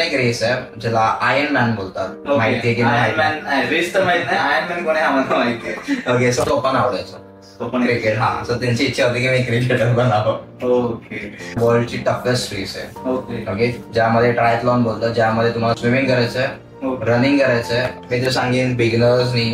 एक रेस आहे ज्याला आयर्न मॅन बोलतात. माहितीये की आयर्न मॅन रेस तर माहित नाही, आयर्न मॅन कोण आहे आम्हाला माहितीये. ओके, सो तो पण आवडायचा. तो पण क्रिकेट. हा, सो त्यांची इच्छा होती की मी क्रिकेटर बनावं. ओके. वर्ल्डची टफेस्ट रेस आहे. ओके. ओके, ज्यामध्ये ट्रायथलॉन बोलतात, ज्यामध्ये तुम्हाला स्विमिंग करायचंय, रनिंग करायचंय. मी तर सांगेन बिगिनर्सनी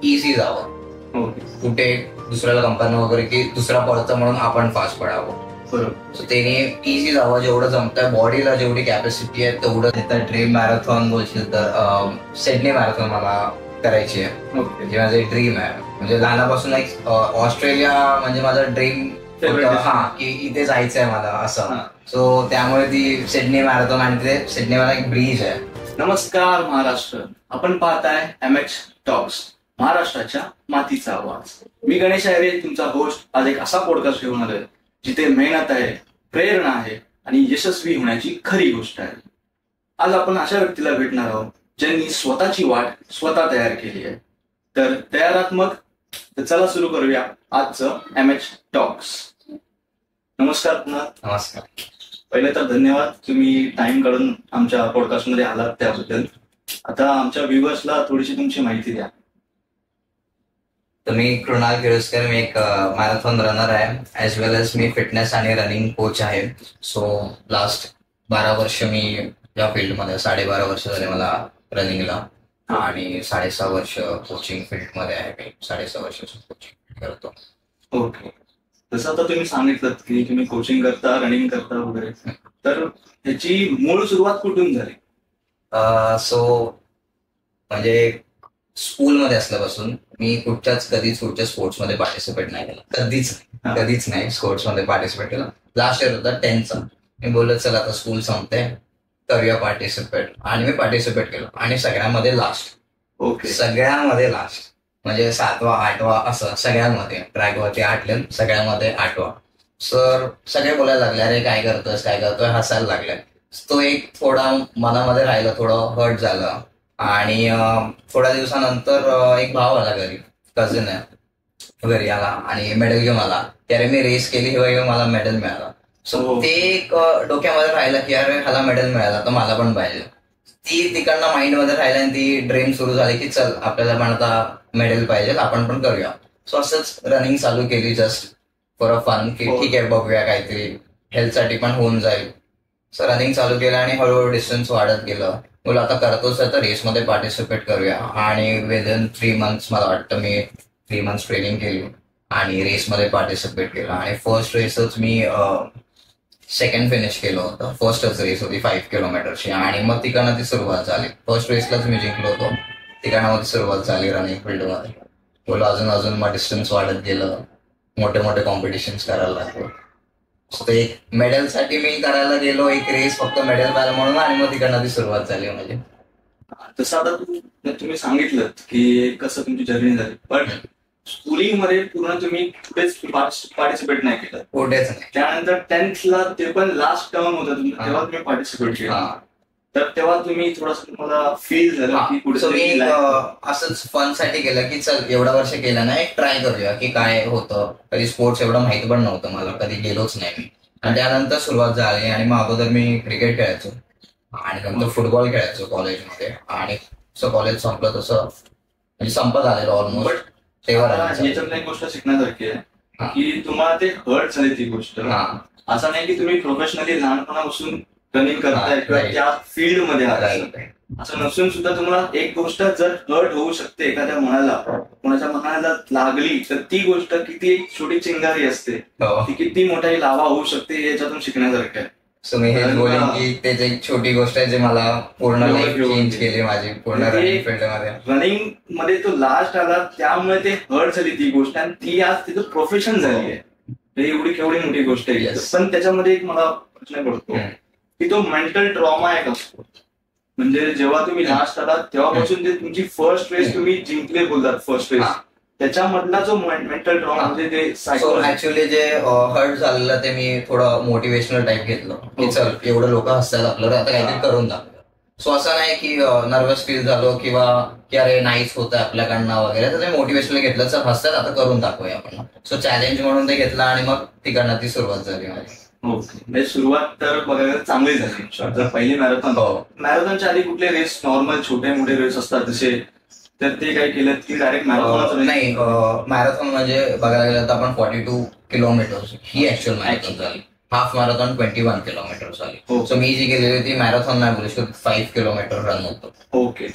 इझी जावं. कुठे दुसऱ्याला कंपनी वगैरे की दुसरा पडतं म्हणून आपण फास्ट पडावं. बरोबर. सो त्याने इझी जावं, जेवढं जमतंय बॉडीला जेवढी कॅपॅसिटी आहे तेवढं. ड्रीम मॅरेथॉन बोलशील तर सिडनी मॅरेथॉन मला करायची आहे. जे माझं एक ड्रीम आहे. म्हणजे लहानापासून एक ऑस्ट्रेलिया म्हणजे माझं ड्रीम हा की इथे जायचंय मला असं. सो त्यामुळे ती सिडनी मॅरेथॉन आणि ते सिडनीवाला एक ब्रिज आहे. नमस्कार महाराष्ट्र, आपण पाहताय MH टॉक्स, महाराष्ट्राच्या मातीचा आवाज. मी गणेश आयरे, तुमचा होस्ट. आज एक असा पॉडकास्ट घेऊन आलोय जिथे मेहनत आहे, प्रेरणा आहे आणि यशस्वी होण्याची खरी गोष्ट आहे. आज आपण अशा व्यक्तीला भेटणार आहोत ज्यांनी स्वतःची वाट स्वतः तयार केली आहे. तर तयार आहात मग? तर चला सुरू करूया आजचं MH टॉक्स. नमस्कार पुन्हा. नमस्कार. पहिले तर धन्यवाद, तुम्ही टाइम काढून आमच्या पॉडकास्ट मध्ये आलात त्याबद्दल. आता आमच्या व्ह्युअर्सला थोडीशी तुमची माहिती द्या. तर मी कृणाल किर्लोस्कर, मी एक मॅरेथॉन रनर आहे, ॲज वेल एज मी फिटनेस आणि रनिंग कोच आहे. सो लास्ट 12 वर्ष मी या फील्डमध्ये, 12.5 वर्ष झाले मला रनिंगला आणि 6.5 वर्ष कोचिंग फील्डमध्ये आहे. मी 6.5 वर्षाचं कोचिंग करतो. ओके. जसं आता तुम्ही सांगितलं की तुम्ही कोचिंग करता, रनिंग करता वगैरे, तर ह्याची मूळ सुरुवात कुठून झाली? सो म्हणजे स्कूलमध्ये असल्यापासून मी कधीच कुठच्या स्पोर्ट्समध्ये पार्टिसिपेट नाही केलं. कधीच नाही स्पोर्ट्समध्ये पार्टिसिपेट केलं. लास्ट इयर होता 10th. मी बोललो चला आता स्कूल संपते, करूया पार्टिसिपेट. आणि मी पार्टिसिपेट केलं आणि सगळ्यामध्ये लास्ट. ओके. सगळ्यामध्ये लास्ट म्हणजे 7वा 8वा असं सगळ्यांमध्ये. ट्रॅकवरती 8 सगळ्यामध्ये 8वा. सर सगळे बोलायला लागले, अरे काय करतोय, हसायला लागले. तो एक थोडा मनामध्ये राहिला, थोडं हर्ट झालं. आणि थोड्या दिवसानंतर एक भाव आला घरी, कझिन आहे, घरी आला आणि मेडल घेऊन आला. त्याने मी रेस केली, मला मेडल मिळाला. सो ते एक डोक्यामध्ये राहिलं की अरे ह्याला मेडल मिळाला तर मला पण पाहिजे. ती तिकडनं माइंडमध्ये राहिली आणि ती ड्रीम सुरू झाली की चल आपल्याला पण आता मेडल पाहिजे, आपण पण करूया. सो असंच रनिंग चालू केली जस्ट फॉर अ फन की ठीक आहे बघूया काहीतरी हेल्थसाठी पण होऊन जाईल. सो रनिंग चालू केलं आणि हळूहळू डिस्टन्स वाढत गेलं. बोला आता करतोच आहे तर रेसमध्ये पार्टिसिपेट करूया. आणि विदिन 3 months मला वाटतं मी 3 months ट्रेनिंग केली आणि रेसमध्ये पार्टिसिपेट केलं. आणि फर्स्ट रेसच मी सेकंड फिनिश केलं होतं. फर्स्टच रेस होती 5 किलोमीटरची आणि मग तिकडनं ती सुरुवात झाली. फर्स्ट रेसलाच मी जिंकलो होतो, तिकडनं मग ती सुरुवात झाली रनिंग फील्डमध्ये. बोला अजून मग डिस्टन्स वाढत गेलं, मोठे कॉम्पिटिशन्स करायला लागलो. ते एक मेडलसाठी मी करायला गेलो, एक रेस फक्त मेडल पाहिलं म्हणून, आणि मग तिकडनं ती सुरुवात झाली माझी. तसं आता तुम्ही सांगितलं की कसं तुमची जर्नी झाली, पण स्कूलिंग मध्ये पूर्ण तुम्ही कुठेच पार्टिसिपेट नाही केलं? कुठेच नाही. त्यानंतर 10th ते पण लास्ट टर्म होतं तुमचं, तेव्हा तुम्ही पार्टिसिपेट केलं. तर तेव्हा तुम्ही थोडंसं तुम्हाला फील झालं की पुढे मी असंच फन साठी केलं की चल एवढा वर्ष केलं ना, एक ट्राय करूया की काय होतं. कधी स्पोर्ट्स एवढं माहिती पण नव्हतं मला, कधी गेलोच नाही मी. आणि त्यानंतर सुरुवात झाली. आणि मग अगोदर मी क्रिकेट खेळायचो आणि नंतर फुटबॉल खेळायचो कॉलेजमध्ये. आणि जसं कॉलेज संपलं तसं म्हणजे संपत आलेलं ऑलमोस्ट. तेव्हा याच्यातली एक गोष्ट शिकण्यासारखी आहे की तुम्हाला ते हर्ट झाली ती गोष्ट. असं नाही की तुम्ही प्रोफेशनली लहानपणापासून रनिंग करताय किंवा त्या फील्ड मध्ये असं नसून सुद्धा तुम्हाला एक गोष्ट जर हर्ट होऊ शकते एखाद्या मनाला, कोणाच्या मनाला लागली तर ती गोष्ट किती एक छोटी चिंगारी असते, ती किती मोठा लावा होऊ शकते, याच्यातून शिकण्यासारखं आहे. सो मी हेच बोलेन की त्याची एक छोटी गोष्ट आहे जे मला पूर्ण लाईफ चेंज केली माझी पूर्ण रनिंग फील्डमध्ये. रनिंग मध्ये तो लास्ट आला त्यामुळे ते हर्ट झाली ती गोष्ट आणि ती आज तिथं प्रोफेशन झाली आहे. एवढी केवढी मोठी गोष्ट आहे. पण त्याच्यामध्ये एक मला प्रश्न पडतो की तो मेंटल ट्रॉमा एक असतो. म्हणजे जेव्हा तुम्ही लास्ट आलात तेव्हापासून ते तुमची फर्स्ट रेस तुम्ही जिंकले बोलतात, फर्स्ट रेस त्याच्यामधला जो मेंटल ट्रॉमा म्हणजे ते ऍक्च्युअली जे हर्ट झालेलं ते मी थोडं मोटिवेशनल टाईप घेतलं की चल एवढं लोक हसतात आपल्याला, आता काहीतरी करून दाखवलं. सो असं नाही की नर्वस फील झालो किंवा की अरे नाहीच होतं आपल्याकडनं वगैरे, तर ते मोटिवेशनल घेतलं, चल हसतात आता करून दाखवूया आपण. सो चॅलेंज म्हणून ते घेतलं आणि मग तिकडनं ती सुरुवात झाली माझी. ओके, म्हणजे सुरुवात तर बघायला चांगली झाली. जर पहिली मॅरेथॉन, मॅरेथॉनच्या आधी कुठले रेस, नॉर्मल छोटे मोठे रेस असतात तसे, तर ते काय केलं की डायरेक्ट मॅरेथॉन? नाही, मॅरेथॉन म्हणजे बघायला गेलं तर आपण 42 किलोमीटर ही ऍक्च्युअल मॅरेथॉन झाली. हाफ मॅरेथॉन 21 किलोमीटर झाली. सो मी जी गेलेली ती मॅरेथॉन नाही बोलू शकत, 5 किलोमीटर रन होतं. ओके,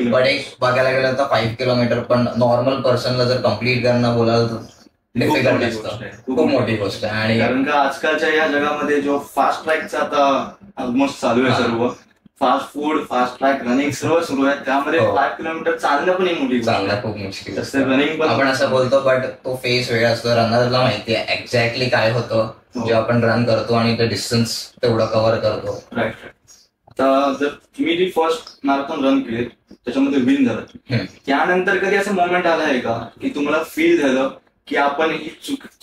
बट एक बघायला गेलं तर 5 किलोमीटर पण नॉर्मल पर्सनला जर कम्प्लीट करणं बोलाल तर डिफिकल्ट असतं. खूप मोठी गोष्ट आहे. आणि कारण का आजकालच्या या जगामध्ये जो फास्ट ट्रॅकचा आता ऑलमोस्ट चालू आहे, सर्व fast food, fast track, running सर्व सुरू आहे. त्यामध्ये 5 किलोमीटर चालणं पण एक मोठी, चालणं खूप मुश्किल असतं. रनिंग आपण असं बोलतो बट तो फेस वेगळा असतो. रनरला माहिती आहे एक्झॅक्टली काय होतं जे आपण रन करतो आणि ते डिस्टन्स तेवढं कव्हर करतो. राईट. आता जर तुम्ही जी फर्स्ट मॅरेथॉन रन केली त्याच्यामध्ये विन झालं, त्यानंतर कधी असं मोमेंट आला आहे का की तुम्हाला फील झालं की आपण ही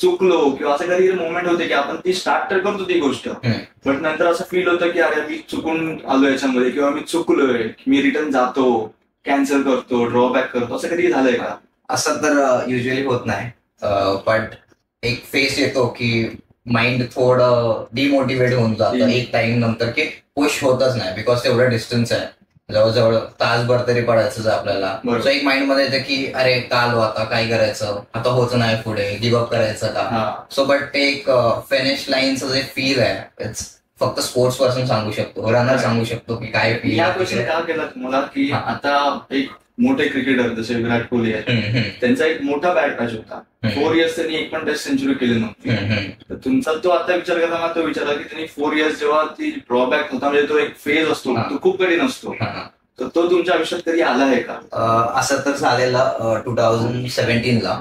चुकलो, किंवा असं कधी मोमेंट होते की आपण ती स्टार्ट तर करतो ती गोष्ट, बट नंतर असं फील होतं की अरे मी चुकून आलो याच्यामध्ये, किंवा मी चुकलोय, मी रिटर्न जातो, कॅन्सल करतो, ड्रॉबॅक करतो, असं कधी झालंय का? असं तर युजली होत नाही, बट एक फेस येतो की माइंड थोडं डिमोटिवेट होऊन जातं एक टाइम नंतर की पुश होतच नाही, बिकॉज तेवढं डिस्टन्स आहे, जवळजवळ तासभर तरी पडायचं आपल्याला. सो एक माइंड मध्ये येतं की अरे काल आता काय करायचं, आता होत नाही पुढे, गिव्हअप करायचं का. सो बट ते एक फिनिश लाईनचं जे फील आहे फक्त स्पोर्ट्स पर्सन सांगू शकतो, रनर सांगू शकतो की काय फील. या क्वेश्चन काय केलं तुम्हाला की आता एक मोठे क्रिकेटर जसे विराट कोहली आहे, त्यांचा एक मोठा बॅट पॅच होता, 4 इयर्स त्यांनी एक पण टेस्ट सेंचुरी केली नव्हती. तर तुमचा तो आता विचार करताना तो विचारला की त्यांनी 4 इयर्स जेव्हा ती ड्रॉबॅक होता, म्हणजे तो एक फेज असतो तो खूप कठीण असतो, तर तो तुमच्या आयुष्यात कधी आला आहे का? असं तर झालेलं 2017ला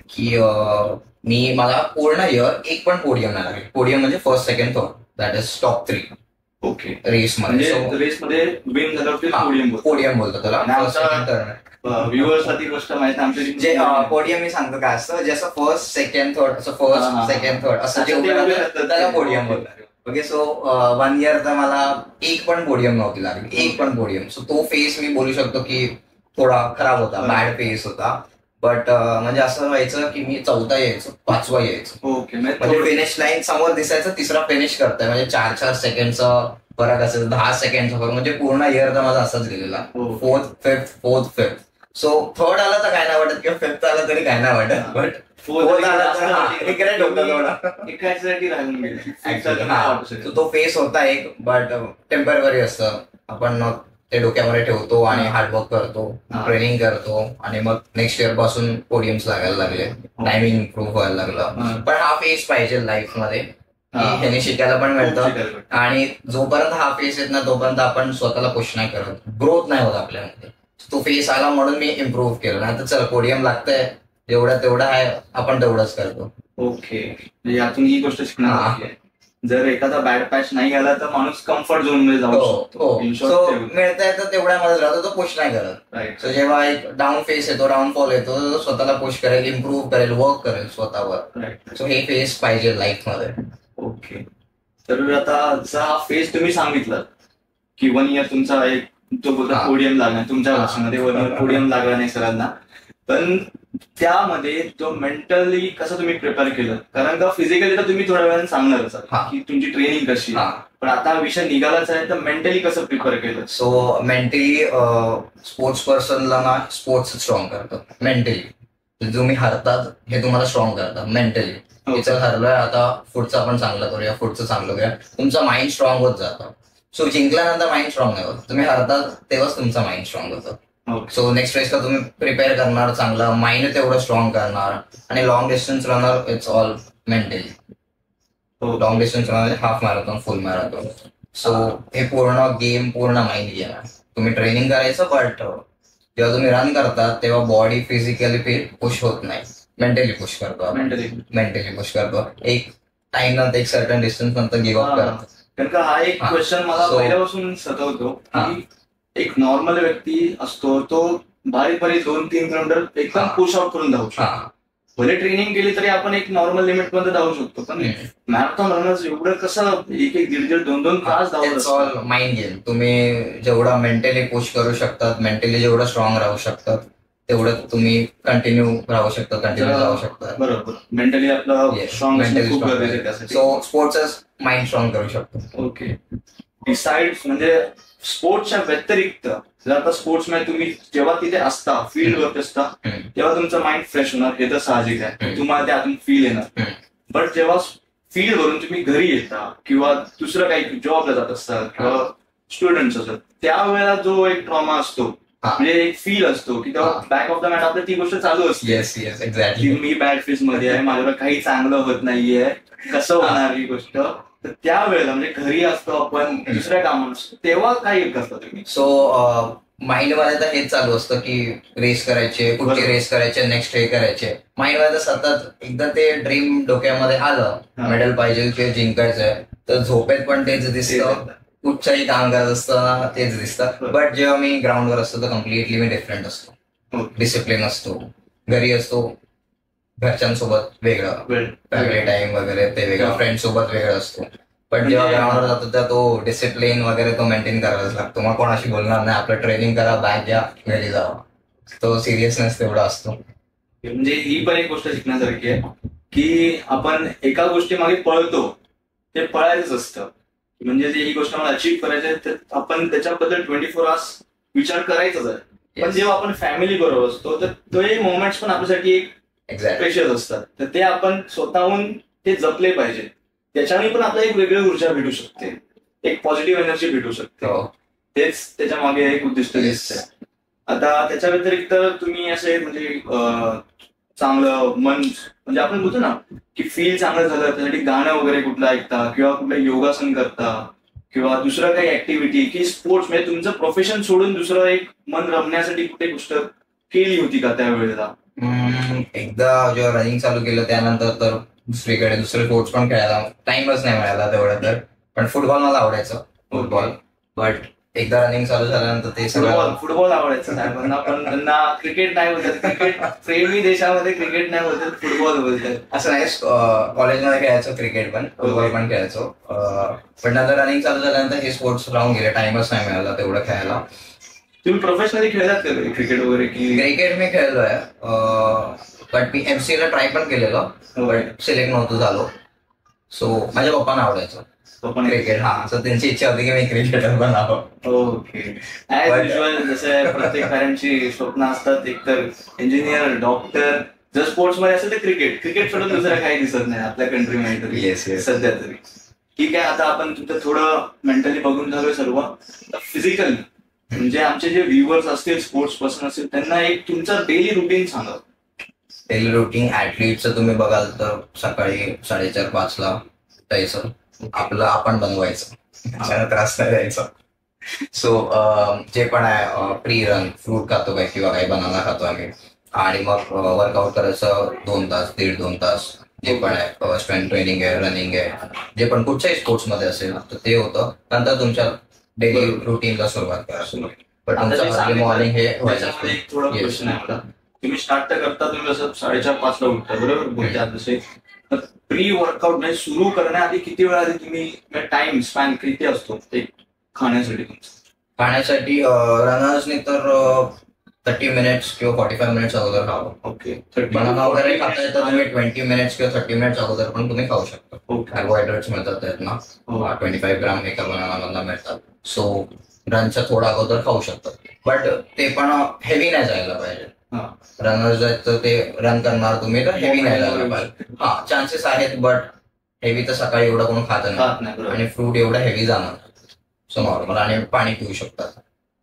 की मला पूर्ण इयर एक पण पोडियम नाही लागले. पोडियम म्हणजे first, second, third, that is top 3. Okay, रेसमध्ये विन झालं पोडियम बोलतो त्याला. व्ह्युअर्सला ती गोष्ट माहिती आमच्या जे पोडियम मी सांगतो काय असतं, जसं फर्स्ट, सेकंड, थर्ड, असं फर्स्ट, सेकंड, थर्ड असं जे त्याला पोडियम बोलतात. ओके, सो 1 इयर तर मला एक पण पोडियम नव्हती लागली, एक पण पोडियम. सो तो फेस मी बोलू शकतो की थोडा खराब होता, बॅड फेस होता. बट म्हणजे असं व्हायचं की मी 4था यायचो, 5वा यायचो. ओके, म्हणजे फिनिश लाईन समोर दिसायचं, तिसरा फिनिश करताय, म्हणजे 4 सेकंडचा फरक असेल, 10 सेकंडचा फरक, म्हणजे पूर्ण इयर तर माझा असाच गेलेला. 4th, 5th. सो 3rd आला तर काय नाही वाटत, किंवा 5th आला तरी काय नाही वाटत, बट 4th आला तर रिग्रेट होता थोडा. तो फेस होता एक, बट टेम्पररी असतं. आपण ते डोक्यामध्ये ठेवतो आणि हार्डवर्क करतो, ट्रेनिंग करतो, आणि मग नेक्स्ट इयर पासून पोडियम्स लागायला लागले, टायमिंग इम्प्रूव्ह व्हायला लागलं. पण हा फेस पाहिजे लाईफ मध्ये, ह्याने शिकायला पण मिळतं. आणि जोपर्यंत हा फेस येत ना तोपर्यंत आपण स्वतःला पुश नाही करत, ग्रोथ नाही होत आपल्यामध्ये. तो फेस आला म्हणून मी इम्प्रूव्ह केलं, नाही तर चल पोडियम लागतंय, जेवढं आहे आपण तेवढंच करतो. ओके, यातून ही गोष्ट शिकणार, जर एखादा बॅड पॅच नाही आला तर माणूस कम्फर्ट झोन मध्ये जाऊ शकतो. मिळतंय तर तेवढ्यामध्ये राहतो, तो पुश नाही करत. सो जेव्हा एक डाऊन फेस येतो, डाऊनफॉल येतो, तो स्वतःला पुश करेल, इम्प्रूव्ह करेल, वर्क करेल स्वतःवर. सो हे फेस पाहिजे लाईफ मध्ये. ओके, तर आता हा फेस तुम्ही सांगितलं की 1 इयर तुमचा एक तो बोलता पोडियम लागला, तुमच्या भाषेमध्ये 1 इयर पोडियम लागला नाही सरांना, पण त्यामध्ये तो मेंटली कसं तुम्ही प्रिपेअर केलं? कारण का फिजिकली तर तुम्ही थोड्या वेळाने सांगणारच की तुमची ट्रेनिंग कशी, पण आता विषय निघालाच आहे, तर मेंटली कसं प्रिपेअर केलं? सो मेंटली स्पोर्ट्स पर्सनला ना स्पोर्ट्स स्ट्रॉंग करतो. मेंटली तुम्ही हरतात हे तुम्हाला स्ट्रॉंग करतात मेंटली. तिचं हरलोय, आता पुढचं आपण चांगलं करूया, पुढचं चांगलं करूया, तुमचा माइंड स्ट्रॉंग होत जातं. सो जिंकल्यानंतर माइंड स्ट्रॉंग नाही होत, तुम्ही हरतात तेव्हाच तुमचा माइंड स्ट्रॉंग होतं. सो नेक्स्ट रेसला तुम्ही प्रिपेअर करणार चांगलं, माइंड तेवढं स्ट्रॉंग करणार. आणि long distance runner it's all mentally. Long distance runner, half marathon, full marathon, so हे पूर्ण गेम पूर्ण माइंड गेम आहे. तुम्ही ट्रेनिंग करायचं, बट जेव्हा तुम्ही रन करता तेव्हा बॉडी फिजिकली पुश होत नाही, मेंटली पुश करतो. मेंटली पुश करतो. एक टाइम नंतर, एक सर्टन डिस्टन्स नंतर गिव्ह अप करतो. कारण का हा एक क्वेश्चन मला पहिल्यापासून सतवतो की एक नॉर्मल व्यक्ती असतो, तो बारीक 2-3 किलोमीटर एकदम पुश आउट करून धावू शकतो. भले ट्रेनिंग केली तरी आपण एक नॉर्मल लिमिट मध्ये धावू शकतो, पण मॅरेथॉन रनर्स एवढं कसं 1-1, 1.5-2 तास धावतात. Mind game. तुम्ही जेवढा मेंटली पुश करू शकतात, मेंटली जेवढं स्ट्रॉंग राहू शकतात, तेवढं तुम्ही कंटिन्यू राहू शकता, कंटिन्यू राहू शकता. बरोबर, मेंटली आपलं स्ट्रॉंग खूप गरजेचं आहे त्यासाठी. सो स्पोर्ट्सच माइंड स्ट्रॉंग करू शकतो. ओके. डिसाइड्स म्हणजे स्पोर्ट्सच्या व्यतिरिक्त जर आता स्पोर्ट्स मध्ये तुम्ही जेव्हा तिथे असता, फील्डवर असता, तेव्हा तुमचं माइंड फ्रेश होणार, हे तर साहजिक आहे, तुम्हाला त्यातून फील येणार. बट जेव्हा फील्ड वरून तुम्ही घरी येता किंवा दुसरं काही जॉबला जात असतात किंवा स्टुडंट्स असतात, त्यावेळेला जो एक ट्रॉमा असतो, म्हणजे एक फील असतो की तेव्हा बॅक ऑफ द माइंड आपल्या ती गोष्ट चालू असते. Yes yes exactly. मी बॅड फेज मध्ये आहे, माझ्यावर काही चांगलं होत नाहीये, कसं होणार ही गोष्ट. तर त्यावेळेला म्हणजे घरी असतो आपण, दुसऱ्या कामात असतो, तेव्हा काय करता तुम्ही? सो माइंड मध्ये तर हेच चालू असतं की रेस करायचे, कुठची रेस करायचे, नेक्स्ट हे करायचे. माइंड मध्ये सतत एकदा ते ड्रीम डोक्यामध्ये आलं, मेडल पाहिजे किंवा जिंकायचंय, तर झोपेत पण तेच दिसतं, कुठचंही काम करत असतं तेच दिसतं. बट जेव्हा मी ग्राउंडवर असतो तर कम्प्लिटली मी डिफरंट असतो. डिसिप्लिन असतो, घरी असतो घरच्यांसोबत वेगळं, फॅमिली टाइम वगैरे ते वेगळं, फ्रेंड सोबत वेगळं असतो. पण जेव्हा ग्राउंडवर जातो तर तो डिसिप्लिन वगैरे तो मेंटेन करायलाच लागतो. मग कोणाशी बोलणार नाही, आपलं ट्रेनिंग करा, बॅग घ्या, घरी जावा. तो सिरियसनेस तेवढा असतो. म्हणजे ही पण एक गोष्ट शिकण्यासारखी आहे की आपण एका गोष्टी मागे पळतो, ते पळायचंच असतं. म्हणजे ही गोष्ट मला अचीव्ह करायची आहे, तर आपण त्याच्याबद्दल 24 आवर्स विचार करायचाच आहे. पण जेव्हा आपण फॅमिली बरोबर असतो तर ते मोमेंट्स पण आपल्यासाठी एक स्पेशल असतात, तर ते आपण स्वतःहून ते जपले पाहिजे. त्याच्याने पण आपल्याला एक वेगळी ऊर्जा भेटू शकते, एक पॉझिटिव्ह एनर्जी भेटू शकते. तेच त्याच्या मागे एक उद्दिष्ट दिसतंय. आता त्याच्या व्यतिरिक्त तुम्ही असे म्हणजे चांगलं मन म्हणजे आपण बोलतो ना की फील चांगलं झालं त्यासाठी गाणं वगैरे कुठलं ऐकता किंवा कुठलं योगासन करता किंवा दुसरं काही ऍक्टिव्हिटी की स्पोर्ट्स म्हणजे तुमचं प्रोफेशन सोडून दुसरं एक मन रमण्यासाठी कुठे गोष्ट केली होती का त्यावेळेला? एकदा जेव्हा रनिंग चालू केलं त्यानंतर तर दुसरीकडे दुसरे स्पोर्ट्स पण खेळायला टाइमच नाही मिळाला तेवढं तर. पण फुटबॉल मला आवडायचं, फुटबॉल. बट एकदा रनिंग चालू झाल्यानंतर ते सगळं फुटबॉल आवडायचं पण त्यांना क्रिकेट नाही बोलतात, क्रिकेट प्रेमी देशामध्ये क्रिकेट नाही बोलतात, फुटबॉल बोलतात. असं नाही, कॉलेजमध्ये खेळायचो क्रिकेट पण, फुटबॉल पण खेळायचो. पण नंतर रनिंग चालू झाल्यानंतर हे स्पोर्ट्स राहून गेले, टाइमच नाही मिळाला तेवढं खेळायला. तुम्ही प्रोफेशनली खेळलात का क्रिकेट वगैरे? की क्रिकेट मी खेळलोय, बट मी MCA ला ट्राय पण केलेलं, बट सिलेक्ट नव्हतं झालो. सो माझ्या पप्पांना आवडायचं क्रिकेट. हा, सो त्यांची इच्छा होती की मी क्रिकेटर बनावं. ओके. ऍज युजल जसं प्रत्येक पॅरेंटची स्वप्न असतात, एकतर इंजिनियर, डॉक्टर. जर स्पोर्ट्स मध्ये असेल तर क्रिकेट सोडून दुसरं काही दिसत नाही आपल्या कंट्रीमध्ये तरी सध्या तरी. ठीक आहे, आता आपण तुमचं थोडं मेंटली बघून झालोय सर्व. फिजिकल म्हणजे आमचे जे व्ह्युअर्स असतील, स्पोर्ट्स पर्सन असतील, त्यांना एक तुमचं डेली रुटीन सांगा. डेली रुटीन ऍथलीटचं तुम्ही बघाल तर सकाळी 4:30-5 ला उठायचं, आपलं आपण बनवायचं, त्रास नाही द्यायचा. सो जे पण आहे प्री रन, फ्रूट खातो काय किंवा काही बनाना खातो आम्ही, आणि मग वर्कआउट करायचं 2 तास, 1.5-2 तास. जे पण आहे स्ट्रेंथ ट्रेनिंग आहे, रनिंग आहे, जे पण कुठच्याही स्पोर्ट्स मध्ये असेल तर ते होतं. नंतर तुमच्या डेली रुटीनला सुरुवात करा. पण तुमचं अर्ली मॉर्निंग हे व्हायचं. थोडा क्वेश्चन आहे मला, तुम्ही स्टार्ट तर करता, तुम्ही असं 4:30-5 ला उठता बरोबर बोलतात तसे, तर प्री वर्कआउट म्हणजे सुरू करण्याआधी किती वेळा आधी तुम्ही टाइम स्पॅन किती असतो ते खाण्यासाठी? खाण्यासाठी रनर्सने तर 30 मिनिट्स किंवा 45 मिनिट्स अगोदर खावं. ओके. बनाना वगैरे खाता येतं तुम्ही 20 मिनिट्स किंवा 30 मिनिट्स अगोदर पण तुम्ही खाऊ शकता. कार्बोहायड्रेट्स मिळतात त्यात ना, 25 ग्राम एका बनानामधला मिळतात. सो रनच्या थोडा अगोदर खाऊ शकतात, बट ते पण हेवी नाही जायला पाहिजे. रनर्स आहेत तर ते रन करणार तुम्ही तर हेवी नाही जायला पाहिजे. हा, चान्सेस आहेत, बट हेवी तर सकाळी एवढं कोण खात नाही, आणि फ्रूट एवढा हेवी जाणार. सो नॉर्मल, आणि पाणी पिऊ शकतात.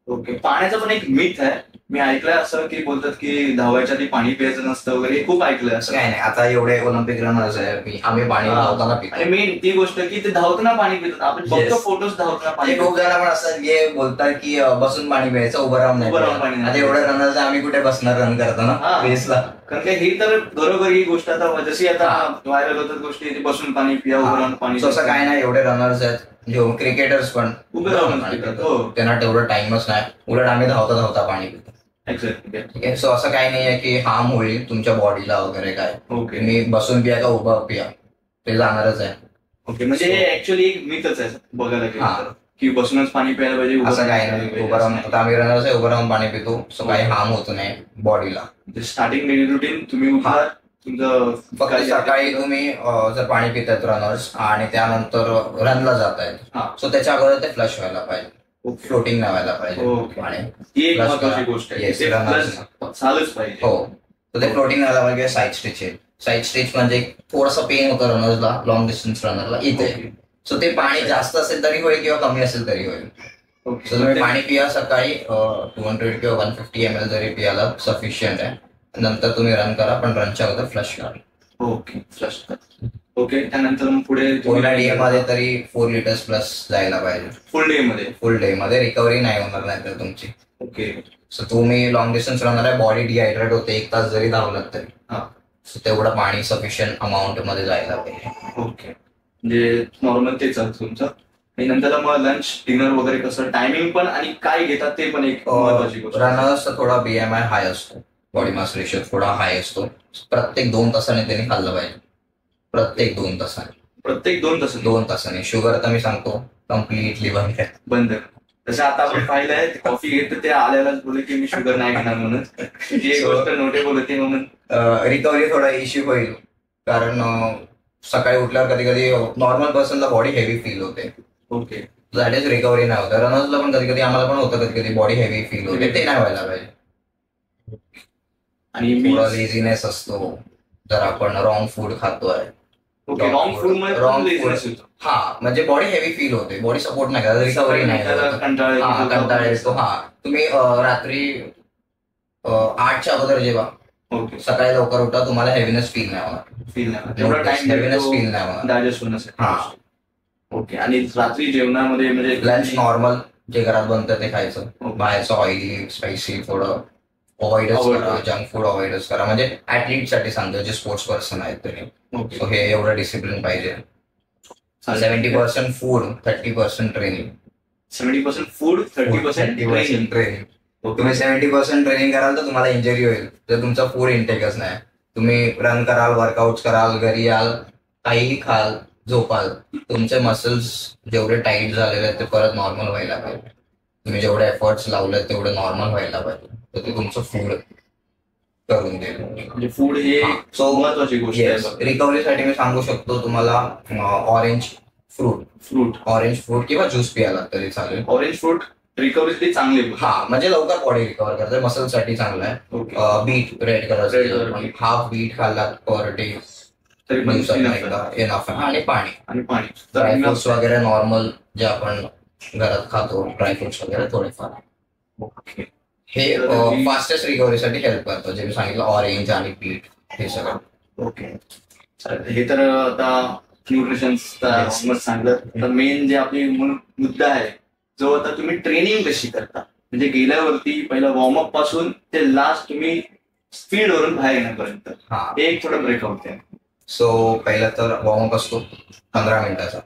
ओके. पाण्याचं पण एक मिथ आहे, मी ऐकलंय असं की बोलतात की धावायच्या आधी पाणी प्यायचं नसतं वगैरे, खूप ऐकलंय असं. काय नाही, आता एवढे ऑलिम्पिक रनर्स आहे, आम्ही पाणी धावताना पितो. आणि मेन ती गोष्ट की ते धावताना पाणी पितात, आपण बघतो फोटोज धावताना पाणी. खूप जण पण असतात जे बोलतात की बसून पाणी प्यायचं, उभं राहून नाही. आता एवढे रनर्स आम्ही कुठे बसणार रन करताना रेसला? कारण की ही तर बरोबर ही गोष्ट आता जशी आता व्हायरल होतात गोष्टी, बसून पाणी पिया, उभं राहून पाणी. असं काय नाही, एवढे रनर्स आहेत जे क्रिकेटर्स पण उभे राहून त्यांना तेवढं टाइमच नाही, उलट आम्ही धावता धावता पाणी पितो. ठीक आहे. सो असं काही नाहीये की हार्म होईल तुमच्या बॉडीला वगैरे काय. ओके. मी बसून पिया का उभं पिया ते जाणारच आहे. ओके. म्हणजे ऍक्च्युअली एक मिथच आहे बघायला गेलं. की बसूनच पाणी प्यायला पाहिजे? असं काही नाही. उभं राहून, आता आम्ही रनर्स आहे, उभं राहून पाणी पितो, सो काही हार्म होत नाही बॉडीला. स्टार्टिंग डेली रुटीन तुम्ही उठा, तुमचं फक्त सकाळी तुम्ही जर पाणी पितायत रनर्स आणि त्यानंतर रनला जात आहेत, सो त्याच्या अगोदर ते फ्लश व्हायला पाहिजे, फ्लोटिंग नाही व्हायला पाहिजे पाणी. ही एक महत्वाची गोष्ट आहे, झालंच पाहिजे. हो, तर ते फ्लोटिंग व्हायला पाहिजे. साईड स्ट्रेच आहे, साईड स्ट्रेच म्हणजे थोडंसं पेन होतं रनर्सला, लॉंग डिस्टन्स रनरला इथे. सो ते पाणी जास्त असेल तरी होईल किंवा कमी असेल तरी होईल. सो तुम्ही पाणी पिया सकाळी 200 किंवा 150 ml जरी पियाला सफिशियंट आहे. नंतर तुम्ही रन करा, पण रनच्या अगोदर फ्लश करा. ओके, फ्लश करा. ओके, त्यानंतर मग पुढे पूर्ण डे मध्ये तरी 4 लिटर्स प्लस जायला पाहिजे. फुल डे मध्ये रिकव्हरी नाही होणार नाही तर तुमची. ओके, सो तुम्ही लॉंग डिस्टन्स रनर आहे, बॉडी डिहायड्रेट होते 1 तास जरी धावलात तरी. सो तेवढं पाणी सफिशियंट अमाऊंट मध्ये जायला पाहिजे. ओके, म्हणजे नॉर्मल तेच तुमचं. आणि नंतर मग लंच डिनर वगैरे कसं टायमिंग पण आणि काय घेतात ते पण एक महत्वाची गोष्ट. रनर्स थोडा BMI हाय असतो, बॉडी मास रेशियो थोडा हाय असतो. प्रत्येक 2 तासाने त्यांनी खाल्लं पाहिजे. प्रत्येक 2 तासाने 2 तासाने. शुगर तर मी सांगतो कम्प्लिटली बंद. तसं आता आपण पाहिलंय, कॉफी घेतो ते आल्यालाच बोलले की मी शुगर नाही घेणार म्हणून. ही गोष्ट नोटेबल होती. म्हणून रिकव्हरी थोडा इश्यू होईल, कारण सकाळी उठल्यावर कधी कधी नॉर्मल पर्सनला बॉडी हेवी फील होते. ओके, दॅट इज रिकव्हरी नाही होतं. रनर्सला पण कधी कधी, आम्हाला पण होतं कधी कधी बॉडी हेवी फील होते, ते नाही व्हायला पाहिजे. आणि थोडा लेझीनेस असतो जर आपण रॉंग फूड खातोय. रॉंग फूड हा, म्हणजे बॉडी हेवी फील होते, बॉडी सपोर्ट नाही करत, रिकव्हरी नाही करत, कंटाळा येतो. हा, तुम्ही रात्री 8च्या अगोदर जेव्हा सकाळी लवकर उठा, तुम्हाला हेवीनेस फील नाही होणार. हेवीनेस फील नाही होणार डायजेस्ट होण्यासाठी. ओके, आणि रात्री जेवणामध्ये म्हणजे लंच नॉर्मल जे घरात बनतं ते खायचं. बाहेरचं ऑइली स्पायसी थोडं अवॉइडच करा, जंक फूड अवॉइडच करा. म्हणजे ऍथलीट साठी सांगतो, जे स्पोर्ट्स पर्सन आहेत तरी. सो हे एवढं डिसिप्लिन पाहिजे. 70% फूड, 30% ट्रेनिंग. 70% food, 30% training. तुम्ही 70% ट्रेनिंग कराल तर तुम्हाला इंजरी होईल जर तुमचा फूड इंटेकच नाही. तुम्ही रन कराल, वर्कआउट कराल, घरी याल, काहीही खाल, झोपाल, तुमचे मसल्स जेवढे टाईट झालेले आहेत ते परत नॉर्मल व्हायला पाहिजे. तुम्ही जेवढे एफर्ट्स लावले तेवढे नॉर्मल व्हायला पाहिजे, तर ते तुमचं फूड करून देईल. म्हणजे फूड हे महत्वाची गोष्ट आहे. रिकव्हरीसाठी मी सांगू शकतो तुम्हाला ऑरेंज फ्रूट किंवा ज्यूस प्यायला तरी चालेल. ऑरेंज फ्रूट रिकव्हरी चांगली. हा, म्हणजे लवकर बॉडी रिकव्हर करते, मसल साठी चांगलं आहे. Beet, red colour, half beet खाल्ला पर डे इनफ. आणि पाणी ड्रायफ्रुट्स वगैरे नॉर्मल जे आपण घरात खातो, ड्रायफ्रुट्स वगैरे थोडेफार. हे फास्टेस्ट रिकव्हरीसाठी हेल्प करतं, जे मी सांगितलं ऑरेंज आणि बीट हे सगळं. ओके, हे तर आता न्यूट्रिशन सांगलं. तर मेन जे आपली मुद्दा आहे, जो आता तुम्ही ट्रेनिंग कशी करता, म्हणजे गेल्यावरती पहिला वॉर्मअप पासून ते लास्ट तुम्ही स्पीड वरून बाहेर येण्यापर्यंत एक थोडं ब्रेकआउट आहे. सो पहिला तर वॉर्मअप असतो 15 मिनिटाचा.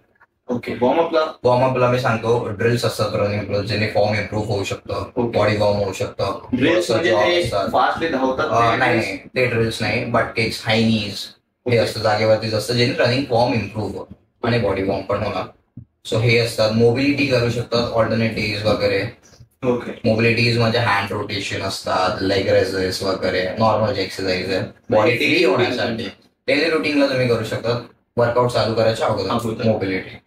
ओके, वॉर्मअपला मी सांगतो ड्रिल्स असतात, रनिंग ड्रिल्स, ज्याने फॉर्म इम्प्रूव्ह होऊ शकतं, बॉडी वॉर्म होऊ शकतं. नाही, ते ड्रिल्स नाही, बट केक्स, हाय नीज हे असतं जागेवरतीच असतं, ज्याने रनिंग फॉर्म इम्प्रूव्ह होतं आणि बॉडी वॉर्म पण होणार. सो हे असतात. मोबिलिटी करू शकतात ऑल्टरनेट डेज वगैरे. मोबिलिटीज म्हणजे हँड रोटेशन असतात, लेग रेझेस वगैरे, नॉर्मल जे एक्सरसाइज आहे बॉडी फ्री होण्यासाठी. डेली रुटीनला तुम्ही करू शकता, वर्कआउट चालू करायच्या अगोदर मोबिलिटी.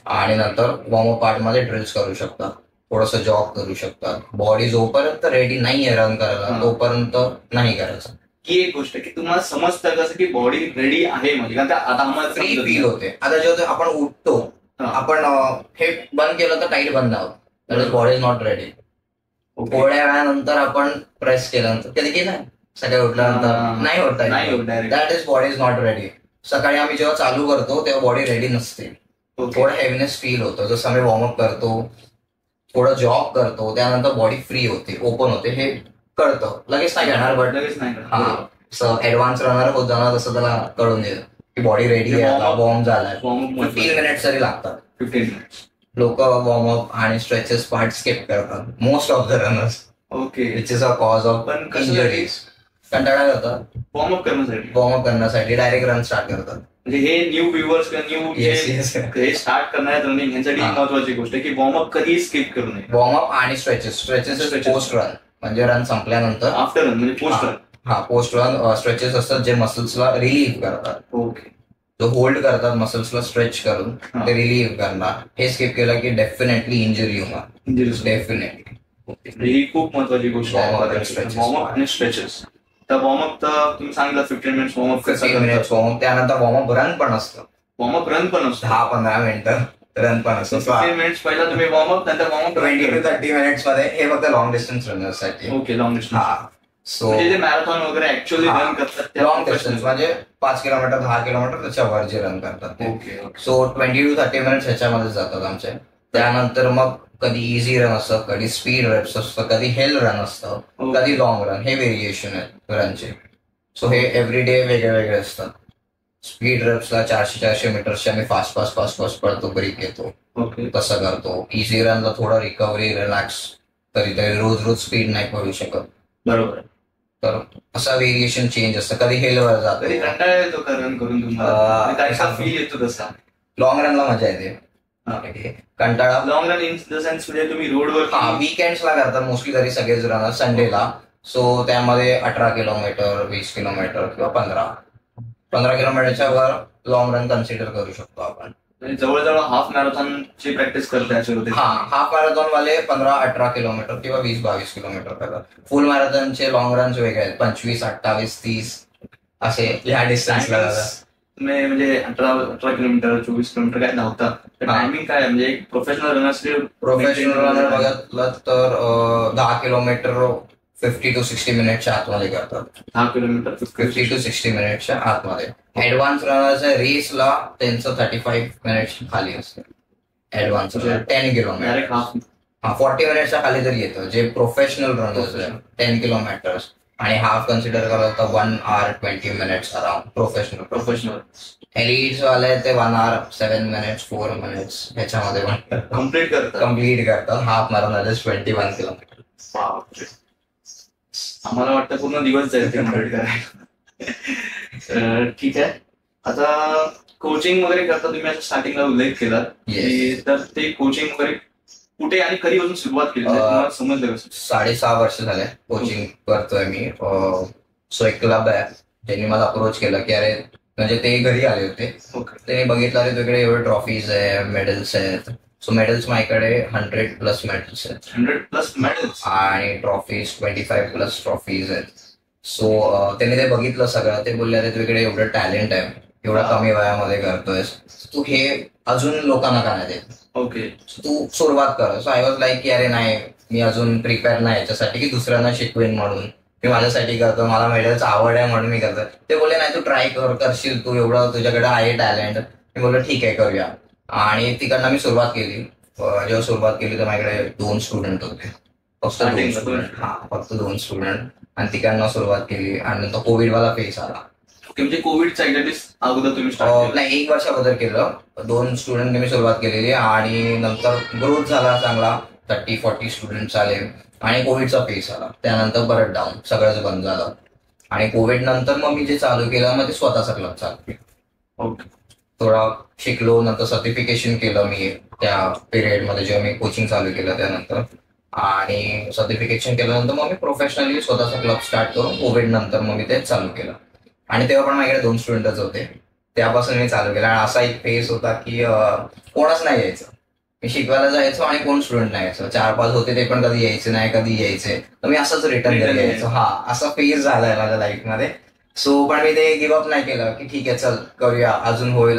आणि नंतर वॉर्मअप पार्ट मध्ये ड्रिल्स करू शकता, थोडंसं जॉग करू शकता. बॉडी जोपर्यंत रेडी नाहीये रन करायला तोपर्यंत नाही करायचं. ही एक गोष्ट की तुम्हाला समजतं कसं की बॉडी रेडी आहे, म्हणजे आता आम्हाला फ्री फील होते. आता जेव्हा आपण उठतो, आपण हे बंद केलं तर टाईट बंद आहोत, that is body is not ready. थोड्या वेळानंतर आपण प्रेस केल्यानंतर कधी केलं, सकाळी उठल्यानंतर नाही होत, that is body is not ready. सकाळी आम्ही जेव्हा चालू करतो तेव्हा बॉडी रेडी नसते, थोडं हेवीनेस फील होतं. जसं आम्ही वॉर्मअप करतो, थोडं जॉग करतो, त्यानंतर बॉडी फ्री होते, ओपन होते, हे कळतं. लगेच नाही घेणार, बट लगेच नाही. हा, ऍडव्हान्स रनर होत जाणार तसं त्याला कळून येतं की बॉडी रेडी आहे, वॉर्म झालाय. 15 मिनिट्स तरी लागतात. 15 मिनिट्स लोक वॉर्मअप आणि स्ट्रेचेस पार्ट स्किप करतात, most of the runners. Okay, which is a cause of injuries. कंटाळा करतात वॉर्मअप करण्यासाठी डायरेक्ट रन स्टार्ट करतात. म्हणजे हे न्यू व्ह्युअर्स किंवा न्यू हे स्टार्ट करणाऱ्या रनिंग यांसाठी महत्वाची गोष्ट आहे की वॉर्मअप कधीही स्किप करू नये. वॉर्मअप आणि स्ट्रेचेस पोस्ट रन, म्हणजे रन संपल्यानंतर आफ्टर रन म्हणजे पोस्ट रन. हा, पोस्ट रन स्ट्रेचेस असतात जे मसल्सला रिलीव्ह करतात. ओके. जो होल्ड करतात मसल्सला स्ट्रेच करून ते रिलीव्ह करणार. हे स्किप केलं की डेफिनेटली इंजुरी होणार. डेफिनेटली. ही खूप महत्वाची गोष्ट आहे वॉर्मअप आणि स्ट्रेचेस. तर वॉर्मअप तर तुम्ही सांगितलं 15 मिनिट्स वॉर्मअप. 15 मिनिट्स वॉर्मअप, त्यानंतर वॉर्मअप रन पण असतं. वॉर्मअप रन पण असतं 10-15 मिनिटं रन पण असतं. 15 मिनिट्स पहिला तुम्ही वॉर्मअप, नंतर वॉर्मअप 20 to 30 मिनिट्स मध्ये. हे फक्त लॉंग डिस्टन्स रनर्ससाठी. Okay, long distance. हा, सो जे मॅरेथॉन वगैरे ऍक्च्युअली रन करतात लॉंग डिस्टन्स म्हणजे 5 किलोमीटर 10 किलोमीटर त्याच्यावर जे रन करतात. ओके. सो 20 to 30 मिनिट्स ह्याच्यामध्ये जातात आमचे. त्यानंतर मग कधी इझी रन असतं, कधी स्पीड रन्स असतं, कधी हेल रन असतं, कधी लॉंग रन. हे व्हेरिएशन आहेत रनचे. सो हे एव्हरीडे वेगळे वेगळे असतात. स्पीड रन्सला 400 मीटर्सचे आम्ही फास्ट पळतो, ब्रेक घेतो. ओके. तसं करतो. इझी रनला थोडं रिकव्हरी, रिलॅक्स, तरी रोज स्पीड नाही पळू शकत. बरोबर. तर असा व्हेरिएशन चेंज असतं. कधी हेलवर जातो. कधी कंटाळा येतो का रन करून तुम्हाला? काय फील येतो तसा? लॉंग रनला मजा येते. कंटाळा long run in the sense म्हणजे तुम्ही रोडवर वीकेंड्सला करतात मोस्टली तरी सगळेच रनर संडेला. सो त्यामध्ये 18 किलोमीटर, 20 किलोमीटर किंवा 15 किलोमीटरच्या वर लॉंग रन कन्सिडर करू शकतो आपण. जवळजवळ हाफ मॅरेथॉनची प्रॅक्टिस करते. हा, हाफ मॅरेथॉन वाले 15-18 किलोमीटर किंवा 20-22 किलोमीटर करतात. फुल मॅरेथॉनचे लॉंग रन्स वेगळे आहेत. 25, 28, 30 असे ह्या डिस्टन्सला जातात. तुम्ही म्हणजे 18 किलोमीटर, 24 किलोमीटर काय धावता, टायमिंग काय म्हणजे प्रोफेशनल रनर बघितलं तर 10 किलोमीटर 50 to 60 मिनिटच्या आतमध्ये करतात. 10 किलोमीटर 50 to 60 मिनिटच्या आतमध्ये. ऍडव्हान्स रनरच्या रेसला त्यांचं 35 मिनिट्स खाली असतं. Advance 10 kilometre. हा, 40 मिनिट्सच्या खाली जरी येतं. जे प्रोफेशनल रनर्स आहेत 10 किलोमीटर्स आणि हाफ कन्सिडर करत तर 1 hour 20 minutes around professional. Elites वाले ते 1 hour 7 minutes 4 minutes ह्याच्यामध्ये कम्प्लीट करतात. Half marathon 21 kilometre. आम्हाला वाटतं पूर्ण दिवस जाईल ते कम्प्लीट करायला. ठीक आहे. आता कोचिंग वगैरे करता तुम्ही असं स्टार्टिंगला उल्लेख केला, तर ते कोचिंग वगैरे कुठे आणि कधीपासून सुरुवात केली समजलं कसं? 6.5 वर्ष झाले कोचिंग करतोय मी. सो एक क्लब आहे त्यांनी मला अप्रोच केलं की अरे, म्हणजे ते घरी आले होते. त्यांनी बघितलं अरे तुझ्याकडे एवढे ट्रॉफीज आहे, मेडल्स आहेत. सो मेडल्स माझ्याकडे 100+ मेडल्स आहेत. 100+ मेडल्स आणि ट्रॉफीज 25+ ट्रॉफीज आहेत. सो त्यांनी ते बघितलं सगळं. ते बोलले अरे तुझ्याकडे एवढं टॅलेंट आहे, एवढा कमी वयामध्ये करतोयस, तू हे अजून लोकांना का नाही देत? ओके, तू सुरुवात कर. सो आय वॉज लाईक की अरे नाही, मी अजून प्रिपेअर नाही याच्यासाठी की दुसऱ्यांना शिकवेन म्हणून. मी माझ्यासाठी करतो, मला मेडल्स आवड आहे म्हणून मी करतो. ते बोलले नाही तू ट्राय करशील, तू एवढं तुझ्याकडे आहे टॅलेंट. मी बोललो ठीक आहे करूया. आणि तिकडनं मी सुरुवात केली. जेव्हा सुरुवात केली तर माझ्याकडे 2 स्टुडंट होते. फक्त 2 स्टुडंट. आणि तिकडनं सुरुवात केली आणि नंतर कोविडवाला फेस आला. म्हणजे कोविडच्या अगोदर तुम्ही नाही, 1 वर्ष अगोदर केलं. 2 स्टुडंटने मी सुरुवात केलेली आणि नंतर ग्रोथ झाला चांगला. 30-40 स्टुडंट आले आणि कोविडचा फेस आला. त्यानंतर परत डाऊन, सगळंच बंद झालं. आणि कोविड नंतर मग मी जे चालू केलं मग ते स्वतःचा क्लब चालू केलं. ओके, थोडा शिकलो. नंतर सर्टिफिकेशन केलं मी त्या पिरियडमध्ये जेव्हा मी कोचिंग चालू केलं त्यानंतर. आणि सर्टिफिकेशन केल्यानंतर मग मी प्रोफेशनली स्वतःचा क्लब स्टार्ट करून कोविड नंतर मग मी तेच चालू केलं. आणि तेव्हा पण माझ्याकडे 2 स्टुडंटच होते. त्यापासून मी चालू केलं. आणि असा एक फेस होता की कोणच नाही यायचं. मी शिकवायला जायचो आणि कोण स्टुडंट नाही यायचं. 4-5 होते ते पण कधी यायचे नाही, कधी यायचे. तर मी असंच रिटर्न घरी यायचो. हा, असा फेस झालाय माझ्या लाईफमध्ये. सो पण मी ते गिव्हअप नाही केलं की ठीक आहे चल करूया, अजून होईल,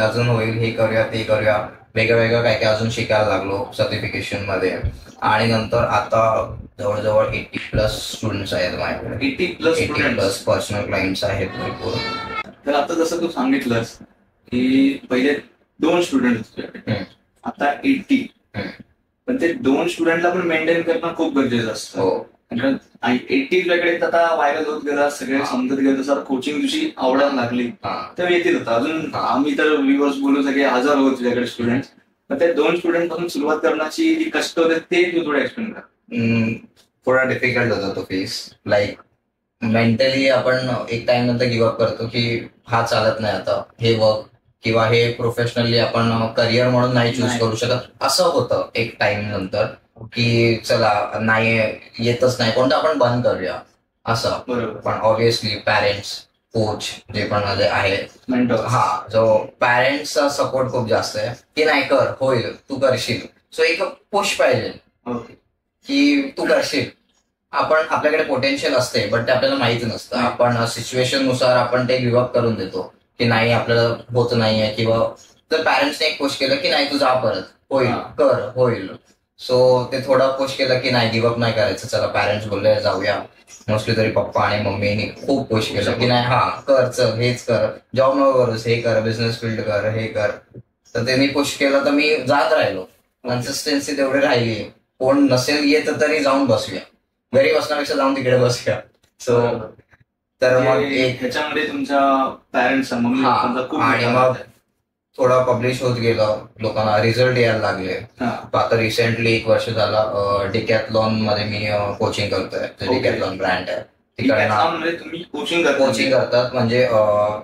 हे करूया, ते करूया. वेगळं काय काय अजून शिकायला लागलो सर्टिफिकेशन मध्ये. आणि नंतर आता जवळजवळ 80+ स्टुडंट्स आहेत माझ्याकडे. 80+ पर्सनल क्लायंट्स आहेत भरपूर. तर आता जसं तू सांगितलंस की पहिले 2 स्टुडंट होते, आता 80. पण ते 2 स्टुडंटला पण मेंटेन करणं खूप गरजेचं असतं. 80 कडे आता व्हायरल होत गेला, सगळे समजत गेलं, तसं कोचिंग तुझी आवडायला लागली तर येतील. होता अजून आम्ही तर व्ह्युअर्स बोलू सगळे 1000 होत तुझ्याकडे स्टुडंट. तर ते 2 स्टुडंट पासून सुरुवात करण्याची जी कष्ट होते ते तू थोडं एक्सप्लेन कर. थोडा डिफिकल्ट होता तो फेस. लाईक मेंटली आपण एक टाइम नंतर गिव्हअप करतो की हा चालत नाही आता, हे वर्क किंवा हे प्रोफेशनली आपण करिअर म्हणून नाही चूज नाही. करू शकत, असं होतं एक टाइम नंतर की चला नाही येतच नाही कोणतं आपण बंद करूया असं. बरोबर. पण ऑब्व्हियसली पॅरेंट्स, कोच जे पण आहे, मेंटॉर, हा जो पॅरेंट्सचा सपोर्ट खूप जास्त आहे की नाही कर, होईल, तू करशील. सो एक पुश पाहिजे ओके, की तू करशील. आपण आपल्याकडे पोटेन्शियल असते बट ते आपल्याला माहिती नसतं. आपण सिच्युएशन नुसार आपण ते गिव्हअप करून देतो की नाही आपल्याला होत नाहीये, किंवा जर पॅरेंट्सने एक पुश केलं की नाही तू जा परत, होईल, कर, होईल. सो ते थोडं पुश केलं की नाही गिव्हअप नाही करायचं, चला पॅरेंट्स बोलले जाऊया. मोस्टली तरी पप्पा आणि मम्मीने खूप पुश केलं की नाही हा कर, चल हेच कर, जॉब नको करूस, हे कर, बिझनेस फील्ड कर, हे कर. तर त्यांनी पुश केलं तर मी जात राहिलो. कन्सिस्टन्सी तेवढी राहिली. कोण नसेल येत तरी जाऊन बसूया, घरी बसण्यापेक्षा जाऊन तिकडे बसूया. सो तर मग एक ह्याच्यामध्ये तुमच्या पॅरेंट्सचा मम्मी पप्पांचा खूप आणि मग थोडं पब्लिश होत गेलं, लोकांना रिझल्ट यायला लागले. आता रिसेंटली 1 वर्ष झाला डिकॅथलॉन मध्ये मी कोचिंग करतोय. डिकॅथलॉन ब्रँड आहे तिकडे तुम्ही कोचिंग करतात. म्हणजे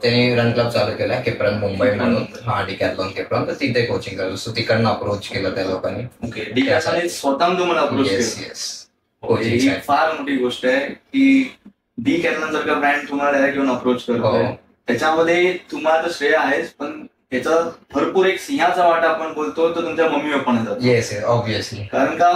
त्यांनी रन क्लब चालू केलाय केप्रन मुंबई म्हणून, हा डिकॅथलॉन केप्रन, तर तिथे कोचिंग करतो. सो तिकडनं अप्रोच केलं त्या लोकांनी. ओके, डिकॅथलॉन स्वतः तुम्हाला अप्रोच केलं. येस, ही फार मोठी गोष्ट आहे की डिकॅथलॉन जर का ब्रँड तुम्हाला डायरेक्ट येऊन अप्रोच करतो, त्याच्यामध्ये तुम्हाला तर श्रेय आहेच, पण याचा भरपूर एक सिंहाचा वाटा आपण बोलतो तर तुमच्या मम्मी पप्पांना जातो. Yes, obviously. कारण का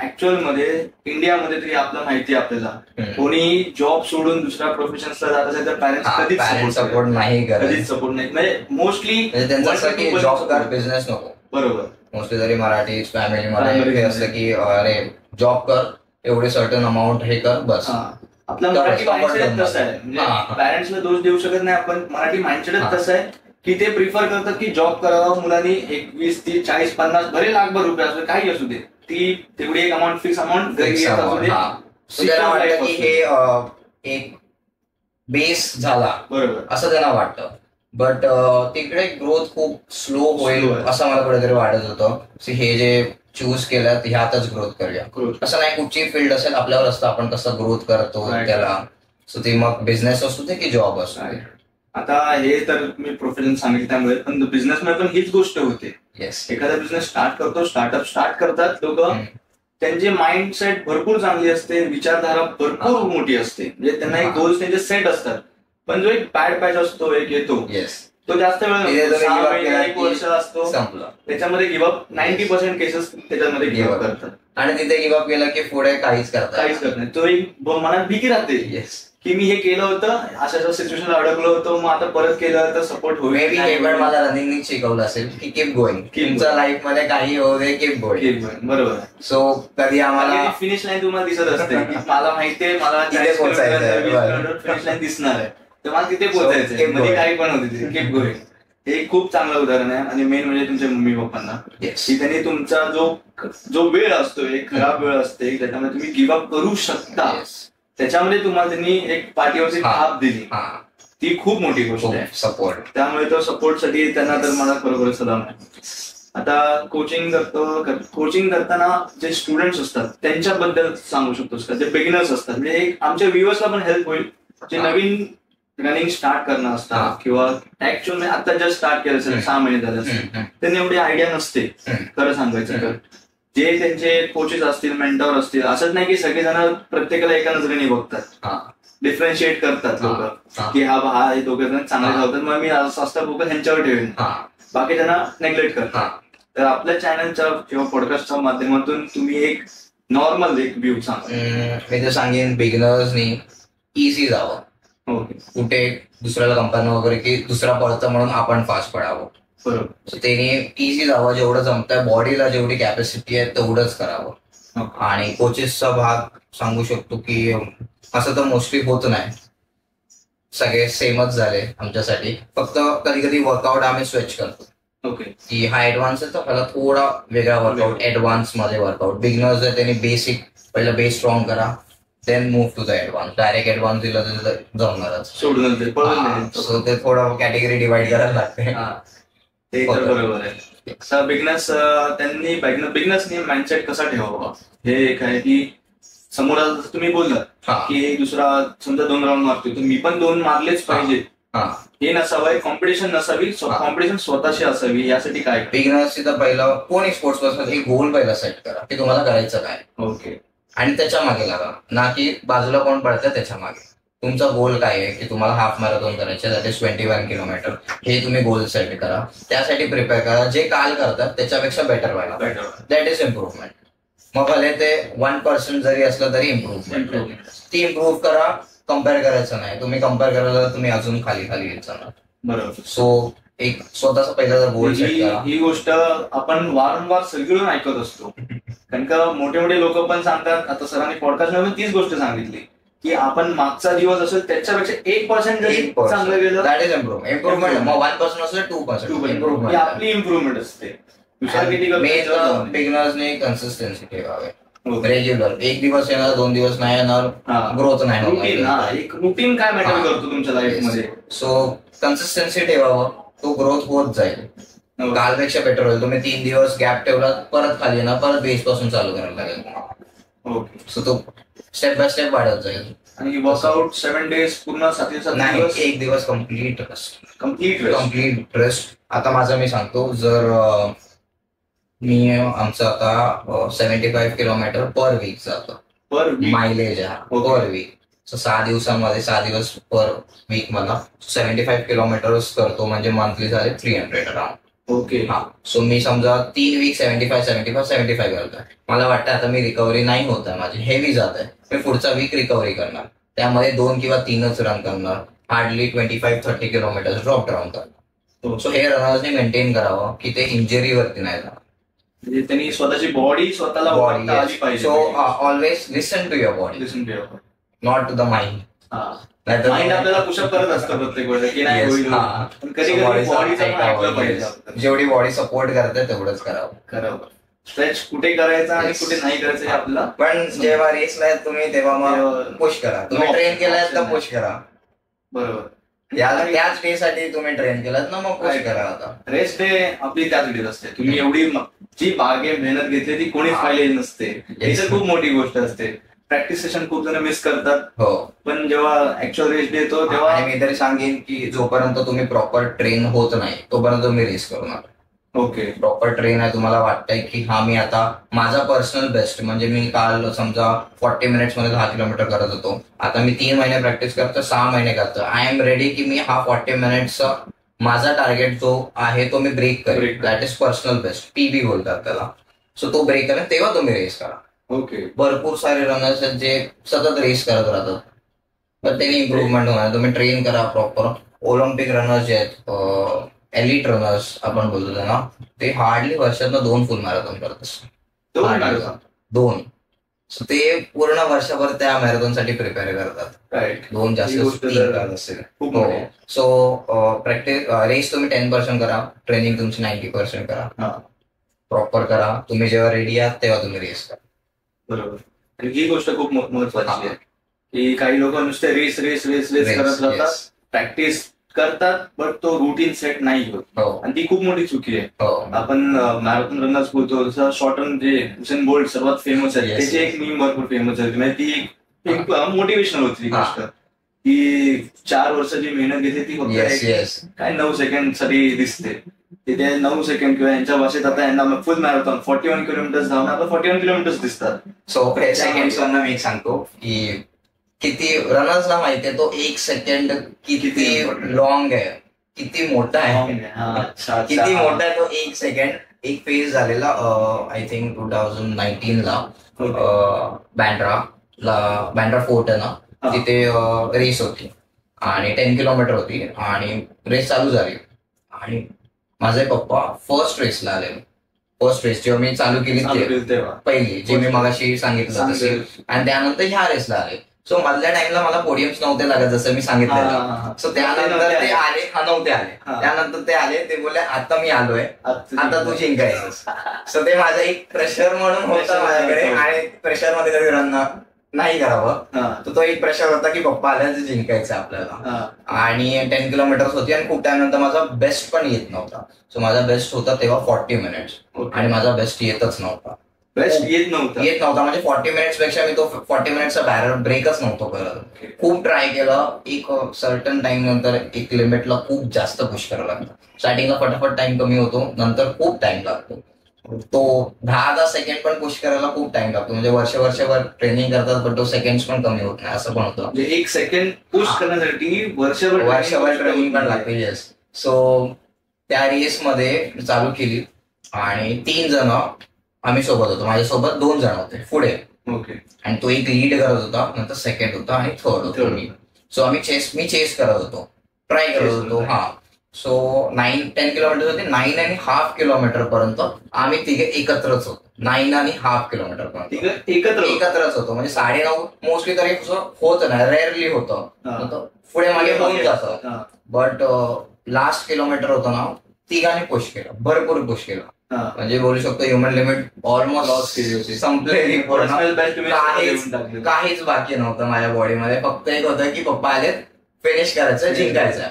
ऍक्च्युअल मध्ये इंडियामध्ये तरी आपलं माहिती आपल्याला, कोणी जॉब सोडून दुसऱ्या प्रोफेशनला जात असेल तर पॅरेंट्स कधीच सपोर्ट नाही करत, कधीच सपोर्ट नाही. म्हणजे मोस्टली त्यांचं असं की जॉब कर, बिझनेस नको. बरोबर. मोस्टली तरी मराठी फॅमिलीमध्ये हे असतं की अरे जॉब कर, एवढे सर्टन अमाऊंट हे कर, बस. आपला मराठी माइंडसेट तसं आहे, म्हणजे पॅरेंट्सला दोष देऊ शकत नाही आपण. मराठी माइंडसेटच तसं आहे की ते प्रिफर करतात की जॉब करावं मुलांनी, 21, 30, 40, 50 भले लाखभर रुपये असू काही असू दे, ती तेवढी एक अमाऊंट, फिक्स अमाऊंट घरी येत असू दे. त्यांना वाटतं की हे एक बेस झाला, बरोबर, असं त्यांना वाटतं. बट तिकडे ग्रोथ खूप स्लो होईल असं मला कुठेतरी वाटत होतं. हे जे चूज केलं ह्यातच ग्रोथ करूया. असं नाही कुठची फील्ड असेल आपल्यावर असतं आपण कसं ग्रोथ करतो त्याला. सो ते मग बिझनेस असू दे की जॉब असू दे. आता हे तर मी प्रोफेशन सांगितलं त्यामुळे, पण बिझनेसमध्ये पण हीच गोष्ट होते. एखादा बिझनेस स्टार्ट करतो, स्टार्टअप स्टार्ट करतात लोक, त्यांची माइंडसेट भरपूर चांगली असते, विचारधारा भरपूर मोठी असते, म्हणजे त्यांना एक गोल्स त्यांचे सेट असतात. पण जो एक बॅड पॅच असतो, एक येतो, तो जास्त वेळ 6 महिने 1 वर्ष असतो, त्याच्यामध्ये गिव्हअप 90% केसेस त्याच्यामध्ये गिव्हअप करतात. आणि तिथे गिव्हअप केलं की पुढे काहीच करत नाही. तो एक मनात भीती राहते की मी हे केलं होतं, अशा सिच्युएशनला अडकलो होतो, मग आता परत केलं तर सपोर्ट होईल. मे बी हे पण मला रनिंगने शिकवलं असेल की कीप गोईंग, तुमच्या लाईफ मध्ये काही होऊ दे, कीप गोईंग. बरोबर. सो कधी आम्हाला फिनिश लाईन तुम्हाला दिसत असते की मला माहितीये मला फिनिश लाईन दिसणार आहे, तर मला तिथे पोहोचायचं, म्हणजे काही पण होते, कीप गोईंग. हे खूप चांगलं उदाहरण आहे. आणि मेन म्हणजे तुमच्या मम्मी पप्पांना की त्यांनी तुमचा जो वेळ असतो, एक खराब वेळ असते त्याच्यामध्ये तुम्ही गिव्हअप करू शकता, त्याच्यामध्ये तुम्हाला त्यांनी एक पाठीवरची थाप दिली, ती खूप मोठी गोष्ट आहे. सपोर्ट, त्यामुळे तो सपोर्टसाठी त्यांना तर मला खरोखर सलाम आहे. आता कोचिंग करताना जे स्टुडंट्स असतात त्यांच्याबद्दल सांगू शकतोस का, जे बिगिनर्स असतात, म्हणजे आमच्या व्ह्युअर्सला पण हेल्प होईल, जे नवीन रनिंग स्टार्ट करणं असतात किंवा ऍक्च्युअल आता जस्ट स्टार्ट केलं असेल, 6 महिने झाले असेल, त्यांना एवढी आयडिया नसते खरं सांगायचं तर. जे त्यांचे कोचेस असतील, मेंटॉर असतील, असंच नाही की सगळेजण प्रत्येकाला एका नजरेने बघतात, डिफरन्शिएट करतात लोक की हा हे दोघे जण चांगले धावतात, मग मी असं लोक ह्यांच्यावर ठेवेन, बाकी त्यांना नेग्लेक्ट करतात. तर आपल्या चॅनलच्या किंवा पॉडकास्टच्या माध्यमातून तुम्ही एक नॉर्मल एक व्ह्यू सांगा. मी तर सांगेन बिगिनर्सनी इझी जावं, कुठे दुसऱ्याला कंपनी वगैरे की दुसरा पळतं म्हणून आपण फास्ट पडावं. बरोबर. त्यांनी इझी जावं, जेवढं जमतंय बॉडीला जेवढी कॅपॅसिटी आहे तेवढंच करावं. आणि कोचेसचा भाग सांगू शकतो की असं तर मोस्टली होत नाही, सगळे सेमच झाले आमच्यासाठी. फक्त कधी कधी वर्कआउट आम्ही स्विच करतो. की हा ऍडव्हान्स आहे तर त्याला थोडा वेगळा वर्कआउट, ऍडव्हान्स मध्ये वर्कआउट. बिगिनर्स आहे त्यांनी बेसिक पहिलं बेस स्ट्रॉंग करा, then move to the advance. Direct advance दिलं तर जमणारच, सो ते थोडं कॅटेगरी डिवाइड करायला लागते. ते तर बरोबर आहे. बिगिनर्सनी माइंडसेट कसा ठेवावा हे एक आहे की समोर तुम्ही बोललात की दुसरा समजा 2 राऊंड मारतोय तर मी पण 2 मारलेच पाहिजे, हे नसावं, कॉम्पिटिशन नसावी, कॉम्पिटिशन स्वतःशी असावी. यासाठी काय बिगिनर्सची तर पहिलं कोणी स्पोर्ट्स पर्सन एक गोल पहिला सेट करा की तुम्हाला करायचं काय. ओके. आणि त्याच्या मागे लागा, ना की बाजूला कोण पडतं त्याच्या मागे. तुमचा गोल काय आहे की तुम्हाला हाफ मॅरेथॉन करायचे, दॅट इज 21 किलोमीटर. हे तुम्ही गोल सेट करा, त्यासाठी प्रिपेअर करा. जे काल करतात त्याच्यापेक्षा बेटर व्हायला, दॅट इज इम्प्रुव्हमेंट. मग भले ते 1% जरी असलं तरी इम्प्रुव्हमेंट, ती इम्प्रूव्ह करा. कम्पेअर करायचं नाही. तुम्ही कम्पेअर करायला तुम्ही अजून खाली येत जाणार. बरोबर. सो एक स्वतःचा पहिला जर गोल सेट करा. ही गोष्ट आपण वारंवार सगळीकडून ऐकत असतो, कारण का मोठे मोठे लोक पण सांगतात. आता सरांनी पॉडकास्ट मध्ये तीच गोष्ट सांगितली की आपण मागचा दिवस असेल त्याच्यापेक्षा 1% जरी चांगलं गेलं, दॅट इज इम्प्रुव्हमेंट. मग 1% असेल 2% इम्प्रुव्हमेंट, आपली इम्प्रुव्हमेंट असते. बिगिनर्सने कन्सिस्टन्सी ठेवावे. रेग्युलर, एक दिवस येणार, 2 दिवस नाही येणार, ग्रोथ नाही होणार. एक रुटीन काय मॅटर करतो तुमच्या लाईफ मध्ये. सो कन्सिस्टन्सी ठेवावं, तो ग्रोथ होत जाईल. कालपेक्षा बेटर होईल. तुम्ही 3 दिवस गॅप ठेवला, परत खाली येणार, परत बेस पासून चालू करायला लागेल. ओके. सो तो स्टेप बाय स्टेप वाढत जाईल. आणि वर्कआउट 7 डेज पूर्ण 7 नाही, एक दिवस कम्प्लीट कम्प्लीट रेस्ट. आता माझं मी सांगतो, जर मी आमचं आता 75 किलोमीटर पर वीक जातो. पर मायलेज आहे पर वीक. 6 दिवसांमध्ये 6 दिवस पर वीक मला 75 किलोमीटर करतो, म्हणजे मंथली झाले 300 अराउंड. ओके. हा. सो मी समजा 3 वीक 75 करतोय. मला वाटतं आता मी रिकव्हरी नाही होत आहे, माझी हेवी जात आहे. मी पुढचा वीक रिकव्हरी करणार, त्यामध्ये 2 किंवा 3च रन करणार. हार्डली 25-30 किलोमीटर ड्रॉप डाऊन करणार. सो हे रनर्सने मेंटेन करावं की ते इंजरीवरती नाही जाणार. म्हणजे त्यांनी स्वतःची बॉडी स्वतःला आली पाहिजे. So always listen to your body, not to the mind. Mind आपल्याला पुशअप करत असतं प्रत्येक वेळेला की नाही होईल, पण कधी कधी बॉडीचं ऐकलं पाहिजे. जेवढी बॉडी सपोर्ट करते तेवढंच करावं. स्ट्रेच कुठे करायचा आणि कुठे नाही करायचं हे आपल्याला. पण जेव्हा रेसला आहेत तुम्ही तेव्हा मग पुश करा. तुम्ही ट्रेन केलाय तर पुश करा. बरोबर. त्याच डे साठी तुम्ही ट्रेन केलात ना, मग पुश करा. आता रेस्ट डे आपली त्याच डेच असते. तुम्ही एवढी जी बागे मेहनत घेतली ती कोणीच पाहिलेली नसते. ही खूप मोठी गोष्ट असते. प्रॅक्टिस सेशन खूप जण मिस करतात. हो. पण जेव्हा ऍक्च्युअल रेस डे येतो तेव्हा मी तरी सांगेन की जोपर्यंत तुम्ही प्रॉपर ट्रेन होत नाही तोपर्यंत तुम्ही रेस करू नका. ओके. प्रॉपर ट्रेन आहे, तुम्हाला वाटतंय की हा मी आता माझा पर्सनल बेस्ट, म्हणजे मी काल समजा 40 मिनिट्स मध्ये 10 किलोमीटर करत होतो. आता मी 3 महिने प्रॅक्टिस करतो, 6 महिने करतो. आय एम रेडी की मी हा 40 मिनिट्सचा माझा टार्गेट जो आहे तो मी ब्रेक करेन. That is personal best, PB बोलतात त्याला. सो तो ब्रेक करेन, तेव्हा तुम्ही रेस करा. ओके. भरपूर सारे रनर्स आहेत जे सतत रेस करत राहतात, पण त्यांनी इम्प्रुव्हमेंट होणार. तुम्ही ट्रेन करा प्रॉपर. ऑलिम्पिक रनर्स जे आहेत, एलिट रनर्स आपण बोलतो त्यांना, ते हार्डली वर्षातनं 2 फुल मॅरेथॉन करत असतात. 2. सो ते पूर्ण वर्षभर त्या मॅरेथॉन साठी प्रिपेअर करतात. राईट. 2 जास्त 3 करत असतील. सो प्रॅक्टिस रेस तुम्ही 10% करा, ट्रेनिंग तुमची 90% करा. प्रॉपर करा. तुम्ही जेव्हा रेडी आहात तेव्हा तुम्ही रेस करा. बरोबर. आणि ही गोष्ट खूप महत्वाची आहे की काही लोक नुसते रेस करत राहतात, प्रॅक्टिस करतात, बट तो रुटीन सेट नाही होत. आणि ती खूप मोठी चुकी आहे. आपण मॅरेथॉन रनर्स बोलतो, जसं शॉर्ट रन जे हुसेन बोल्ट सर्वात फेमस आहे, त्याची एक मीम भरपूर फेमस आहे. म्हणजे ती एक मोटिवेशनल होती ती गोष्ट की 4 वर्षाची मेहनत घेते ती फक्त काय 9 सेकंड साठी दिसते. ते 9 सेकंड किंवा यांच्या भाषेत आता यांना फुल मॅरेथॉन 41 किलोमीटर धावून आता 41 किलोमीटर दिसतात. सो सेकंड मी सांगतो की किती रनर्सला माहितीये तो 1 सेकंड किती लॉंग आहे, किती मोठा आहे, किती मोठा आहे तो 1 सेकंड. एक फेज झालेला आय थिंक 2019 ला बँड्रा फोर्ट आहे ना, तिथे रेस होती आणि 10 किलोमीटर होती आणि रेस चालू झाली. आणि माझे पप्पा फर्स्ट रेसला आले. फर्स्ट रेस जेव्हा मी चालू केली तेव्हा पहिली, जे मी मगाशी सांगितलं तसे, आणि त्यानंतर ह्या रेसला आले. सो मधल्या टाइमला मला पोडियम्स नव्हते लागत जसं मी सांगितलं. सो त्यानंतर ते आले, नव्हते आले. त्यानंतर ते आले, ते बोलले आता मी आलोय, आता तू जिंकायचं. सो ते माझा एक प्रेशर म्हणून होता माझ्याकडे, आणि प्रेशर मध्ये कधी रन नाही करावं, तो एक प्रेशर होता की पप्पा आल्याचं जिंकायचं आपल्याला. आणि 10 किलोमीटर्स होती आणि खूप त्यानंतर माझा बेस्ट पण येत नव्हता. सो माझा बेस्ट होता तेव्हा 40 मिनिट्स, आणि माझा बेस्ट येतच नव्हता. रेस्ट येत नव्हता म्हणजे 40 मिनिट्स पेक्षा मी तो 40 मिनिट्सचा बॅरर ब्रेकच नव्हतो करत. खूप ट्राय केलं. एक सर्टन टाइम नंतर एक लिमिटला खूप जास्त पुश करावं लागतं. स्टार्टिंगला फटाफट टाइम कमी होतो, नंतर खूप टाइम लागतो. तो 10 सेकंड पण पुश करायला खूप टाइम लागतो. म्हणजे वर्षभर ट्रेनिंग करतात पण तो सेकंड पण कमी होत नाही, असं पण होतं. म्हणजे एक सेकंड पुश करण्यासाठी वर्षभर ट्रेनिंग पण लागते. येस. सो त्या रेसमध्ये चालू केली आणि 3 जण आम्ही सोबत होतो. माझ्यासोबत 2 जण होते पुढे. ओके. आणि तो एक लीड करत होता, नंतर सेकंड होता आणि थर्ड होतो मी. सो मी चेस करत होतो, ट्राय करत होतो. हा. सो 9-10 किलोमीटर होते. 9.5 किलोमीटर पर्यंत आम्ही तिघे एकत्रच होतो. 9.5 किलोमीटर पर्यंत एकत्रच होतो. म्हणजे 9.5 मोस्टली तरी होत नाही, रेअरली होतं. पुढे मागे होऊन जातं. बट लास्ट किलोमीटर होतं ना, तिघांनी पुश केलं, भरपूर पुश केलं. म्हणजे बोलू शकतो ह्युमन लिमिट ऑलमोस्ट संपलेली. काहीच बाकी नव्हतं माझ्या बॉडीमध्ये. फक्त एक होतं की पप्पा आलेत, फिनिश करायचं, जिंकायचं.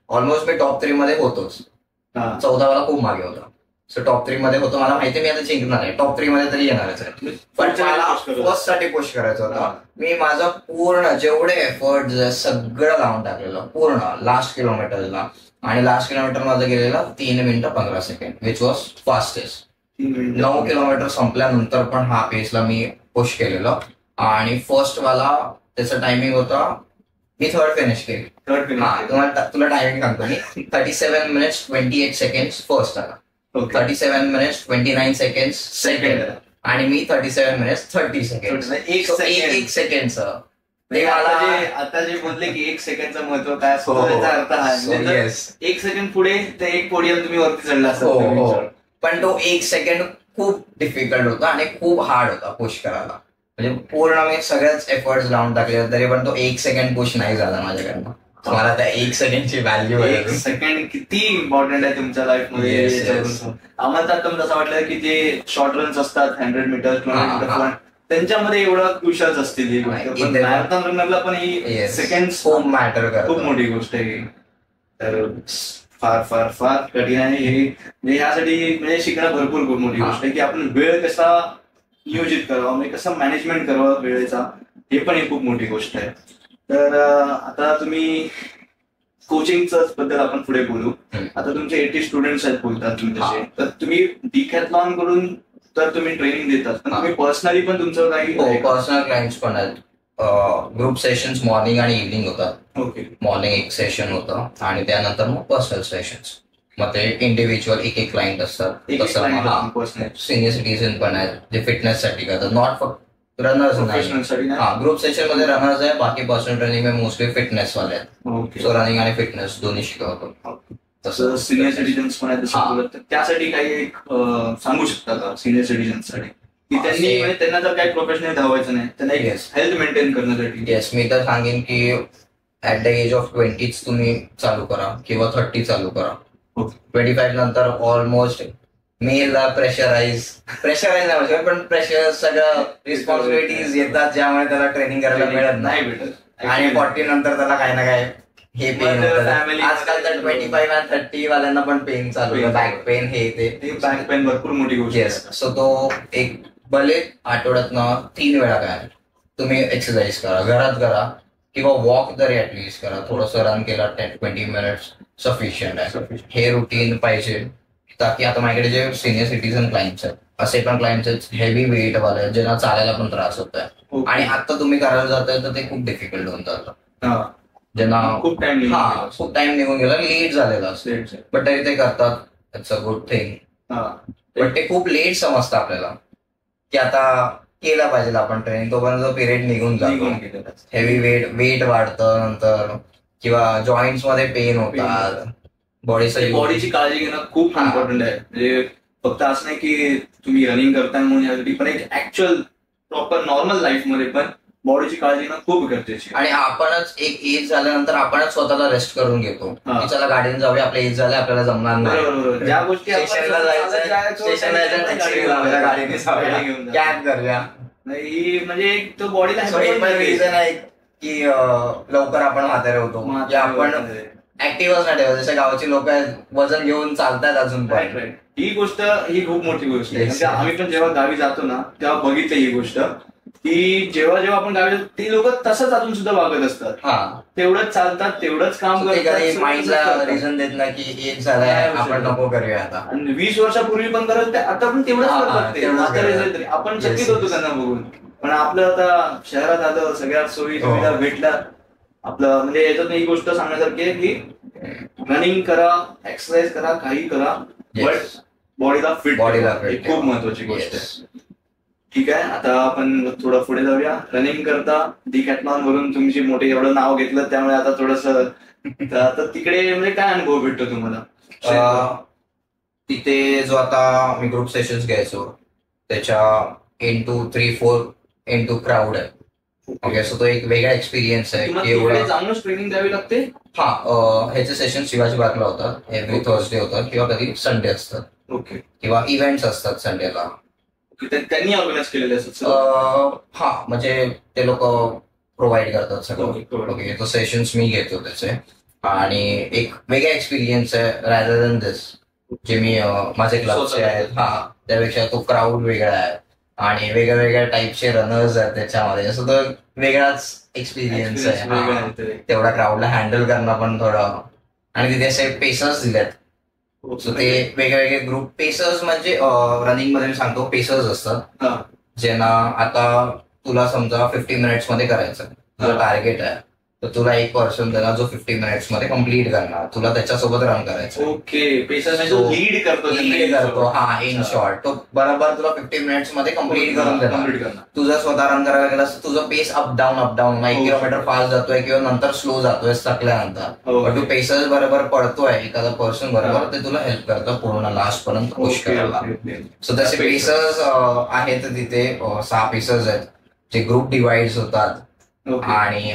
ऑलमोस्ट मी टॉप 3 मध्ये होतोच. 14 वाला खूप मागे होता. सो टॉप 3 मध्ये होतो. मला माहिती मी आता जिंकणार आहे, टॉप 3 मध्ये तरी येणारच आहे. पण मला फर्स्ट साठी पुश करायचं होतं. मी माझं पूर्ण जेवढे एफर्ट सगळं लावून टाकलेलं पूर्ण लास्ट किलोमीटरला. आणि लास्ट किलोमीटर माझं गेलेलं 3 मिनिटं 15 second, which was fastest. 9 kilometre संपल्यानंतर पण हा पेसला मी पुश केलेलं. आणि फर्स्ट वाला त्याचा टायमिंग होता, मी थर्ड फिनिश केली. तुला टायमिंग सांगतो मी. 37 मिनिट्स 28 सेकंड फर्स्ट आला. 37 मिनिट्स 29 सेकंड सेकंड. आणि मी 37 मिनिट्स 30 सेकंड. एक सेकंडचं. आता जे बोलले की 1 सेकंडचं महत्व काय असतं, त्याचा अर्थ हा 1 सेकंड पुढे ते एक पोडियम तुम्ही वरती चढला असता. पण तो 1 सेकंड खूप डिफिकल्ट होता आणि खूप हार्ड होता पुश करायला. म्हणजे पूर्ण मी सगळ्याच एफर्ट्स लावून टाकले, तरी पण तो 1 सेकंड पुश नाही झाला माझ्याकडनं. मला त्या 1 सेकंडची व्हॅल्यू आहे. 1 सेकंड किती इम्पॉर्टंट आहे तुमच्या लाईफमध्ये. आम्हाला आता असं वाटलं की जे शॉर्ट रन्स असतात 100 मीटर किंवा त्यांच्यामध्ये एवढं क्रुशल्स असतील. मॅरेथॉन रनरला पण ही सेकंड खूप मॅटर करतात, खूप मोठी गोष्ट आहे. तर फार फार फार कठीण आहे हे. म्हणजे ह्यासाठी म्हणजे शिकणं भरपूर खूप मोठी गोष्ट आहे की आपण वेळ कसा नियोजित करावा, म्हणजे कसं मॅनेजमेंट करावं वेळेचा, हे पण एक खूप मोठी गोष्ट आहे. तर आता तुम्ही कोचिंगच बद्दल आपण पुढे बोलू. आता तुमचे 80 स्टुडंट्स आहेत बोलतात तुमचे, तर तुम्ही डिकॅथलॉन कडून तर तुम्ही ट्रेनिंग देतात, पण तुम्ही पर्सनली पण तुमचं काही पर्सनल क्लायंट्स पण आहेत. ग्रुप सेशन्स मॉर्निंग आणि इव्हिनिंग होतात. ओके. मॉर्निंग एक सेशन होतं आणि त्यानंतर मग पर्सनल सेशन्स. मग ते इंडिव्हिज्युअल एक क्लायंट असतात. तसं सिनियर सिटीजन पण आहेत जे फिटनेस साठी करतात, नॉट फक्त रनर्स नाही. ग्रुप सेशन मध्ये रनर्स आहे, बाकी पर्सनल ट्रेनिंग में मोस्टली फिटनेस वाले आहेत. सो रनिंग आणि फिटनेस दोन्ही शिकवतो. तसं सिनियर सिटीजन्स पण आहेत, त्यासाठी काही एक सांगू शकता का सिनियर सिटीजन्स साठी की त्यांनी म्हणजे त्यांना जर काही प्रोफेशनल धावायचं नाही, त्यांना हेल्थ मेंटेन करण्यासाठी? येस, मी तर सांगेन की ऍट द एज ऑफ 20 तुम्ही चालू करा किंवा 30 चालू करा. 25 नंतर ऑलमोस्ट मेलला प्रेशराईज नाही, पण प्रेशर सगळं रिस्पॉन्सिबिलिटीज येतात ज्यामुळे त्याला ट्रेनिंग करायला मिळत नाही. आणि 40 नंतर त्याला काही ना काय हे पेन होतं. आजकाल तर 25 आणि 30 वाल्यांना पण पेन चालू आहे, बॅक पेन हे ते. बॅक पेन भरपूर मोठी गोष्ट आहे. सो तो एक भले आठवड्यातनं 3 वेळा काय तुम्ही एक्सरसाइज करा, घरात करा किंवा वॉक तरी ऍटलिस्ट करा. थोडंसं रन केला 10-20 मिनिट्स सफिशियंट आहे. हे रुटीन पाहिजे. ताकी आता माझ्याकडे जे सिनियर सिटीजन क्लायंट्स आहेत, असे पण क्लायंट्स आहेत हेवी वेट वाले ज्यांना चालायला पण त्रास होत आहे. आणि आता तुम्ही करायला जाताय तर ते खूप डिफिकल्ट होऊन जातं. ज्यांना खूप टाइम निघून गेला, लेट झालेला असते, पण तरी ते करतात. It's a good thing. पण ते खूप लेट समजतं आपल्याला की आता केला पाहिजे आपण ट्रेनिंग, तोपर्यंत जो पिरियड निघून जातो. हेवी वेट वाढतं नंतर किंवा जॉईंट्स मध्ये पेन होतात. बॉडीची काळजी घेणं खूप इम्पॉर्टंट आहे. म्हणजे फक्त असं नाही की तुम्ही रनिंग करताय म्हणून यासाठी, पण एक ऍक्च्युअल प्रॉपर नॉर्मल लाईफ मध्ये पण बॉडीची काळजी घेणं खूप गरजेची. आणि आपणच एक एज झाल्यानंतर आपणच स्वतःला रेस्ट करून घेतो की चला गाडीने जाऊया, आपल्या एज झाल्या आपल्याला जमणार नाही. ज्या गोष्टी स्टेशनला जायचं गाडीने कॅब करूया, नाही म्हणजे तो बॉडीला रिझन आहे की लवकर आपण म्हातारे होतो की आपण ऍक्टिव्हच नाही ठेवत. जसं गावाची लोक वजन घेऊन चालतात अजून पण, ही गोष्ट ही खूप मोठी गोष्ट आहे. Yes, म्हणजे आम्ही पण जेव्हा गावी जातो ना तेव्हा बघितलं ही गोष्ट की जेव्हा जेव्हा आपण गावी जातो ती लोक तसंच अजून सुद्धा वागत असतात. हा तेवढंच चालतात, तेवढंच काम ते करतात, कधी सगळं माइंडला तसंच करतात. रिझन देत नाही की एक झालंय नाही, आपण नको करूया आता. आणि 20 वर्षापूर्वी पण करत ते आता पण तेवढंच हा, करतात ते. तेवढंच आता करतात. result तरी आपण Yes, चकित होतो yes. त्यांना बघून. पण आपलं आता शहरात आलं, सगळ्या सोयी सुविधा हो. भेटल्या. आपलं म्हणजे याच्यात ही गोष्ट सांगण्यासारखी आहे की रनिंग करा, एक्सरसाइज करा, काही करा, बट Yes. बॉडीला फिट बॉडीला ही fit खूप ठेवा. महत्वाची गोष्ट Yes. आहे. ठीक आहे, आता आपण थोडं पुढे जाऊया. रनिंग करता डिकॅथलॉन वरून तुमची मोठे एवढं नाव घेतलं त्यामुळे आता थोडस आता तिकडे म्हणजे काय अनुभव भेटतो तुम्हाला? तिथे जो आता मी ग्रुप सेशन्स घ्यायचो त्याच्या 3-4 इंटू क्राऊड आहे. ओके, सो तो एक वेगळा एक्सपिरियन्स आहे तुम्हाला की एवढा. तिकडे जाऊनच ट्रेनिंग द्यावी लागते? हा, ह्याचे सेशन शिवाजी पार्कला होतात. एव्हरी थर्सडे होतं किंवा कधी संडे असतात. ओके. किंवा इव्हेंट्स असतात संडेला. त्यांनी ऑर्गनाईज केलेले असतात? हा, म्हणजे ते लोक प्रोव्हाइड करतात सगळं. Okay. ओके, तो सेशन्स मी घेतो त्याचे. आणि एक वेगळा एक्सपिरियन्स आहे रॅदर दॅन दिस जे मी माझे क्लबचे आहेत. हा, त्यापेक्षा तो क्राऊड वेगळा आहे आणि वेगळ्या वेगळ्या टाईपचे रनर्स आहेत त्याच्यामध्ये. असं तो वेगळाच एक्सपिरियन्स आहे. हा, तेवढा क्राऊडला हँडल करणं पण थोडं. आणि तिथे असे पेसर्स दिलेत. सो ते वेगळे वेगळे ग्रुप पेसर्स म्हणजे रनिंग मध्ये मी सांगतो पेसर्स असतात ज्यांना आता तुला समजा 50 मिनिट्स मध्ये करायचं तुझं टार्गेट आहे तर तुला एक पर्सन देणार जो 50 मिनिट्स मध्ये कम्प्लीट करणार. तुला त्याच्यासोबत रन करायचं. ओके, पेसर लीड करतो. हा, इन शॉर्ट तो बरोबर तुला 50 मिनिट्स मध्ये कम्प्लीट करून देणार. तुझा स्वतः रन करायला गेला तुझं पेस अप डाऊन 1 किलोमीटर फास्ट जातोय किंवा नंतर स्लो जातोय थकल्यानंतर. पण तू पेसर्स बरोबर पडतोय एखादा पर्सन बरोबर ते तुला हेल्प करतं पूर्ण लास्ट पर्यंत पुश करायला. सो तसे पेसर्स आहेत तिथे 6 पेसर्स आहेत जे ग्रुप डिवाइड होतात. आणि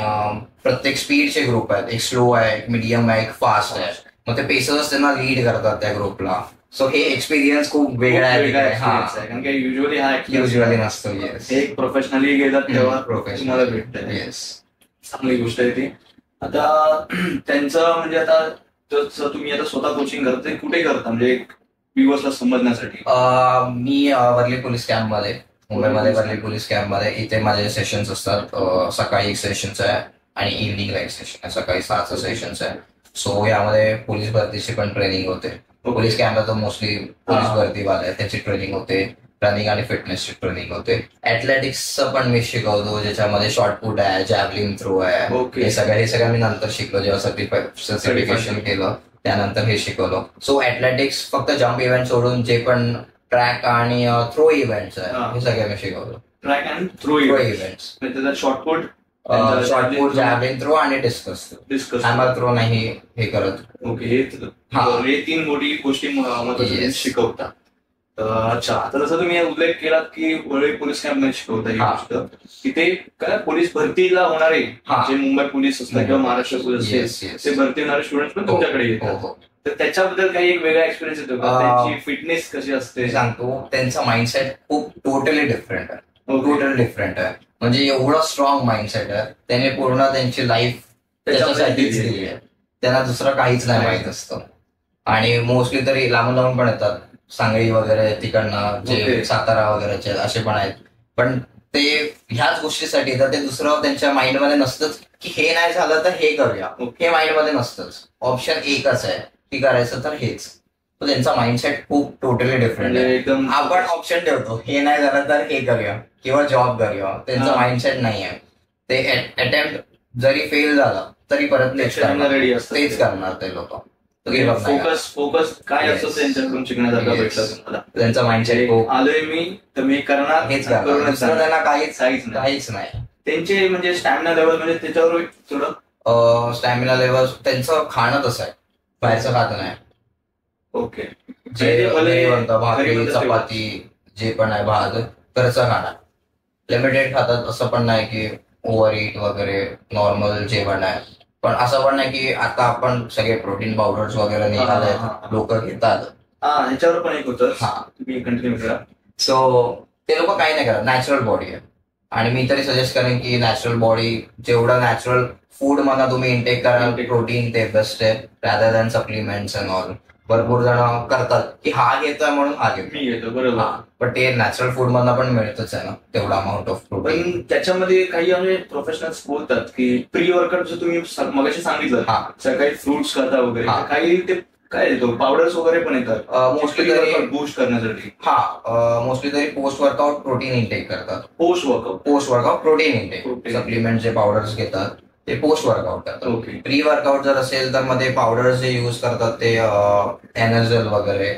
प्रत्येक स्पीडचे ग्रुप आहेत. एक स्लो आहे, एक मीडियम आहे, एक फास्ट आहे. मग ते पेसर्स त्यांना लीड करतात त्या ग्रुपला. सो हे एक्सपिरियन्स खूप वेगळा आहे. कारण की युजली नसतो. एक प्रोफेशनली गेलात तेव्हा तुम्हाला भेटतं. येस, चांगली गोष्ट आहे ती. आता त्यांचं म्हणजे आता जसं तुम्ही आता स्वतः कोचिंग करता कुठे करता म्हणजे व्ह्युअर्सला समजण्यासाठी? मी वर्ली पोलीस कॅम्पमध्ये मुंबईमध्ये वर्ली पोलीस कॅम्पमध्ये इथे माझे सेशन्स असतात. सकाळी एक सेशन्स आहे आणि इव्हनिंगला एक सेशन आहे. सकाळी 7चं सेशन्स आहे. सो यामध्ये पोलीस भरतीची पण ट्रेनिंग होते. पोलीस कॅम्पला तर मोस्टली पोलीस भरतीवाले त्याची ट्रेनिंग होते. रनिंग आणि फिटनेसची ट्रेनिंग होते. ऍथलेटिक्सचं पण मी शिकवतो ज्याच्यामध्ये शॉर्टपुट आहे, जॅव्हलिन थ्रो आहे. हे सगळं मी नंतर शिकलो जेव्हा सर्टिफिकेशन केलं त्यानंतर हे शिकवलं. सो ऍथलेटिक्स फक्त जम्प इव्हेंट सोडून जे पण ट्रॅक आणि थ्रो इव्हेंट्स आहे हे सगळे मी शिकवतो. Track and throw events, shot put, javelin throw आणि डिस्कस हॅमर थ्रो नाही हे करत. ओके, हे 3 मोठी गोष्टी शिकवता. अच्छा, आता जसं तुम्ही उल्लेख केलात की वरळी पोलीस कॅम्पमध्ये शिकवता ही गोष्ट. तिथे काय पोलीस भरतीला होणारे जे मुंबई पोलीस असतात किंवा महाराष्ट्र पोलीस असते ते भरती होणारे स्टुडंट पण तुमच्याकडे येतात. तर त्याच्याबद्दल काही एक वेगळा एक्सपिरियन्स येतो का? त्यांची फिटनेस कशी असते? सांगतो, त्यांचा माइंडसेट खूप टोटली डिफरंट आहे. म्हणजे एवढं स्ट्रॉंग माइंडसेट आहे. त्याने पूर्ण त्यांची लाईफ त्याच्यासाठीच दिली आहे. त्यांना दुसरं काहीच नाही माहित असतं. आणि मोस्टली तरी लांबून पण येतात. सांगली वगैरे तिकडनं जे सातारा वगैरेचे असे पण आहेत. पण ते ह्याच गोष्टीसाठी तर ते दुसरं त्यांच्या माइंडमध्ये नसतंच की हे नाही झालं तर हे करूया. हे माइंडमध्ये नसतंच. ऑप्शन एकच आहे की करायचं तर हेच. त्यांचा माइंडसेट खूप टोटली डिफरंट आहे. आपण ऑप्शन ठेवतो हे नाही झालं तर हे करूया किंवा जॉब करूया. त्यांचं माइंडसेट नाही आहे. ते अटेम्प्ट जरी फेल झालं तरी परत तेच करणार ते लोक. फोकस काय असतं त्यांच्याकडून शिकण्यासारखं भेटलं तुम्हाला? त्यांचा माइंडसेट आलोय मी तर मी करणार हेच करणार. त्यांना काहीच नाही. त्यांचे म्हणजे स्टॅमिना लेवल म्हणजे त्याच्यावर थोडं स्टॅमिना लेवल त्यांचं खाणं तसं आहे. बाहेरचं खात नाही. ओके, जे म्हणतात भाकरी चपाती जे पण आहे भात घरचं खाणं लिमिटेड खातात. असं पण नाही की ओव्हर इट वगैरे नॉर्मल जेवण आहे. पण असं पण नाही की आता आपण सगळे प्रोटीन पावडर्स वगैरे निघाले लोक घेतात. ह्याच्यावर पण एक होतं तुम्ही कंटिन्यू करा. सो ते लोक काही नाही करत. नॅचरल बॉडी आहे. आणि मी तरी सजेस्ट करेन की नॅचरल बॉडी जेवढं नॅचरल फूड मला तुम्ही इंटेक कराल प्रोटीन ते बेस्ट आहे rather than supplements and all. भरपूर जण करतात की हा घेतोय म्हणून हा घेतो, मी घेतो बरोबर. पण ते नॅचरल फूड मधनं पण मिळतच आहे ना तेवढा अमाऊंट ऑफ प्रोटीन. पण त्याच्यामध्ये काही आम्ही प्रोफेशनल्स बोलतात की प्री वर्कआउट जर तुम्ही मगाशी सांगितलं सकाळी फ्रुट्स खाता वगैरे, काही ते काय येतो पावडर्स वगैरे पण येतात मोस्टली तरी बूस्ट करण्यासाठी. मोस्टली तरी पोस्ट वर्कआउट प्रोटीन इंटेक करतात. Post workout protein intake supplement जे पावडर्स घेतात ते पोस्ट वर्कआउट करतात. प्री वर्कआउट जर असेल तर मध्ये पावडर्स जे युज करतात ते एनर्जल वगैरे,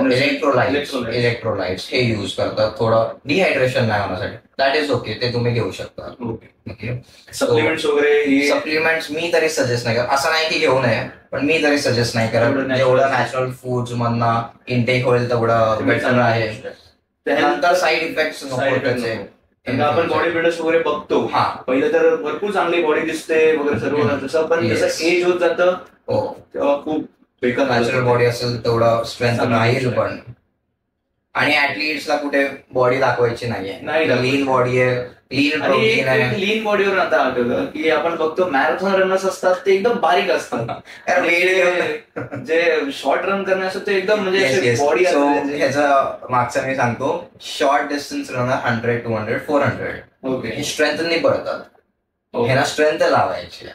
इलेक्ट्रोलाइट्स हे युज करतात थोडं डिहायड्रेशन नाही होण्यासाठी. दॅट इज ओके, ते तुम्ही घेऊ शकता. सप्लिमेंट्स वगैरे सप्लिमेंट्स मी तरी सजेस्ट नाही करत. असं नाही की घेऊ नये, पण मी तरी सजेस्ट नाही करत. जेवढं नॅचरल फूड्स मधनं इंटेक होईल तेवढं बेटर आहे. त्यानंतर साईड इफेक्ट आपण बॉडी बिल्डर्स वगैरे बघतो, पहिलं तर भरपूर चांगली बॉडी दिसते वगैरे सर्व तसं, पण जसं एज होत जातं तेव्हा खूप बेकार. नॅचरल बॉडी असेल तेवढं स्ट्रेंथ राहील पण. आणि ऍथलीट्सला कुठे बॉडी दाखवायची नाहीये, लीन बॉडी आहे, लीन प्रोटीन आहे. लीन बॉडीवर आता आठवलं की आपण बघतो मॅरेथॉन रनर्स असतात ते एकदम बारीक असतात, जे शॉर्ट रन करण्यासाठी ते एकदम म्हणजे बॉडी. ह्याचा मागचा मी सांगतो, शॉर्ट डिस्टन्स रनर 100, 200, 400 हे स्ट्रेंथनी पडतात, ह्यांना स्ट्रेंथ लावायची.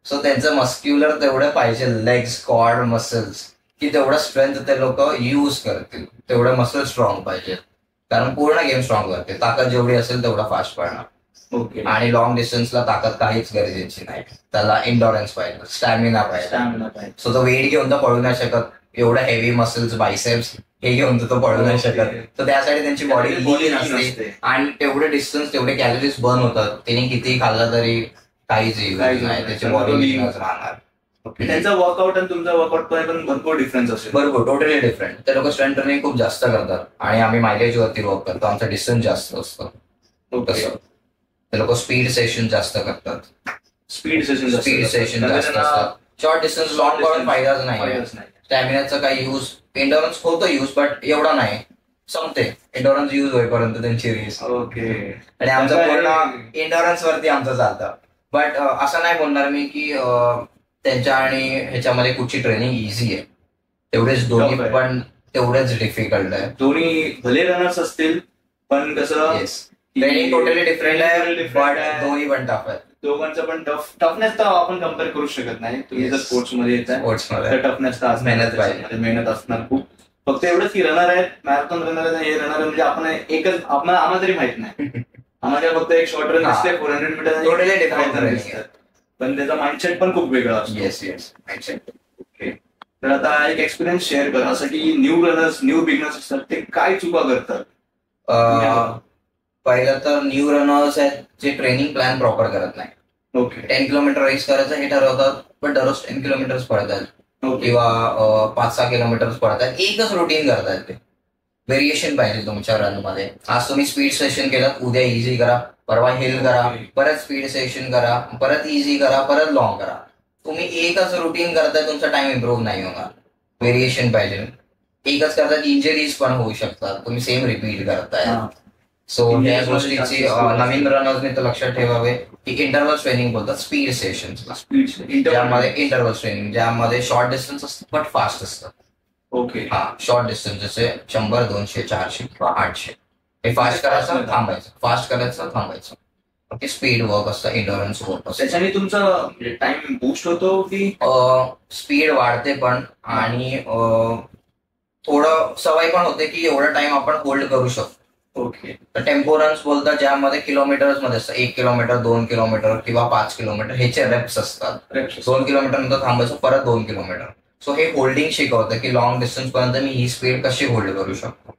सो त्यांचं मस्क्युलर तेवढं पाहिजे, लेग्स, क्वाड, मसल्स, की तेवढं स्ट्रेंथ ते लोक यूज करतील, तेवढं मसल स्ट्रॉंग पाहिजे. कारण पूर्ण गेम स्ट्रॉंग करते, ताकद जेवढी असेल तेवढा फास्ट पडणार. आणि लॉंग डिस्टन्सला ताकद काहीच गरजेची नाही, त्याला इंडोरन्स पाहिजे, स्टॅमिना पाहिजे. सो तो वेट घेऊन तर पळू नाही शकत, एवढं हेवी मसल्स, बायसेप्स हे घेऊन तर तो पळू नाही शकत. तर त्यासाठी त्यांची बॉडी लीन असते आणि तेवढे डिस्टन्स, तेवढे कॅलरीज बर्न होतात. त्यांनी किती खाल्लं तरी काहीच नाही, त्याची बॉडी लीनच राहणार. त्यांचा वर्कआउट आणि तुमचा वर्कआउट पण भरपूर डिफरन्स असेल. भरपूर, टोटली डिफरंट. ते लोक स्ट्रेंथ ट्रेनिंग खूप जास्त करतात आणि आम्ही मायलेज वरती वर्क करतो, आमचा डिस्टन्स जास्त असतो. ते लोक स्पीड सेशन जास्त करतात, स्पीड सेशन जास्त असतात. शॉर्ट डिस्टन्स लॉंग करून फायदाच नाही. स्टॅमिनाचा काही यूज, इंडोरन्स होतो यूज, बट एवढा नाही. संपते इंडोरन्स यूज होईपर्यंत त्यांची रेस. आणि आमचं पूर्ण इंडोरन्स वरती आमचं चालतं. बट असं नाही बोलणार मी की त्यांच्या आणि ह्याच्यामध्ये कुठची ट्रेनिंग इझी आहे, तेवढेच दोन्ही पण तेवढेच डिफिकल्ट आहे. दोन्ही भले रनर्स असतील पण कसं ट्रेनिंग टोटली डिफरंट आहे, बट दोन्ही पण टफ आहे. दोघांचं पण टफनेस तर आपण कम्पेअर करू शकत नाही. तुम्ही जर स्पोर्ट्स मध्ये येत टफनेस तर मेहनत पाहिजे, मेहनत असणार खूप. फक्त एवढंच की रनर आहेत, मॅरेथॉन रनर आहे, हे रनर म्हणजे आपण एकच, आम्हाला तरी माहित नाही. आम्हाला फक्त एक शॉर्ट रन दिसते 400 मीटर, पण त्याचा माइंडसेट पण खूप वेगळा असतो. Yes mindset. तर आता एक एक्सपिरियन्स शेअर करा, असं की न्यू रनर्स, न्यू बिगनर्स असतात, ते काय चुका करतात. पहिलं तर न्यू रनर्स आहेत जे ट्रेनिंग प्लॅन प्रॉपर करत नाही. 10 किलोमीटर रेस करायचं हे ठरवतात, पण दररोज 10 किलोमीटर पळतात किंवा 5-6 किलोमीटर पळतात, एकच रुटीन करतात. ते व्हेरिएशन पाहिजे तुमच्या रन मध्ये. आज तुम्ही स्पीड सेशन केलं, उद्या इझी करा, परवा हिल करा, परत स्पीड सेशन करा, परत इझी करा, परत लॉंग करा. तुम्ही एकच रुटीन करताय, तुमचा टाइम इम्प्रूव्ह नाही होणार. व्हेरिएशन पाहिजे. एकच करतात, इंजरीज पण होऊ शकतात, तुम्ही सेम रिपीट करताय. सो या गोष्टीची नवीन रनर्सने तर लक्षात ठेवावे की इंटरव्हल ट्रेनिंग बोलतात स्पीड सेशन, ज्यामध्ये इंटरव्हल ट्रेनिंग, ज्यामध्ये शॉर्ट डिस्टन्स असतं बट फास्ट असतं. शॉर्ट डिस्टन्स जसे 100, 200, 400 किंवा 800 हे फास्ट करायचं, थांबायचं, फास्ट करायचं, थांबायचं. ओके, स्पीड वर्क असतं, इंडोरन्स वर्क असतं. त्याच्याने तुमचा टाइम बूस्ट होतो की स्पीड वाढते पण, आणि थोडं सवय पण होते की एवढा टाइम आपण होल्ड करू शकतो. तर टेम्पो रन्स बोलतात, ज्यामध्ये किलोमीटर्स मध्ये असतं, 1 किलोमीटर, 2 किलोमीटर किंवा 5 किलोमीटर ह्याचे रेप्स असतात. 2 किलोमीटर नंतर थांबायचं, परत 2 किलोमीटर. सो हे होल्डिंग शिकवतं की लॉंग डिस्टन्स पर्यंत मी ही स्पीड कशी होल्ड करू शकतो.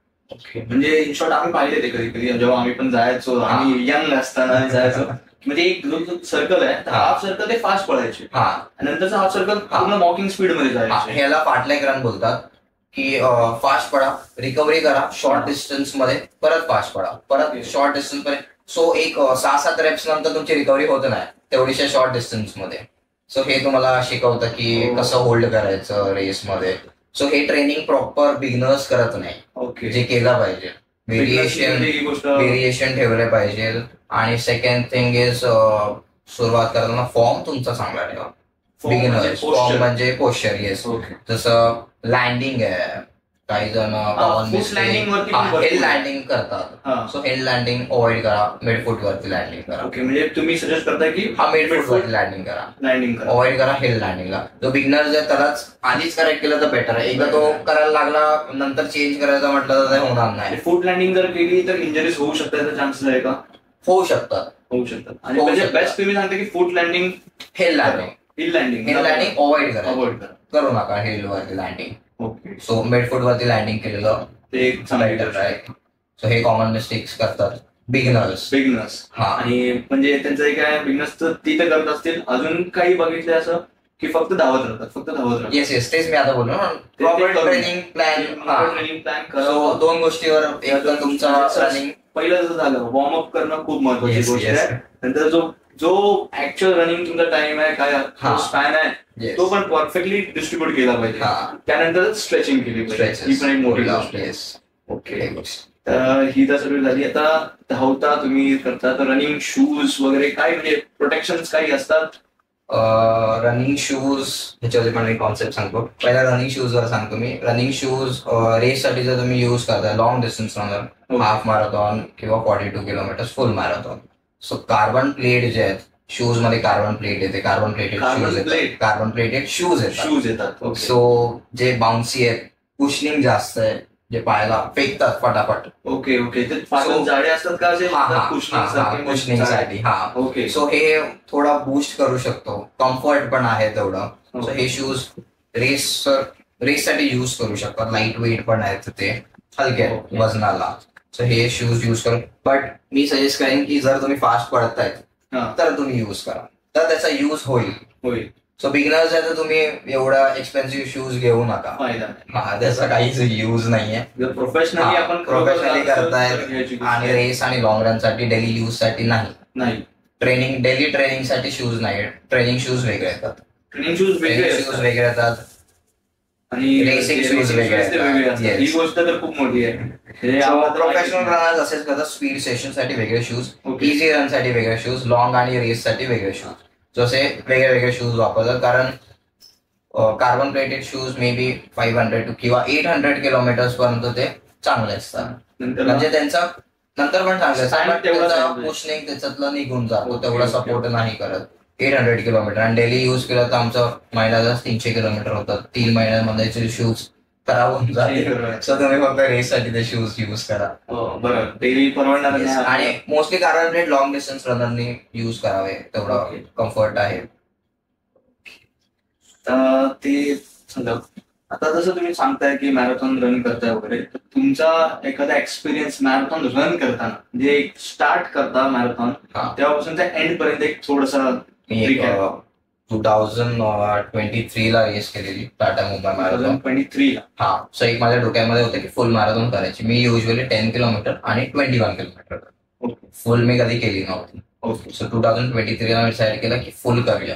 म्हणजे इन शॉर्ट आम्ही पाहिले ते कधी कधी जेव्हा आम्ही पण जायचो, आम्ही यंग असताना जायचो, म्हणजे एक जो सर्कल आहे, हाफ सर्कल ते फास्ट पळायचे, नंतरचा हाफ सर्कल पूर्ण वॉकिंग स्पीड मध्ये जायचे. ह्याला फाटलॅक रन बोलतात की फास्ट पडा, रिकव्हरी करा, शॉर्ट डिस्टन्स मध्ये परत फास्ट पडा, परत शॉर्ट डिस्टन्स मध्ये. सो एक 6-7 रेप्स नंतर तुमची रिकव्हरी होत नाही तेवढीशा शॉर्ट डिस्टन्स मध्ये. सो हे तुम्हाला शिकवतं की कसं होल्ड करायचं रेस मध्ये. सो हे ट्रेनिंग प्रॉपर बिगिनर्स करत नाही, जे केलं पाहिजे. व्हेरिएशन ठेवले पाहिजे. आणि सेकंड थिंग इज सुरुवात करताना फॉर्म तुमचा चांगला ठेवा. बिगिनर्स. फॉर्म म्हणजे पोश्चर. येस. ओके. जसं लँडिंग आहे, काही जण हेड लँडिंग करतात. सो हेड लँडिंग अवॉइड करा, मिड फूट वरती लँडिंग करा. ओके, म्हणजे तुम्ही सजेस्ट करताय की मिड फूट वरती लँडिंग करा, अवॉइड करा हेड लँडिंगला. जो बिगिनर्स आहे त्यालाच आधीच करेक्ट केलं तर बेटर आहे. एकदा तो करायला लागला नंतर चेंज करायचं म्हटलं तर ते होणार नाही. फूट लँडिंग जर केली तर इंजरीज होऊ शकतात, चान्सेस आहे का? होऊ शकतात. आणि म्हणजे बेस्ट तुम्ही सांगता की फूट लँडिंग, हेड लँडिंग अवॉइड करू नका हेड वरती लँडिंग. ओके. सो मिड फूट वरती लँडिंग केलेलं ते बेटर आहे. सो हे कॉमन मिस्टेक्स करतात बिगिनर्स. आणि म्हणजे त्यांचं काय बिगिनर्स ती तर करत असतील, अजून काही बघितले असं की फक्त धावत राहतात. येस तेच मी आता बोललो ना. Proper training plan. सो दोन गोष्टीवर एकदम तुमचा रनिंग. पहिलं जसं झालं वॉर्मअप करणं खूप महत्वाची गोष्ट आहे. नंतर जो ऍक्च्युअल रनिंग तुमचा टाइम आहे, काय स्पॅन आहे, तो पण परफेक्टली डिस्ट्रीब्युट केला पाहिजे. त्यानंतर स्ट्रेचिंग केली पाहिजे, ही पण एक मोठी गोष्ट आहे. ओके. तर ही तर सगळी झाली. आता धावता तुम्ही करता तर रनिंग शूज वगैरे काय म्हणजे प्रोटेक्शन काही असतात? रनिंग शूज ह्याच्यावर पण मी कॉन्सेप्ट सांगतो. पहिला रनिंग शूज वर सांगतो मी. रनिंग शूज रेससाठी जर तुम्ही युज करताय long distance runner, half marathon किंवा 42 किलोमीटर फुल मॅरेथॉन, सो कार्बन प्लेट जे आहेत शूज मध्ये, कार्बन प्लेट येते, कार्बन प्लेटेड शूज येतात. सो जे बाउन्सी आहेत, कुशनिंग जास्त आहे, जे पायाला फेकतात फटाफट. ओके. ते जाडे असतात का कुशनिंगसाठी? ओके. सो हे थोडा बूस्ट करू शकतो, कम्फर्ट पण आहे तेवढं. सो हे शूज रेससाठी युज करू शकतात. लाईट वेट पण आहेत ते, हलके वजनाला. सो हे शूज युज करू. बट मी सजेस्ट करेन की जर तुम्ही फास्ट पडतायत तर तुम्ही युज करा, तर त्याचा युज होईल. सो बिगिनर्स आहे तर तुम्ही एवढा एक्सपेन्सिव्ह शूज घेऊ नका. त्याचा काहीच युज नाहीये. प्रोफेशनली करतायत आणि रेस आणि लॉंग रन साठी, डेली युज साठी नाही. डेली ट्रेनिंग साठी शूज नाही. ट्रेनिंग शूज वेगळे येतात आणि रेसिंग शूज वेगळे असतात. ही गोष्ट तर खूप मोठी आहे. प्रोफेशनल रनर्स असेच करतात. स्पीड सेशन साठी वेगळे शूज, इझी रन साठी वेगळे शूज, लॉंग आणि रेस साठी वेगळे शूज, जसे वेगळे शूज वापरतात. कारण carbon plated shoes may be 500 किंवा 800 किलोमीटर्स पर्यंत ते चांगले असतात. म्हणजे त्यांचा नंतर पण चांगले असतात, पुशनिंग त्याच्यातलं निघून जातो, तेवढा सपोर्ट नाही करत. 800 किलोमीटर आणि डेली युज केलं तर आमचं महिन्याला 300 किलोमीटर होतात. 3 महिन्यांमध्ये शूज खराब होऊन जाते. सो तुम्ही फक्त रेससाठी ते शूज युज करा. डेली परवडणार. आणि mostly carbon plate long distance रनरनी युज करावे, तेवढं कम्फर्ट आहे. ते आता जसं तुम्ही सांगताय की मॅरेथॉन रन करताय वगैरे, तर तुमचा एखादा एक्सपिरियन्स मॅरेथॉन रन करताना, म्हणजे स्टार्ट करता मॅरेथॉन तेव्हापासून त्या एंड पर्यंत एक थोडसा 2023 ला रेस केलेली टाटा मुंबई मॅरेथॉन. 2023 ला. सो एक माझ्या डोक्यामध्ये होतं की फुल मॅरेथॉन करायची. मी युजली 10 किलोमीटर आणि 21 किलोमीटर. फुल मी कधी केली नव्हती. सो 2023 ला मी डिसाईड केलं की फुल करूया.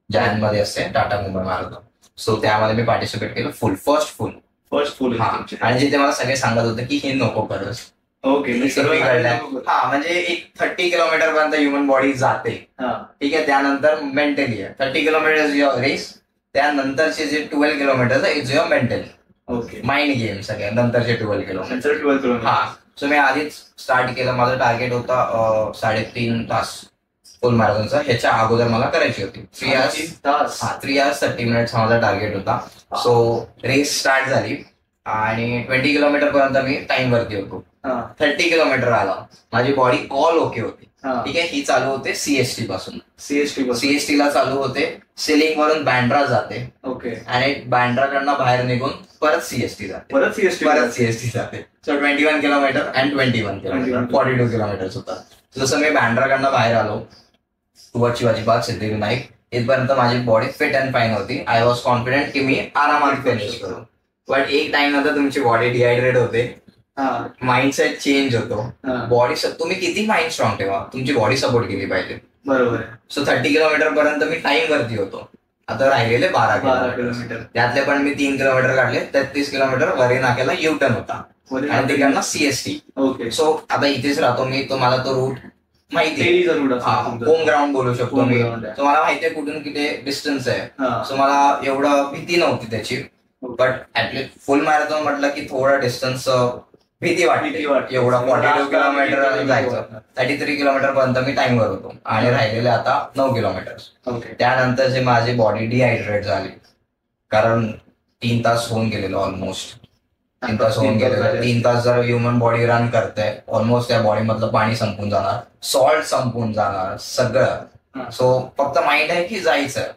जॅन मध्ये असते टाटा मुंबई मॅरेथॉन. सो त्यामध्ये मी पार्टिसिपेट केलं फर्स्ट फुल. आणि जिथे मला सगळे सांगत होते की हे नको करस. ओके. म्हणजे एक 30 किलोमीटर पर्यंत ह्युमन बॉडी जाते, ठीक आहे. त्यानंतर मेंटली आहे 30 किलोमीटर इज युअर रेस. त्यानंतरचे जे 12 kilometre is your mentally. Okay. Mind game सगळ्या नंतरचे 12 किलोमीटर. सो मी आधीच स्टार्ट केलं. माझं टार्गेट होता 3.5 तास फुल मॅरेथॉनचा. ह्याच्या अगोदर मला करायची होती 3 hours 30 minutes माझा टार्गेट होता. सो रेस स्टार्ट झाली आणि 20 किलोमीटर पर्यंत मी टाइम वरती होतो. 30 किलोमीटर आला, माझी बॉडी ऑल ओके होती, ठीक आहे. ही चालू होते सीएसटी पासून. सीएसटी ला चालू होते, सिलिंग वरून बँड्रा जाते. ओके. आणि बँड्राकडनं बाहेर निघून परत सीएसटी जाते. So 21 kilometre and 21 kilometre 42 kilometres होता. जसं मी बँड्राकडनं बाहेर आलो टुवर्ड शिवाजी पार्क, सिद्धिविनायक, इथपर्यंत माझी बॉडी फिट अँड फाईन होती. आय वॉज कॉन्फिडंट की मी आरामात फिनिश करू. बट एक टाइम नंतर तुमची बॉडी डिहायड्रेट होते, माइंडसेट चेंज होतो. बॉडी तुम्ही किती माइंड स्ट्रॉंग ठेवा, तुमची बॉडी सपोर्ट केली पाहिजे. बरोबर. सो 30 किलोमीटर पर्यंत मी टाइम वरती होतो. आता राहिलेले 12 किलोमीटर. त्यातले पण मी 3 किलोमीटर काढले. 33 किलोमीटर वरी नाक्याला युटर्न होता आणि तिकडनं सीएसटी. ओके. सो आता इथेच राहतो मी, तो मला तो रूट माहिती टेरीचा रूट असतो होम ग्राउंड बोलू शकतो Home मी. ground आहे. सो मला माहितीये कुठून किती डिस्टन्स आहे. हा. सो मला एवढं भीती नव्हती त्याची. बट ऍटलीस्ट फुल मॅरेथॉन म्हटलं की थोडा डिस्टन्स भीती वाटते. एवढा 42 किलोमीटर जायचं. 33 किलोमीटर पर्यंत मी टाइमवर होतो आणि राहिलेले आता 9 किलोमीटर. त्यानंतर जे माझी बॉडी डिहायड्रेट झाली, कारण 3 तास होऊन गेलेलो ऑलमोस्ट. 3 तास होऊन गेलेलं. 3 तास जर ह्युमन बॉडी रन करते, ऑलमोस्ट त्या बॉडी मधलं पाणी संपून जाणार, सॉल्ट संपून जाणार सगळं. सो फक्त माइंड आहे की जायचं.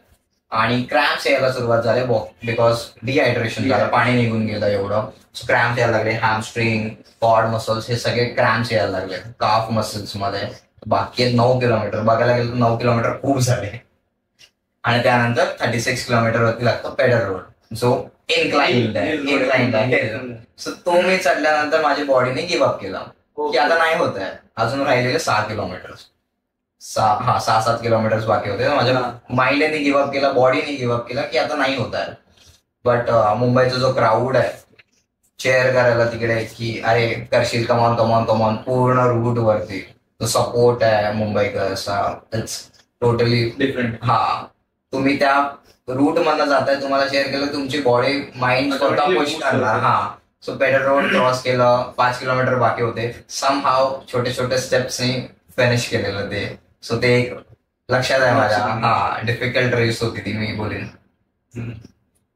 आणि क्रॅम्प्स यायला सुरुवात झाले बिकॉज डिहायड्रेशन झालं, पाणी निघून गेलं एवढं. सो क्रॅम्प्स यायला लागले. हॅमस्ट्रिंग, क्वाड मसल्स हे सगळे क्रॅम्प्स यायला लागले काफ मसल्स मध्ये. बाकी 9 किलोमीटर बघायला गेलं तर 9 किलोमीटर खूप झाले. आणि त्यानंतर 36 किलोमीटर वरती लागतो पेडल रोड, जो इन्क्लाइंड आहे. सो तो मी चढल्यानंतर माझ्या बॉडीने गिव्हअप केला की आता नाही होत आहे. अजून राहिलेले 6 किलोमीटर, 6-7 किलोमीटर बाकी होते. माझ्या माइंडने गिव्हअप केला, बॉडीने गिव्हअप केला की आता नाही होत आहे. बट मुंबईचा जो क्राऊड आहे चेअर करायला तिकडे की अरे करशील, कमॉन कमॉन कमॉन, पूर्ण रूट वरती जो सपोर्ट आहे मुंबईकरचा इट्स टोटली डिफरंट. तुम्ही त्या रूट मधनं जाताय, तुम्हाला शेअर केलं, तुमची बॉडी माइंड स्वतः पुश करणार. सो पेडल रोड क्रॉस केलं, 5 किलोमीटर बाकी होते. सम हाव छोटे छोटे स्टेप्सनी फिनिश केलेलं ते. सो ते लक्षात आहे माझ्या. डिफिकल्ट रेस होती ती मी बोलीन.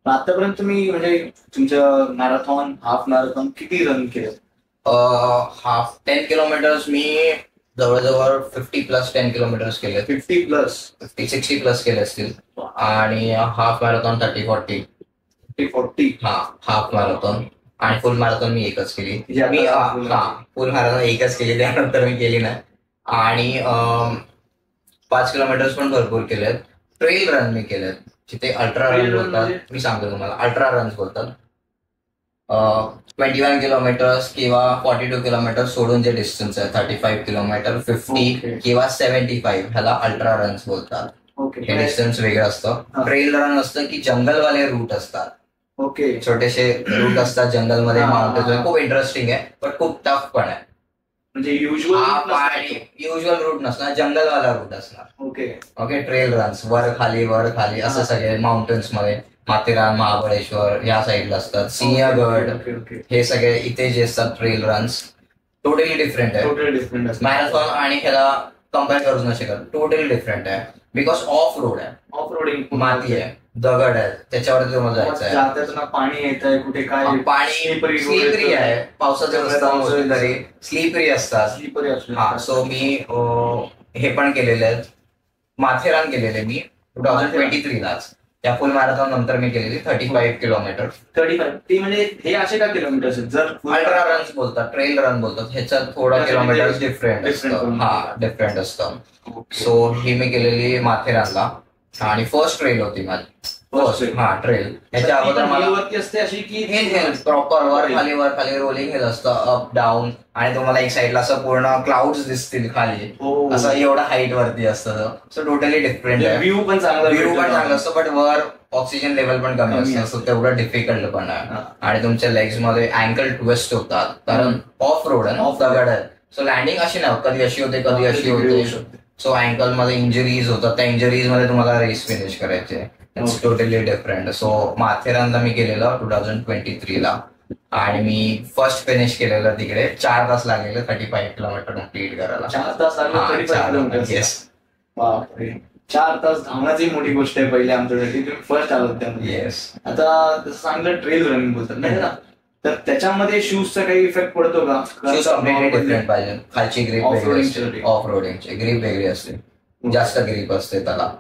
आतापर्यंत तुम्ही म्हणजे तुमचं मॅरेथॉन, हाफ मॅरेथॉन किती रन केलं? हाफ 10 किलोमीटर्स मी जवळजवळ 50+ 10 किलोमीटर्स केले. 50-60 प्लस केले असतील. आणि हाफ मॅरेथॉन 30-40. Half marathon. आणि फुल मॅरेथॉन मी एकच केली. मी फुल मॅरेथॉन एकच केली, त्यानंतर मी केली नाही. आणि 5 किलोमीटर्स पण भरपूर केलेत. ट्रेल रन मी केलेत, जिथे अल्ट्रा रन बोलतात. मी सांगतो तुम्हाला, अल्ट्रा रन्स बोलतात. 21 किलोमीटर्स किंवा 42 किलोमीटर सोडून जे डिस्टन्स आहे, 35 किलोमीटर, 50 किंवा 75, ह्याला अल्ट्रा रन्स बोलतात. हे डिस्टन्स वेगळं असतं. ट्रेल रन असतं की जंगलवाले रूट असतात. छोटेसे रूट असतात जंगलमध्ये, माउंटेन. खूप इंटरेस्टिंग आहे, पण खूप टफ पण आहे. म्हणजे युजल रूट नसणार, जंगलवाला रूट असणार. ओके. ट्रेल रन्स वर खाली असं सगळे माउंटेन्स मध्ये, माथेरान, महाबळेश्वर या साईडला असतात. सिंहगड, हे सगळे इथे जे असतात ट्रेल रन्स टोटली डिफरंट आहे. मॅरेथॉन आणि ह्याला कम्पेअर करूच नाही शकत. टोटली डिफरंट आहे बिकॉज ऑफ रोड आहे, ऑफ रोडिंग, माती आहे, दगड आहे, त्याच्यावरती तुम्हाला जायचं आहे. पाणी येत आहे कुठे, काय पाणी स्लिपरी आहे. पावसाच्या रस्त्यावर तरी स्लिपरी असतात. सो मी हे पण केलेले आहेत. माथेरान केलेले मी 2023लाच. त्या फुल मॅरेथॉन नंतर मी केलेली 35 किलोमीटर. 35 ती म्हणजे हे असे का किलोमीटर? जर अल्ट्रा रन्स बोलतात, ट्रेल रन बोलतात. ह्याच्यात थोडा किलोमीटर डिफरंट असतं. सो ही मी केलेली माथेरानला. आणि फर्स्ट ट्रेल होती माझी. ट्रेल. ह्याच्या अगोदर मला असते अशी की हिल प्रॉपर वर खाली रोलिंग हिल असतं, अप डाऊन. आणि तुम्हाला एक साईडला असं पूर्ण क्लाउड्स दिसतील खाली, असं एवढं हाईट वरती असतं. सो टोटली डिफरंट आहे. व्ह्यू पण चांगला असतो, बट वर ऑक्सिजन लेवल पण कमी असतं. सो तेवढं डिफिकल्ट पण आहे. आणि तुमच्या लेग्स मध्ये अँकल ट्विस्ट होतात, कारण ऑफ रोड आहे, ऑफ दगड आहे. सो लँडिंग अशी नाही, कधी अशी होते कधी अशी होते. सो अँकल मध्ये इंजरीज होतात. त्या इंजरीज मध्ये तुम्हाला रेस फिनिश करायचे. It's totally different. सो माथेरानला मी केलेलं 2023ला. आणि मी फर्स्ट फिनिश केलेलं तिकडे. 4 तास लागलेले 35 किलोमीटर कम्प्लीट करायला. 4 तास लागले? 4 तास धावण्याची मोठी गोष्ट आहे पहिली आमच्यासाठी. तुम्ही फर्स्ट आलात त्यामध्ये. आता जसं सांगितलं ट्रेल रनिंग बोलतात नाही ना, तर त्याच्यामध्ये शूजचा काही इफेक्ट पडतो का? शूज कम्प्लिटली डिफरंट पाहिजे. खालची ग्रीप वेगळी असते, ऑफ रोडिंगची ग्रीप वेगळी असते, जास्त ग्रीप असते त्याला.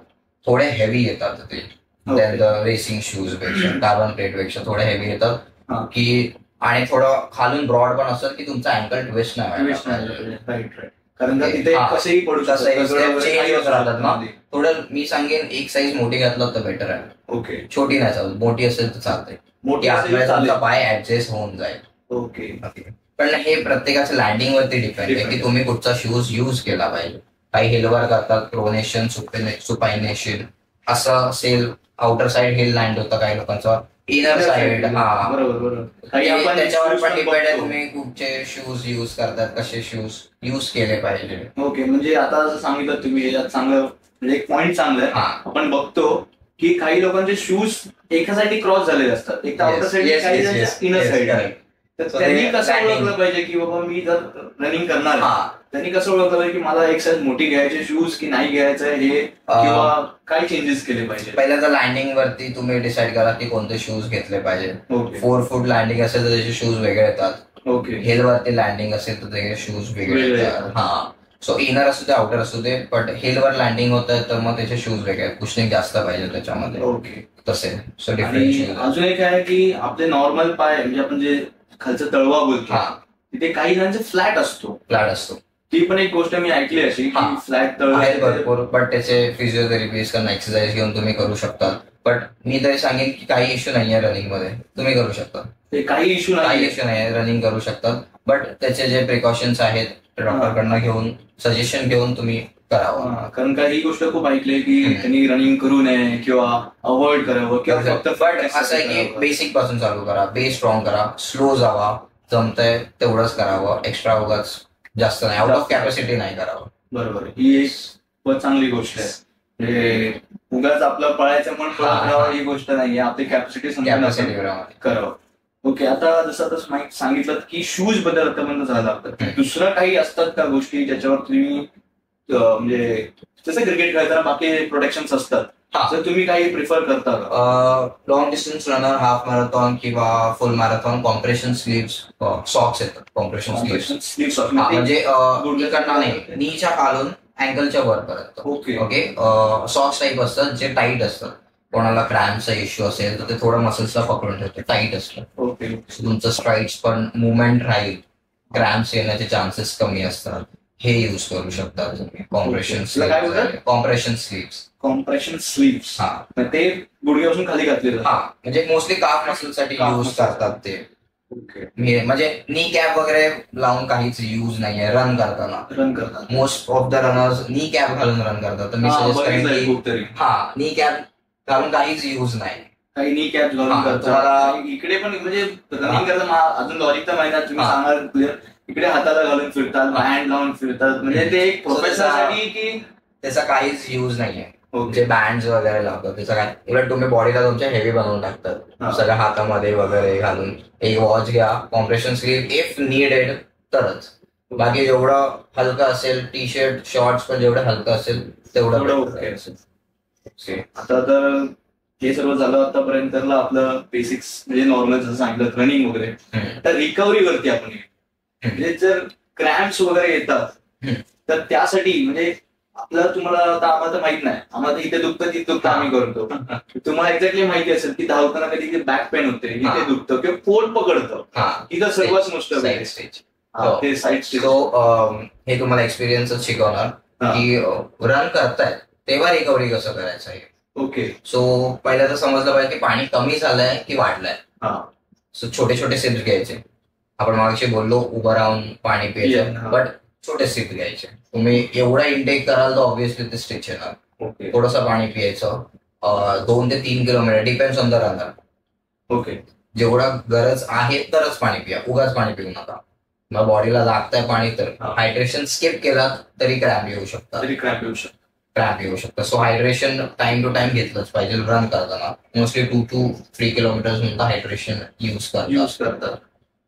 थोडे हेवी येतात ते रेसिंग शूज पेक्षा, कार्बन प्लेट पेक्षा थोडे हेवी येतात की. आणि थोडं खालून ब्रॉड पण असतात की तुमचा अँकल ट्विस्ट नाही. कारण तिथे कसंही पडू राहतात ना. थोडं मी सांगेन एक साईज मोठी घातलं तर बेटर आहे. छोटी नाही चालत, मोठी असेल तर चालते. मोठी असल्याचा पाय ऍडजस्ट होऊन जाईल. पण हे प्रत्येकाच्या लँडिंग वरती डिपेंड आहे की तुम्ही कुठचा शूज युज केला पाहिजे. काही हिलवर करतात, प्रोनेशन, सुपायनेशन असं असेल. आउटर साइड हिल लँड होतं काही लोकांचं, इनर साइड. हा बरोबर बरोबर. काही आपण त्याच्यावर shoes पण डिपेंड आहे बघतो. तुम्ही कुठचे शूज यूज करतात, कसे शूज यूज केले पाहिजे. ओके, म्हणजे आता जसं सांगितलं तुम्ही याच्यात चांगलं म्हणजे एक पॉईंट चांगला आहे. हा आपण बघतो की काही लोकांचे शूज एका साईड क्रॉस झालेले असतात, एक तर आउटर साईड काही इनर साईड आहे. तर त्यांनी कसं ओळखलं पाहिजे की बाबा मी जर रनिंग करणार आहे, त्यांनी कसं ओळखलं पाहिजे की मला एक साईज मोठी घ्यायचे शूज की नाही घ्यायचं हे, किंवा काय चेंजेस केले पाहिजे? पहिल्या तर लँडिंग वरती तुम्ही डिसाईड करा की कोणते शूज घेतले पाहिजे. ओके 4 फूट लँडिंग असेल तर त्याचे शूज वेगळे येतात. ओके हिल वरती लँडिंग असेल तर त्याचे शूज वेगळे वेगळे येतात. हा सो इनर असू दे आउटर असू दे, पण हिल वर लँडिंग होत आहे तर मग त्याचे शूज वेगळे, कुशनिंग जास्त पाहिजे त्याच्यामध्ये. ओके. तसे सो आणि डिफरंट. अजून एक आहे की आपले नॉर्मल पाय म्हणजे आपण जे खालचं तळवा बोलतो हा तिथे काही जणांचे फ्लॅट असतो. फ्लॅट असतो. ती पण एक गोष्ट मी ऐकली अशी की हा. फ्लॅट आहेत तळवा भरपूर, बट त्याचे फिजिओथेरपीज किंवा एक्सरसाइज घेऊन तुम्ही करू शकता. बट मी तरी सांगेन की काही इश्यू नाहीये रनिंग मध्ये, तुम्ही करू शकता. ते काही इश्यू काही नाही. इश्यू नाही, रनिंग करू शकतात. बट त्याचे जे प्रिकॉशन्स आहेत डॉक्टरकडनं घेऊन सजेशन घेऊन तुम्ही करावं. कारण का ही गोष्ट खूप ऐकली की त्यांनी रनिंग करू नये किंवा अवॉइड करावं किंवा फक्त बट असं आहे की बेसिक पासून चालू करा, बेस स्ट्रॉंग करा, स्लो जावा, जमतंय तेवढंच करावं, एक्स्ट्रा उगाच जास्त नाही, आउट ऑफ कॅपॅसिटी नाही करावं. बरोबर, ही एक खूप चांगली गोष्ट आहे. म्हणजे उगाच आपलं पळायचं म्हणून पळत राहावं ही गोष्ट नाहीये, आपली कॅपॅसिटी कॅपॅसिटी करावं. ओके, आता जसं आता सांगितलं की शूज बद्दल आतापर्यंत झालं आपलं, दुसरं काही असतात का गोष्टी ज्याच्यावर तुम्ही म्हणजे जसं क्रिकेट खेळताना बाकी प्रोटेक्शन असतात, तर तुम्ही काही प्रिफर करता का? Long distance runner, half marathon किंवा full marathon compression sleeves socks येतात. कॉम्प्रेशन स्लीव्स म्हणजे गुडघेकडनं नाही, नीच्या खालून अँकलच्या वरपर्यंत. ओके ओके सॉक्स टाईप असतात जे टाईट असतात. कोणाला क्रॅम्पचा इश्यू असेल तर ते थोडं मसल्सला पकडून ठेवते, टाईट असतं. ओके, तुमचं स्ट्राइड्स पण मुवमेंट राहील, क्रॅम्प्स येण्याचे चान्सेस कमी असतात. हे यूज करू शकता तुम्ही. Compression compression sleeves. Compression sleeves, हा ते गुडघ्यापासून खाली घातलेलं. हा म्हणजे मोस्टली काफ मसल साठी यूज करतात ते. ओके, म्हणजे नी कॅप वगैरे लावून काहीच यूज नाहीये रन करताना. मोस्ट ऑफ द रनर्स नी कॅप घालून रन करतात. तर मी सजेस्ट करेन की हा नी कॅप घालून काहीच यूज नाही. काही नी कॅप घालून करतात. इकडे पण म्हणजे रनिंग करताना अजून लॉजिक तर माहिती तुम्ही सांगाल क्लिअर. इकडे हाताला घालून फिरतात, बँड लावून फिरतात, म्हणजे ते एक प्रोफेशनलसाठी की त्याचा काहीच यूज नाहीये. जे बँड वगैरे लावतात त्याचा काय, उलट तुम्ही बॉडीला तुमच्या हेवी बनवून टाकतात सगळ्या हातामध्ये वगैरे घालून. एक वॉच घ्या, कॉम्प्रेशन स्लीव इफ नीडेड तरच. बाकी जेवढं हलकं असेल, टी शर्ट शॉर्ट्स पण जेवढं हलकं असेल तेवढं ओके. आता तर हे सर्व झालं आतापर्यंत आपलं बेसिक्स म्हणजे नॉर्मल जसं सांगितलं रनिंग वगैरे. तर रिकव्हरी वरती आपण म्हणजे जर क्रॅम्प्स वगैरे येतात तर त्यासाठी म्हणजे आपल्याला तुम्हाला आता आम्हाला तर माहित नाही, आम्हाला इथे दुखतं तिथे दुखतं आम्ही करतो. तुम्हाला एक्झॅक्टली माहिती असेल की धावताना कधी बॅक पेन होते, इथे दुखतं किंवा पोट पकडतं, इथं सर्वात मोस्ट साईड स्टेज. ते साईड स्टेज. हे तुम्हाला एक्सपिरियन्सच शिकवणार की रन करताय तेव्हा रिकव्हरी कसं करायचं आहे. ओके, सो पहिला तर समजलं पाहिजे की पाणी कमी झालंय की वाढलंय. सो छोटे छोटे सिप्स घ्यायचे. आपण मागाशी बोललो उभं राहून पाणी प्यायचं, बट छोटे सिप घ्यायचे. तुम्ही एवढा इंटेक कराल तर ऑब्व्हियसली ते स्ट्रेच येणार. थोडंसं पाणी पियायचं. 2 ते 3 kilometre depends on the runner. Okay, जेवढा गरज आहे तरच पाणी पिया, उगाच पाणी पिऊ नका. मग बॉडीला लागतंय पाणी तर हायड्रेशन स्किप केला तरी क्रॅम्प येऊ शकतात. So hydration time to time घेतलंच पाहिजे रन करताना. मोस्टली 2 to 3 किलोमीटर नंतर हायड्रेशन यूज करतात.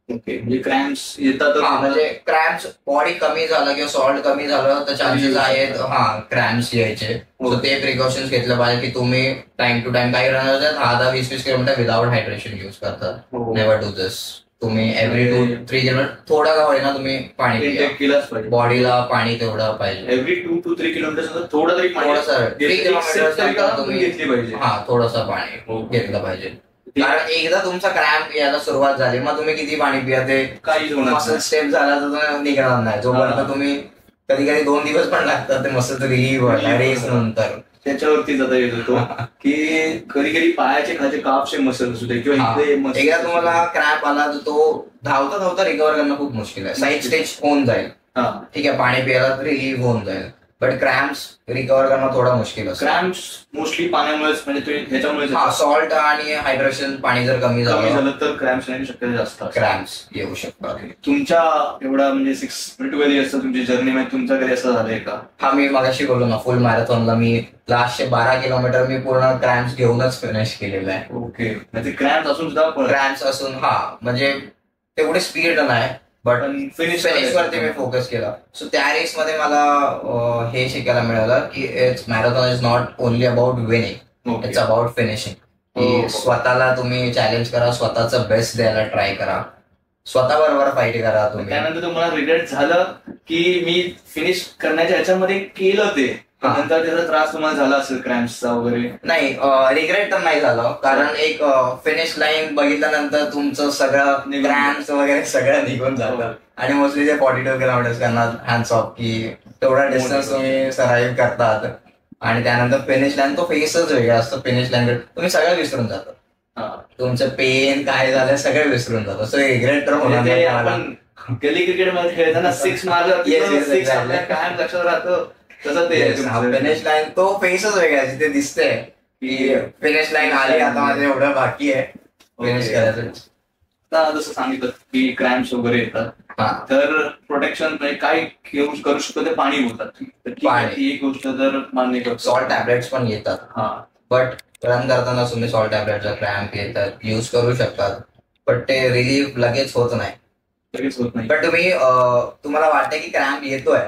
ओके, म्हणजे क्रॅम्प्स येतात. म्हणजे क्रॅम्प्स बॉडी कमी झालं किंवा सॉल्ट कमी झालं तर चान्सेस आहेत क्रॅम्प्स यायचे. सो ते प्रिकॉशन्स घेतलं पाहिजे की तुम्ही टाइम टू टाइम काही रनर्स आहेत 10-20 किलोमीटर विदाउट हायड्रेशन यूज करतात. नेव्हर डू दिस. तुम्ही एव्हरी 2-3 किलोमीटर थोडा का होईना तुम्ही पाणी केलंच पाहिजे. बॉडीला पाणी तेवढं पाहिजे. एव्हरी 2 to 3 किलोमीटर थोडं तरी थोडंसं 3 किलोमीटर तुम्ही घेतली पाहिजे. थोडंसं पाणी घेतलं पाहिजे. कारण एकदा तुमचा क्रॅम्प यायला सुरुवात झाली मग तुम्ही किती पाणी पिया ते काही मसल स्टेप झाला तर निघणार नाही. जोपर्यंत तुम्ही कधी 2 दिवस पण लागतात ते मसल रिलीव्ह रेस नंतर. त्याच्यावरती जाता येत होतो की कधी कधी पायाचे खालचे कापचे मसल असू दे किंवा एकदा तुम्हाला क्रॅम्प आला तर तो धावता रिकव्हर करणं खूप मुश्किल आहे. साईड स्टेज होऊन जाईल, ठीक आहे, पाणी पियाला तर रिलीव्ह होऊन जाईल. बट क्रॅम्प्स रिकवर करणं थोडं मुश्किल असतं. क्रॅम्प्स मोस्टली पाण्यामुळेच म्हणजे ह्याच्यामुळेच हा, सॉल्ट आणि हायड्रेशन, पाणी जर कमी झालं तर क्रॅम्प्स येण्याची शक्यता जास्त असते. क्रॅम्प्स येऊ शकतात. तुमच्या एवढा म्हणजे 6-12 इयर्सचा तुमची जर्नी मध्ये तुमच्या घरी असं झालंय का? हा, मी मगाशी बोललो ना, फुल मॅरेथॉनला मी लास्टचे 12 किलोमीटर मी पूर्ण क्रॅम्प्स घेऊनच फिनिश केलेलं आहे. ओके, म्हणजे क्रॅम्प्स असून सुद्धा क्रॅम्प्स असून, हा म्हणजे तेवढी स्पीड नाही, बट फिनिश वरती मी फोकस केला. सो त्या रेस मध्ये मला हे शिकायला मिळालं की it's marathon is not only about winning, it's about finishing. की स्वतःला तुम्ही चॅलेंज करा, स्वतःचं बेस्ट द्यायला ट्राय करा, स्वतः बरोबर फाईट करा तुम्ही. त्यानंतर तुम्हाला रिग्रेट झालं की मी फिनिश करण्याच्या ह्याच्यामध्ये केलं ते, नंतर त्याचा त्रास तुम्हाला झाला असेल क्रॅम्प्सचा वगैरे? नाही, रिग्रेट तर नाही झालं, कारण एक फिनिश लाईन बघितल्यानंतर तुमचं सगळं क्रॅम्प्स वगैरे सगळं निघून जातं. आणि मोस्टली जे 42 किलोमीटर्स करणार हँड्स ऑफ, की तेवढा डिस्टन्स तुम्ही सर्वाइव्ह करतात. आणि त्यानंतर फिनिश लाईन तो फेसच वेगळा असतो. फिनिश लाईन तुम्ही सगळं विसरून जातात, तुमचं पेन काय झालं सगळं विसरून जातं. सो रिग्रेट तर होणार नाही. गली क्रिकेट मध्ये खेळताना 6 मारलं काय लक्षात राहतं तसं ते फिनिश लाईन तो फेसच वेगळा जिथे दिसते की फिनिश लाईन आली, आता माझं एवढं बाकी आहे फिनिश करायचं. आता जसं सांगितलं की क्रॅम्प्स वगैरे येतात, तर प्रोटेक्शन काय करू शकतो ते पाणी बोलतात. पाणी एक गोष्ट तर मान्य करतो. सॉल्ट टॅब्लेट्स पण येतात, बट रन करताना तुम्ही सॉल्ट टॅब्लेटचा क्रॅम्प येतात यूज करू शकतात, बट ते रिलीफ लगेच होत नाही. बट तुम्हाला वाटतं की क्रॅम्प येतोय,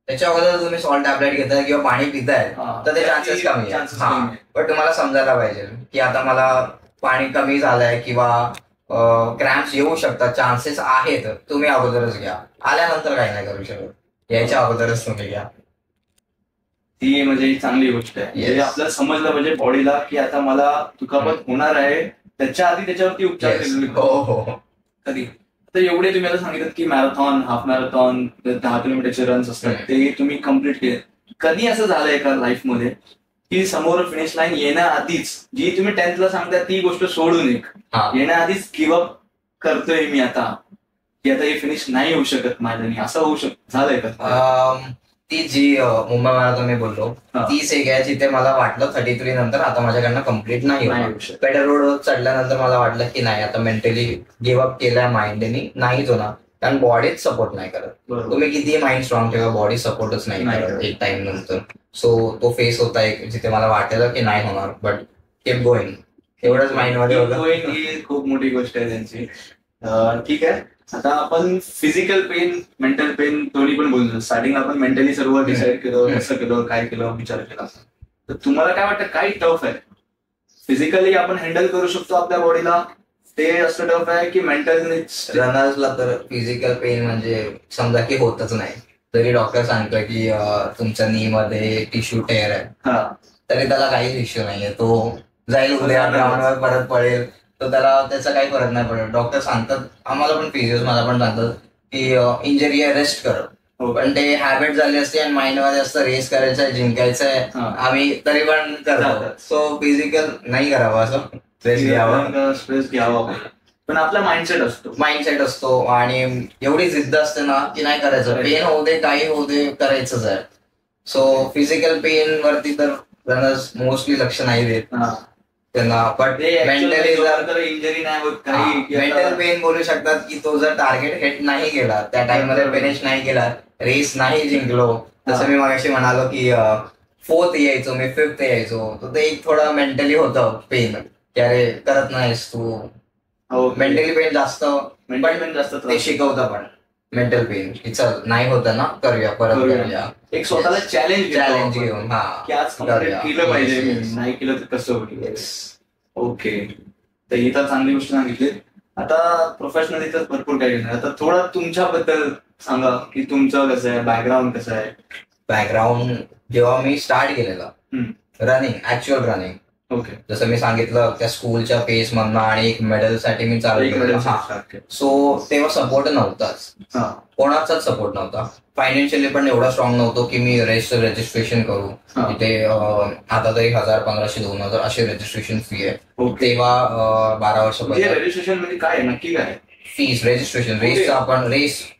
त्याच्या अगोदर तुम्ही सॉल्ट टॅब्लेट घेताय किंवा पाणी पिताय तर ते चान्सेस कमी आहे. पण तुम्हाला समजायला पाहिजे की आता मला पाणी कमी झालंय किंवा क्रॅम्प्स येऊ शकतात, चान्सेस आहेत, तुम्ही अगोदरच घ्या. आल्यानंतर काही नाही करू शकत, याच्या अगोदरच तुम्ही घ्या. ती म्हणजे चांगली गोष्ट आहे. म्हणजे आपल्याला समजलं पाहिजे बॉडीला की आता मला दुखापत होणार आहे, त्याच्या आधी त्याच्यावरती उपचार केले. हो, कधी तर एवढे तुम्ही आता सांगितलं की मॅरेथॉन, हाफ मॅरेथॉन, 10 किलोमीटरचे रन्स असतात ते तुम्ही कम्प्लीट केले. कधी असं झालंय का लाईफमध्ये की समोर फिनिश लाईन येण्याआधीच, जी तुम्ही 10th सांगता ती गोष्ट सोडून एक येण्याआधीच गिव्हअप करतोय मी आता, की आता हे फिनिश नाही होऊ शकत माझ्यानी, असं होऊ झालंय का? ती जी मुंबई मॅरेथॉन मी बोललो तीच एक आहे जिथे मला वाटलं 33 नंतर आता माझ्याकडनं कम्प्लीट नाही होऊ शकत. पेडल रोड चढल्यानंतर मला वाटलं की नाही, आता मेंटली गिव्हअप केलाय माइंडनी, नाहीच होणार, कारण बॉडीच सपोर्ट नाही करत. तुम्ही किती माइंड स्ट्रॉंग ठेवा, बॉडी सपोर्टच नाही करत एक टाइम नंतर. सो तो फेस होता एक जिथे मला वाटलं की नाही होणार, बट कीप गोईंग, एवढंच माइंड मध्ये होतं. ही खूप मोठी गोष्ट आहे त्यांची. ठीक आहे, आता आपण फिजिकल पेन, मेंटल पेन दोन्ही पण बोलतो. स्टार्टिंगला आपण मेंटली सर्व डिसाईड केलं, कसं केलं, काय केलं, विचार केला. तर तुम्हाला काय वाटतं काय टफ आहे? फिजिकली आपण हँडल करू शकतो आपल्या बॉडीला, ते असं टफ आहे की मेंटली? रनर्सला तर फिजिकल पेन म्हणजे समजा की होतच नाही, तरी डॉक्टर सांगतोय की तुमच्या नी मध्ये टिश्यू टेअर आहे, तरी त्याला काहीच इश्यू नाहीये, तो जाईल उद्या ग्राउंडवर परत पडेल, तर त्याला त्याचा काही फरक नाही पडत. डॉक्टर सांगतात, आम्हाला पण फिजिओज मला पण सांगतात की इंजरी आहे, रेस्ट कर. पण ते हॅबिट झाली असते आणि माइंड मध्ये असतं रेस करायचं आहे, जिंकायचं आहे, आम्ही तरी पण करतो. सो फिजिकल नाही करावं, असं स्ट्रेस घ्यावा, पण आपला माइंडसेट असतो आणि एवढी जिद्द असते ना की नाही करायचं, पेन होऊ दे काही होऊ दे, करायचंच आहे. सो फिजिकल पेन वरती तर रनर्स मोस्टली लक्ष नाही देत त्यांना, बट मेंटली जर इंजरी नाही होत, मेंटल पेन बोलू शकतात की तो जर टार्गेट हिट नाही केला, त्या टाइम मध्ये फिनिश नाही केला, रेस नाही जिंकलो, जसं मी मगाशी म्हणालो की 4th यायचो मी, 5th यायचो, तर ते एक थोडं मेंटली होतं पेन की अरे करत नाहीस तू. मेंटली पेन जास्त, ते शिकवतं पण मेंटल पेन की चल नाही होतं ना, करूया परत करूया, एक स्वतःला चॅलेंज घेऊन की आज केलं पाहिजे, नाही केलं तर कसं होईल. ओके, तर ही तर चांगली गोष्ट सांगितली. आता प्रोफेशनली तर भरपूर काही नाही. आता थोडं तुमच्याबद्दल सांगा की तुमचं कसं आहे, बॅकग्राऊंड कसं आहे? बॅकग्राऊंड जेव्हा मी स्टार्ट केलेलं रनिंग, ऍक्च्युअल रनिंग, ओके, जसं मी सांगितलं त्या स्कूलच्या पेस मधनं आणि एक मेडल साठी मी चालू केलं. सो तेव्हा सपोर्ट नव्हताच, कोणाचाच सपोर्ट नव्हता. फायनान्शियली पण एवढा स्ट्रॉंग नव्हतो की मी रेसचं रजिस्ट्रेशन करू. तिथे आता तरी 1000, 1500, 2000 अशी रजिस्ट्रेशन फी आहे. तेव्हा 12 वर्ष रजिस्ट्रेशन म्हणजे काय नक्की काय? फीस रजिस्ट्रेशन रेसचं आपण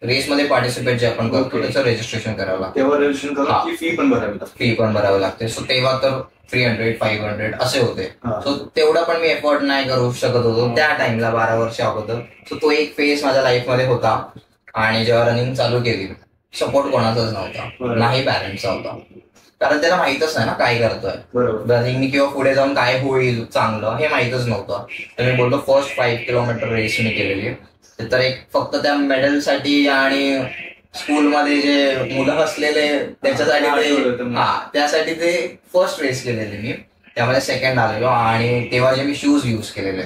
रेसमध्ये पार्टिसिपेट जे आपण करतो त्याचं रजिस्ट्रेशन करावं लागतं. तेव्हा रजिस्ट्रेशन करून फी पण भरावी लागते. फी पण भरावी लागते. सो तेव्हा तर 300 500 असे होते. सो तेवढा पण मी एफोर्ड नाही करू शकत होतो त्या टाइमला 12 वर्ष अगोदर. सो तो एक फेज माझ्या लाईफमध्ये होता. आणि जेव्हा रनिंग चालू केली सपोर्ट कोणाचाच नव्हता, नाही पॅरेंट्सचा होता. कारण त्याला माहितच नाही ना काय करतोय रनिंग किंवा पुढे जाऊन काय होईल चांगलं हे माहितच नव्हतं. तर मी बोलतो फर्स्ट 5 किलोमीटर रेस मी केलेली. तर एक फक्त त्या मेडलसाठी आणि स्कूलमध्ये जे मुलं असलेले त्याच्यासाठी त्यासाठी ते फर्स्ट रेस केलेली मी. त्यामध्ये सेकंड आलेलो. आणि तेव्हा जे मी शूज युज केलेले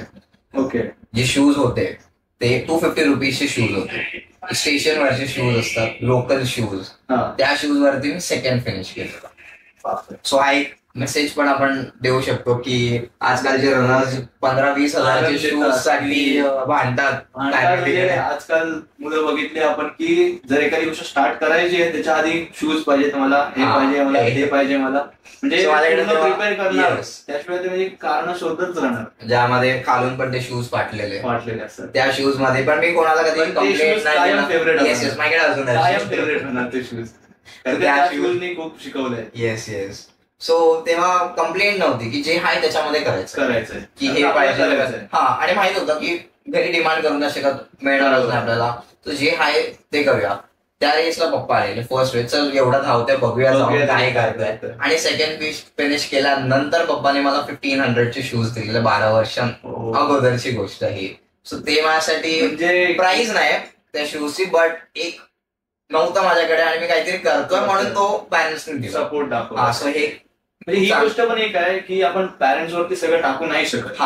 जे शूज होते ते 250 रुपीजचे शूज होते. स्टेशनवरचे शूज असतात लोकल शूज, त्या शूज वरती मी सेकंड फिनिश केलेलं. सो हा एक मेसेज पण आपण देऊ शकतो की आजकालचे रनर्स 15-20 हजारचे शूज साठी भांडतात. आजकाल मुलं बघितले आपण की जर एखादी गोष्ट स्टार्ट करायची आहे त्याच्या आधी शूज पाहिजे, मला हे पाहिजे, मला हे पाहिजे, मला म्हणजे प्रिपेअर करणार. त्याशिवाय ते म्हणजे कारण शोधतच राहणार. ज्यामध्ये खालून पण ते शूज फाटलेले असतात. त्या शूज मध्ये पण मी कोणाला कधी कंप्लेंट नाही फेवरेट फेवरेट होणार ते शूज. त्या शूजनी खूप शिकवलंय. येस. सो तेव्हा कंप्लेंट नव्हती की जे आहे त्याच्यामध्ये करायचं की हे पाहिजे. आणि माहित होतं की घरी डिमांड करून नाही शकत, मिळणारच नाही आपल्याला. तर जे आहे ते करूया. त्या रेसला पप्पा आलेले फर्स्ट रेस, चल एवढा धावतोय बघूया काय करतोय. आणि सेकंड फिनिश केल्यानंतर पप्पाने मला 1500चे शूज दिलेले 12 वर्ष अगोदरची गोष्ट ही. सो ते माझ्यासाठी म्हणजे प्राइस नाही त्या शूजची, बट एक नव्हतं माझ्याकडे आणि मी काहीतरी करतोय म्हणून तो पॅरेंट्सने दिला सपोर्ट दाखवला. सो हे म्हणजे ही गोष्ट पण एक आहे की आपण पॅरेंट्स वरती सगळं टाकू नाही शकत.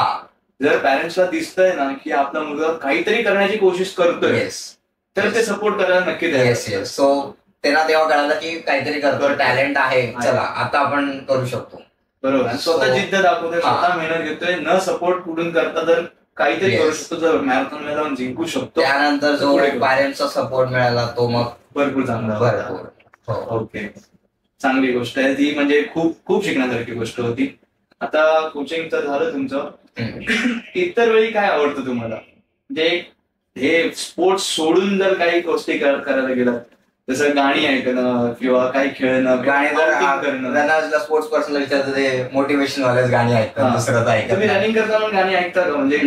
जर पॅरेंट्सला दिसतंय ना की आपला मुलगा काहीतरी करण्याची कोशिश करतोय तर ते सपोर्ट करायला नक्की द्यायला. सो त्यांना तेव्हा कळालं की काहीतरी करतो, टॅलेंट आहे, चला आता आपण करू शकतो. बरोबर. स्वतः जिद्द दाखवतोय, स्वतः मेहनत घेतोय, न सपोर्ट कुठून करता जर काहीतरी करू शकतो, जर मॅरेथॉन मध्ये जाऊन जिंकू शकतो. त्यानंतर जो पॅरेंट्सचा सपोर्ट मिळाला तो मग भरपूर चांगला. ओके, चांगली गोष्ट आहे ती. म्हणजे खूप खूप शिकण्यासारखी गोष्ट होती. आता कोचिंग तर झालं तुमचं, इतर वेळी काय आवडतं तुम्हाला? म्हणजे हे स्पोर्ट्स सोडून जर काही गोष्टी करायला गेलात, जसं गाणी ऐकणं किंवा काही खेळणं, गाणी करणं. स्पोर्ट्स पर्सन विचारतं ते मोटिवेशन वालेच गाणी ऐकतात, दुसरं ऐकतात. तुम्ही रनिंग करताना गाणी ऐकता का? म्हणजे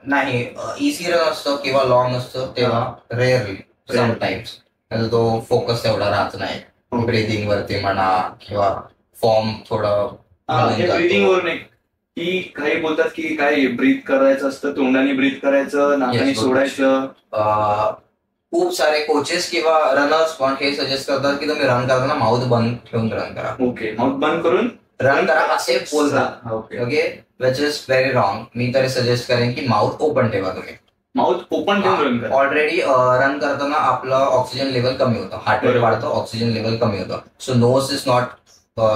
नाही, इझी रन असतो किंवा लॉंग असतो तेव्हा रेअरली समटाइम्स तो फोकस तेवढा राहत नाही. ब्रीदिंग वरती म्हणा किंवा फॉर्म थोडं ब्रीदिंग वर नाही की काही बोलतात की काय ब्रीथ करायचं असतं, तोंडाने ब्रीथ करायचं, नाकाने सोडायचं. खूप सारे कोचेस किंवा रनर्स पण हे सजेस्ट करतात की तुम्ही रन करताना माउथ बंद ठेवून रन करा. ओके, माउथ बंद करून रन करा असे बोलतात. Okay, which is very wrong. मी तरी सजेस्ट करेन की माउथ ओपन ठेवा तुम्ही. माउथ ओपन ठेवून रन करा. ऑलरेडी रन करताना आपलं ऑक्सिजन लेवल कमी होतं, हार्ट रेट वाढतं, ऑक्सिजन लेवल कमी होतं. So nose is not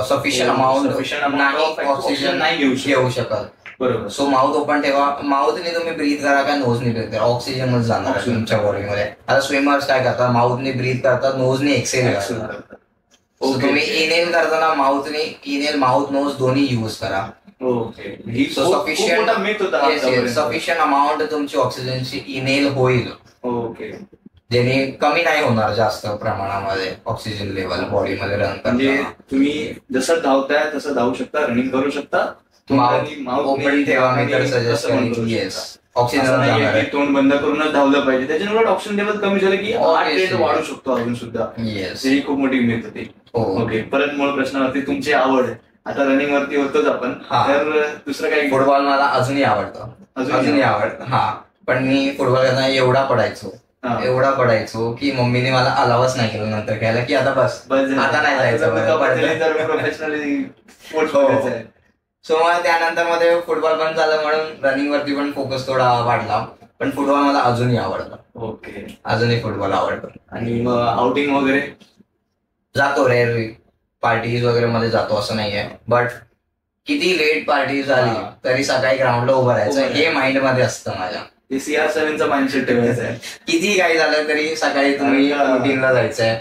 sufficient amount oxygen नाही घेऊ शकत. बरोबर. सो माउथ ओपन ठेवा. माउथने तुम्ही ब्रीथ करा का नोजने ब्रीथ करा, ऑक्सिजनच जाणार आहे तुमच्या बॉडीमध्ये. आता स्विमर्स काय करतात, माउथने ब्रीथ करतात, नोजने एक्सेल करतात. तुम्ही इनहेल करताना माउथने इनहेल माउथ नोज दोन्ही युज करा. सफिशियंट अमाऊंट तुमची ऑक्सिजनची इनहेल होईल. ओके, ज्याने कमी नाही होणार जास्त प्रमाणामध्ये ऑक्सिजन लेवल बॉडीमध्ये रन. म्हणजे तुम्ही जसं धावताय तसं धावू शकता, रनिंग करू शकता. ओपन ठेवा. मी तर सजेस्ट करेन येस, ऑक्सिजन तोंड बंद करूनच धावलं पाहिजे. त्याच्यामुळे ऑक्सिजन लेवल कमी झालं की हार्ट रेट वाढू शकतो अजून सुद्धा. येस, ही खूप मोठी मिथ होती. ओके, परत मूळ प्रश्नावरती तुमची आवड आहे. आता रनिंग वरती होतोच आपण, तर दुसरं काही? फुटबॉल मला अजूनही आवडतं, अजूनही आवडतं. पण मी फुटबॉल करताना एवढा पडायचो की मम्मीने मला अलावच नाही केलं नंतर खेळायला की आता बस आता नाही जायचं प्रोफेशनली. सो मला त्यानंतर मध्ये फुटबॉल पण झालं म्हणून रनिंग वरती पण फोकस थोडा वाढला. पण फुटबॉल मला अजूनही आवडतं. ओके, अजूनही फुटबॉल आवडतं. आणि मग आउटिंग वगैरे जातो, रेअरली पार्टीज वगैरे मध्ये जातो असं नाहीये. बट किती लेट पार्टी झाली तरी सकाळी ग्राउंडला उभं राहायचं हे माइंड मध्ये असतं माझ्या. CR7चा माइंडसेट ठेवायचा आहे. किती काही झालं तरी सकाळी तुम्ही रुटीनला जायचंय.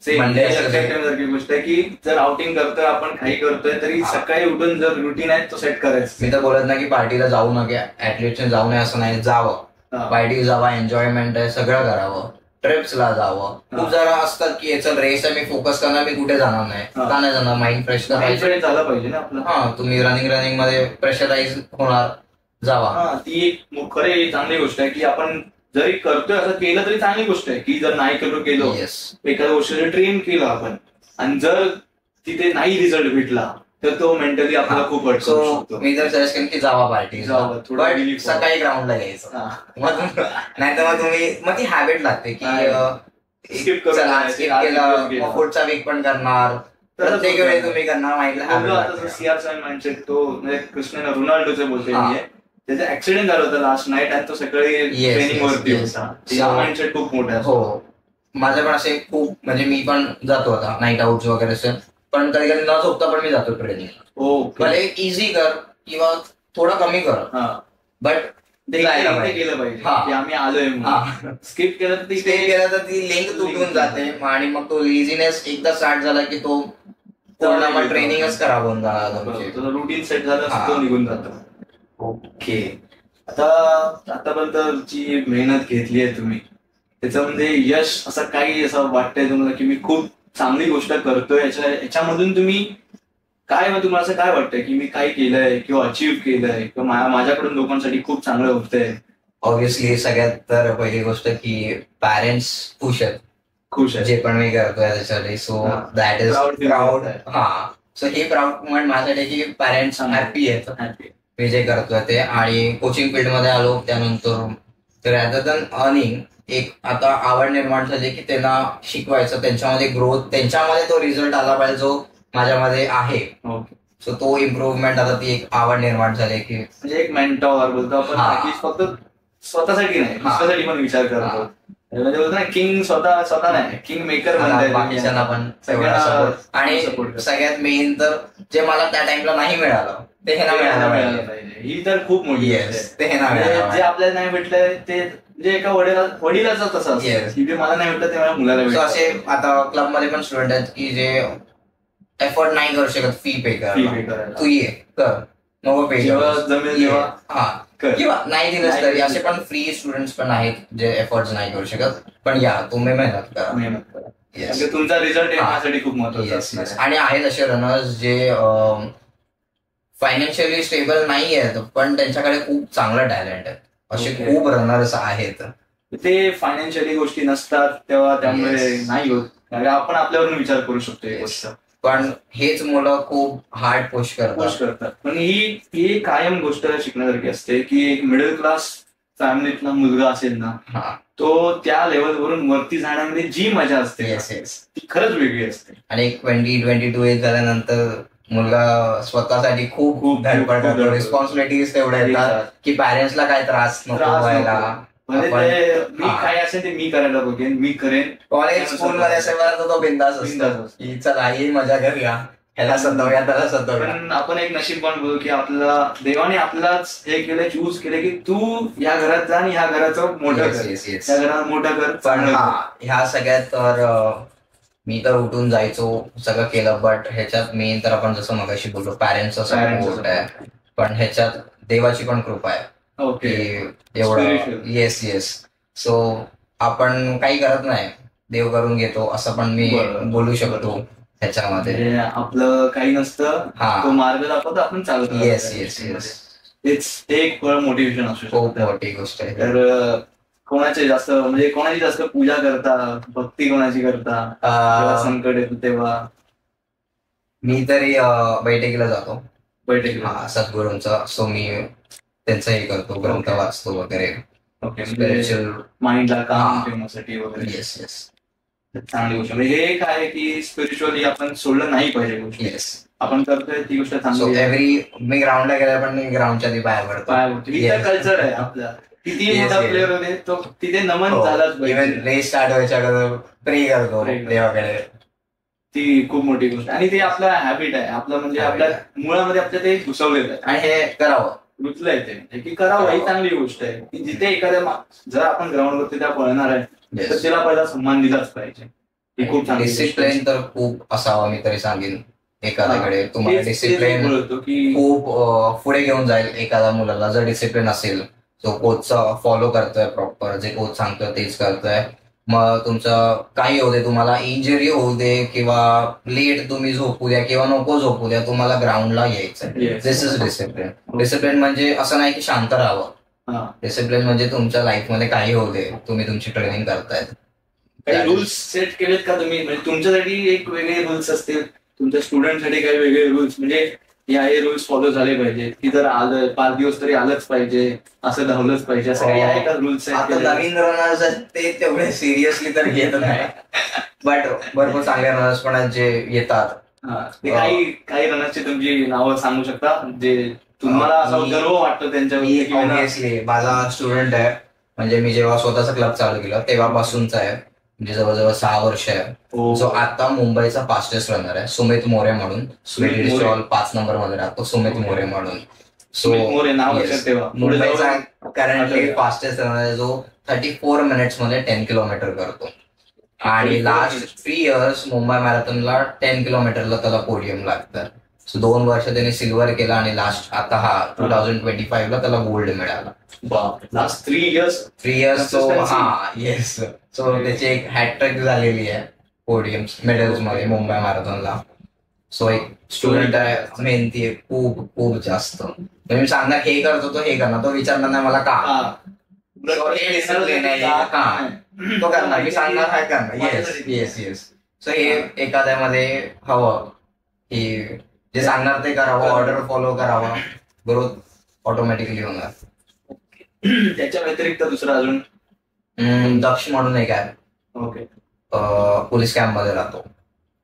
गोष्ट आहे की जर आउटिंग करतोय आपण, काही करतोय तरी सकाळी उठून जर रुटीन आहे तो सेट करायचं. मी तर बोलत नाही की पार्टीला जाऊ नये, ऍथलीटने जाऊ नये असं नाही, जावं. पार्टी जावा, एन्जॉयमेंट आहे, सगळं करावं, ट्रिप्सला जावं. खूप जरा असतात की याचं रेस आहे, मी फोकस करणार, मी कुठे जाणार नाही, का नाही जाणार, माइंड फ्रेश करायचं झालं पाहिजे ना आपलं. तुम्ही रनिंग मध्ये प्रेशराईज होणार, जावा. ती एक खरी चांगली गोष्ट आहे की आपण जरी करतोय असं केलं तरी चांगली गोष्ट आहे की जर नाही केलो एखाद्या गोष्टीला ट्रेन केलं आपण आणि जर तिथे नाही रिझल्ट भेटला तर तो मेंटली आपल्याला खूप अडचण. मी जर सजेस्ट केलं की जावा पार्टी, सकाळी ग्राउंडला घ्यायचं, नाही तर मग तुम्ही मग ती हॅबिट लागते की स्किप केलं, पुढचा वीक पण करणार, प्रत्येक वेळी तुम्ही करणार, माहिती. सीआरचा माइंडसेट तो म्हणजे कृष्णन रोनाल्डोचे बोलते त्याचा ऍक्सिडेंट झाला होता लास्ट नाईट आणि तो सकाळी ट्रेनिंग वरती होता. माइंडसेट खूप मोठा आहे. हो, माझं पण असे खूप, म्हणजे मी पण जातो आता नाईट आउट वगैरे असेल, पण कधी कधी न झोपता पण मी जातो ट्रेनिंग. भले इझी कर किंवा थोडं कमी कर, बट केलं पाहिजे की आम्ही आलोय. स्किप केलं तर ती लिंक तुटून जाते आणि मग तो इझीनेस एकदा स्टार्ट झाला की तो पूर्ण ट्रेनिंगच करावं जाणार, रुटीन सेट झालं तो निघून जातो. ओके, आता आतापर्यंत जी मेहनत घेतली आहे तुम्ही त्याच्यामध्ये यश असं काही असं वाटतंय तुम्हाला की मी खूप चांगली गोष्ट करतोय, याच्यामधून तुम्ही काय, मग तुम्हाला असं काय वाटतंय की मी काय केलंय किंवा अचीव्ह केलंय किंवा माझ्याकडून लोकांसाठी खूप चांगलं होतंय? ऑब्व्हियसली सगळ्यात तर पहिली गोष्ट की पॅरेंट्स खुश आहेत जे पण मी करतोय त्याच्यासाठी. So that is proud. So हे प्राऊड मोमेंट माझ्यासाठी की पॅरेंट्स हॅपी आहेत मी जे करतोय ते. आणि कोचिंग फील्ड मध्ये आलो त्यानंतर रॅदर दॅन अर्निंग एक आता आवड निर्माण झाली की त्यांना शिकवायचं, त्यांच्यामध्ये ग्रोथ, त्यांच्यामध्ये तो रिझल्ट आला पाहिजे जो माझ्यामध्ये आहे. सो तो इम्प्रुव्हमेंट आता ती एक आवड निर्माण झाली की म्हणजे एक मेंटॉर बोलतो आपण, फक्त स्वतःसाठी नाही दुसऱ्यासाठी पण विचार करतो. म्हणजे बोलतो ना किंग स्वतः नाही, किंग मेकर बाकीच्यांना पण सगळ्यांना. आणि सगळ्यात मेन तर जे मला त्या टाइमला नाही मिळालं ते हे ना मिळालं पाहिजे, ही तर खूप मोठी ते हे ना मिळालं. जे आपल्याला नाही भेटलंय ते म्हणजे एका वडिलाच तसं असतं, मला नाही भेटलं ते माझ्या मुलाला. असे आता क्लब मध्ये पण स्टुडंट आहेत की जे एफर्ट नाही करू शकत फी पे कर, तू ये कर, नको पे किंवा नाही दिलंस तरी असे पण फ्री स्टुडंट्स पण आहेत जे एफर्ट्स नाही करू शकत, पण या तुम्ही मेहनत करा. तुमचा रिझल्ट येण्यासाठी खूप महत्त्वाचा. आणि आहेत असे रनर्स जे फायनान्शियली स्टेबल नाही आहेत पण त्यांच्याकडे खूप चांगलं टॅलेंट आहे, असे खूप रनर्स आहेत. ते फायनान्शियली गोष्टी नसतात तेव्हा त्यामुळे नाही होत, आपण आपल्यावरून विचार करू शकतो ही गोष्ट. पण हेच मुलं खूप हार्ड पुश करतात. पण ही कायम गोष्ट शिकण्यासारखी असते की एक मिडल क्लास फॅमिलीतला मुलगा असेल ना, तो त्या लेवलवरून वरती जाण्यामध्ये जी मजा असते ती खरंच वेगळी असते. आणि 20-22 एज झाल्यानंतर मुलगा स्वतःसाठी खूप खूप धडपड करतो, रिस्पॉन्सिबिलिटीज तेवढ्या येतात की पॅरेंट्सला काय त्रास नको व्हायला. मी काय असेल ते मी करायला बघेन, मी करेन. कॉलेज स्कूल मध्ये असेल तो बिंदास असतो की चला ही मजा करूया, ह्याला सतवूया त्याला सतवूया. पण आपण एक नशीबवान बोलू की आपल्याला देवाने आपल्यालाच हे केलं, चूज केलं की तू या घरात जा आणि ह्या घराचं मोठं कर, त्या घरात मोठं कर. पण ह्या सगळ्यात तर मी तर उठून जायचो, सगळं केलं, बट ह्याच्यात मेन तर आपण जसं मगाशी बोललो पॅरेंट्सचा सपोर्ट आहे, पण ह्याच्यात देवाची पण कृपा आहे. एवढं येस. सो आपण काही करत नाही, देव करून घेतो असं पण मी बोलू शकतो ह्याच्यामध्ये. आपलं काही नसतं, तो मार्ग दाखवतो, आपण चालतो. येस. एक मोटिवेशन असू शकतो, खूप मोठी गोष्ट आहे. तर कोणाची जास्त पूजा करता, भक्ती कोणाची करता संकट येतो तेव्हा? मी तरी बैठकीला जातो, सद्गुरूंचा. सो मी त्यांचं हे करतो, ग्रंथ वाचतो वगैरे, स्पिरिच्युअल माइंडला काम ठेवण्यासाठी वगैरे. येस. चांगली गोष्ट. म्हणजे हे काय की स्पिरिच्युअली आपण सोडलं नाही पाहिजे गोष्ट. आपण करतोय ती गोष्ट चांगली. मी ग्राउंडला गेला पण मी ग्राउंडच्या आधी पाय पडतो. कल्चर आहे आपला. किती मोठा प्लेअर होते तो तिथे नमन झालाच पाहिजे. रेस स्टार्ट व्हायच्या प्रे करतो देवाकडे. ती खूप मोठी गोष्ट आणि ते आपलं हॅबिट आहे, आपलं म्हणजे आपल्या मुळामध्ये आपल्या ते घुसवलेलं आहे आणि हे करावं, रुचलंय ते की करावं. ही चांगली गोष्ट आहे की जिथे एखाद्या जर आपण ग्राउंडवरती त्या पळणार आहे तर तिला पहिला सन्मान दिलाच पाहिजे. ही खूप चांगली. डिसिप्लिन तर खूप असावा मी तरी सांगेन एखाद्याकडे. तुम्हाला डिसिप्लिन खूप पुढे घेऊन जाईल एखाद्या मुलाला जर डिसिप्लिन असेल. जो कोचचा फॉलो करतोय प्रॉपर, जे कोच सांगतोय तेच करतोय. मग तुमचं काही होऊ दे, तुम्हाला इंजरी होऊ दे किंवा लेट तुम्ही झोपू द्या किंवा नको झोपू द्या, तुम्हाला ग्राउंडला यायचं. दिस इज डिसिप्लिन. डिसिप्लिन म्हणजे असं नाही की शांत राहावं. डिसिप्लिन म्हणजे तुमच्या लाईफमध्ये काही होऊ दे, तुम्ही तुमची ट्रेनिंग करतायत. काही रूल्स सेट केलेत का तुम्ही? म्हणजे तुमच्यासाठी एक वेगळे रूल्स असतील, तुमच्या स्टुडंटसाठी काही वेगळे रूल्स, म्हणजे हे रूल्स फॉलो झाले पाहिजे, की जर आलं 5 दिवस तरी आलंच पाहिजे, असं धावलंच पाहिजे, असं काही आहे का रूल्स? नवीन रनर्स ते तेवढे सिरियसली तर घेत नाही, बट भरपूर चांगले रनर्स पण जे येतात. काही रनर्सची तुमची नावं सांगू शकता जे तुम्हाला असं गर्व वाटतो त्यांच्यावर? ऑब्व्हियसली माझा स्टुडंट आहे, म्हणजे मी जेव्हा स्वतःचा क्लब चालू केलं तेव्हापासूनचा आहे, म्हणजे जवळजवळ 6 वर्ष आहे. जो आता मुंबईचा फास्टेस्ट रनर आहे, सुमित मोरे म्हणून. स्वीट 5 नंबर मध्ये राहतो सुमित मोरे म्हणून. सो मुंबईचा करंटली फास्टेस्ट रनर आहे, जो 34 मिनिट्स मध्ये 10 किलोमीटर करतो. आणि लास्ट 3 इयर्स मुंबई मॅरेथॉनला 10 किलोमीटरला त्याला पोडियम लागतं. सो 2 वर्ष त्याने सिल्वर केला आणि लास्ट आता 2025 ला त्याला गोल्ड मिळाला. Last 3 years yes. सो त्याची एक हॅट्रिक झालेली आहे पोडियम्स मेडल्स मध्ये मुंबई मॅरेथॉनला. सो एक स्टुडंट आहे, मेहनती आहे खूप खूप जास्त. मी सांगणार हे करतो तो हे करणार, तो विचारणार नाही मला का, तो करणार, मी सांगणार काय करणार. येस. सो हे एखाद्यामध्ये हवं की जे सांगणार ते करावं, ऑर्डर फॉलो करावा, ग्रोथ ऑटोमॅटिकली होणार. त्याच्या व्यतिरिक्त दुसरं अजून दक्ष म्हणून एक आहे, ओके, पोलीस कॅम्प मध्ये राहतो.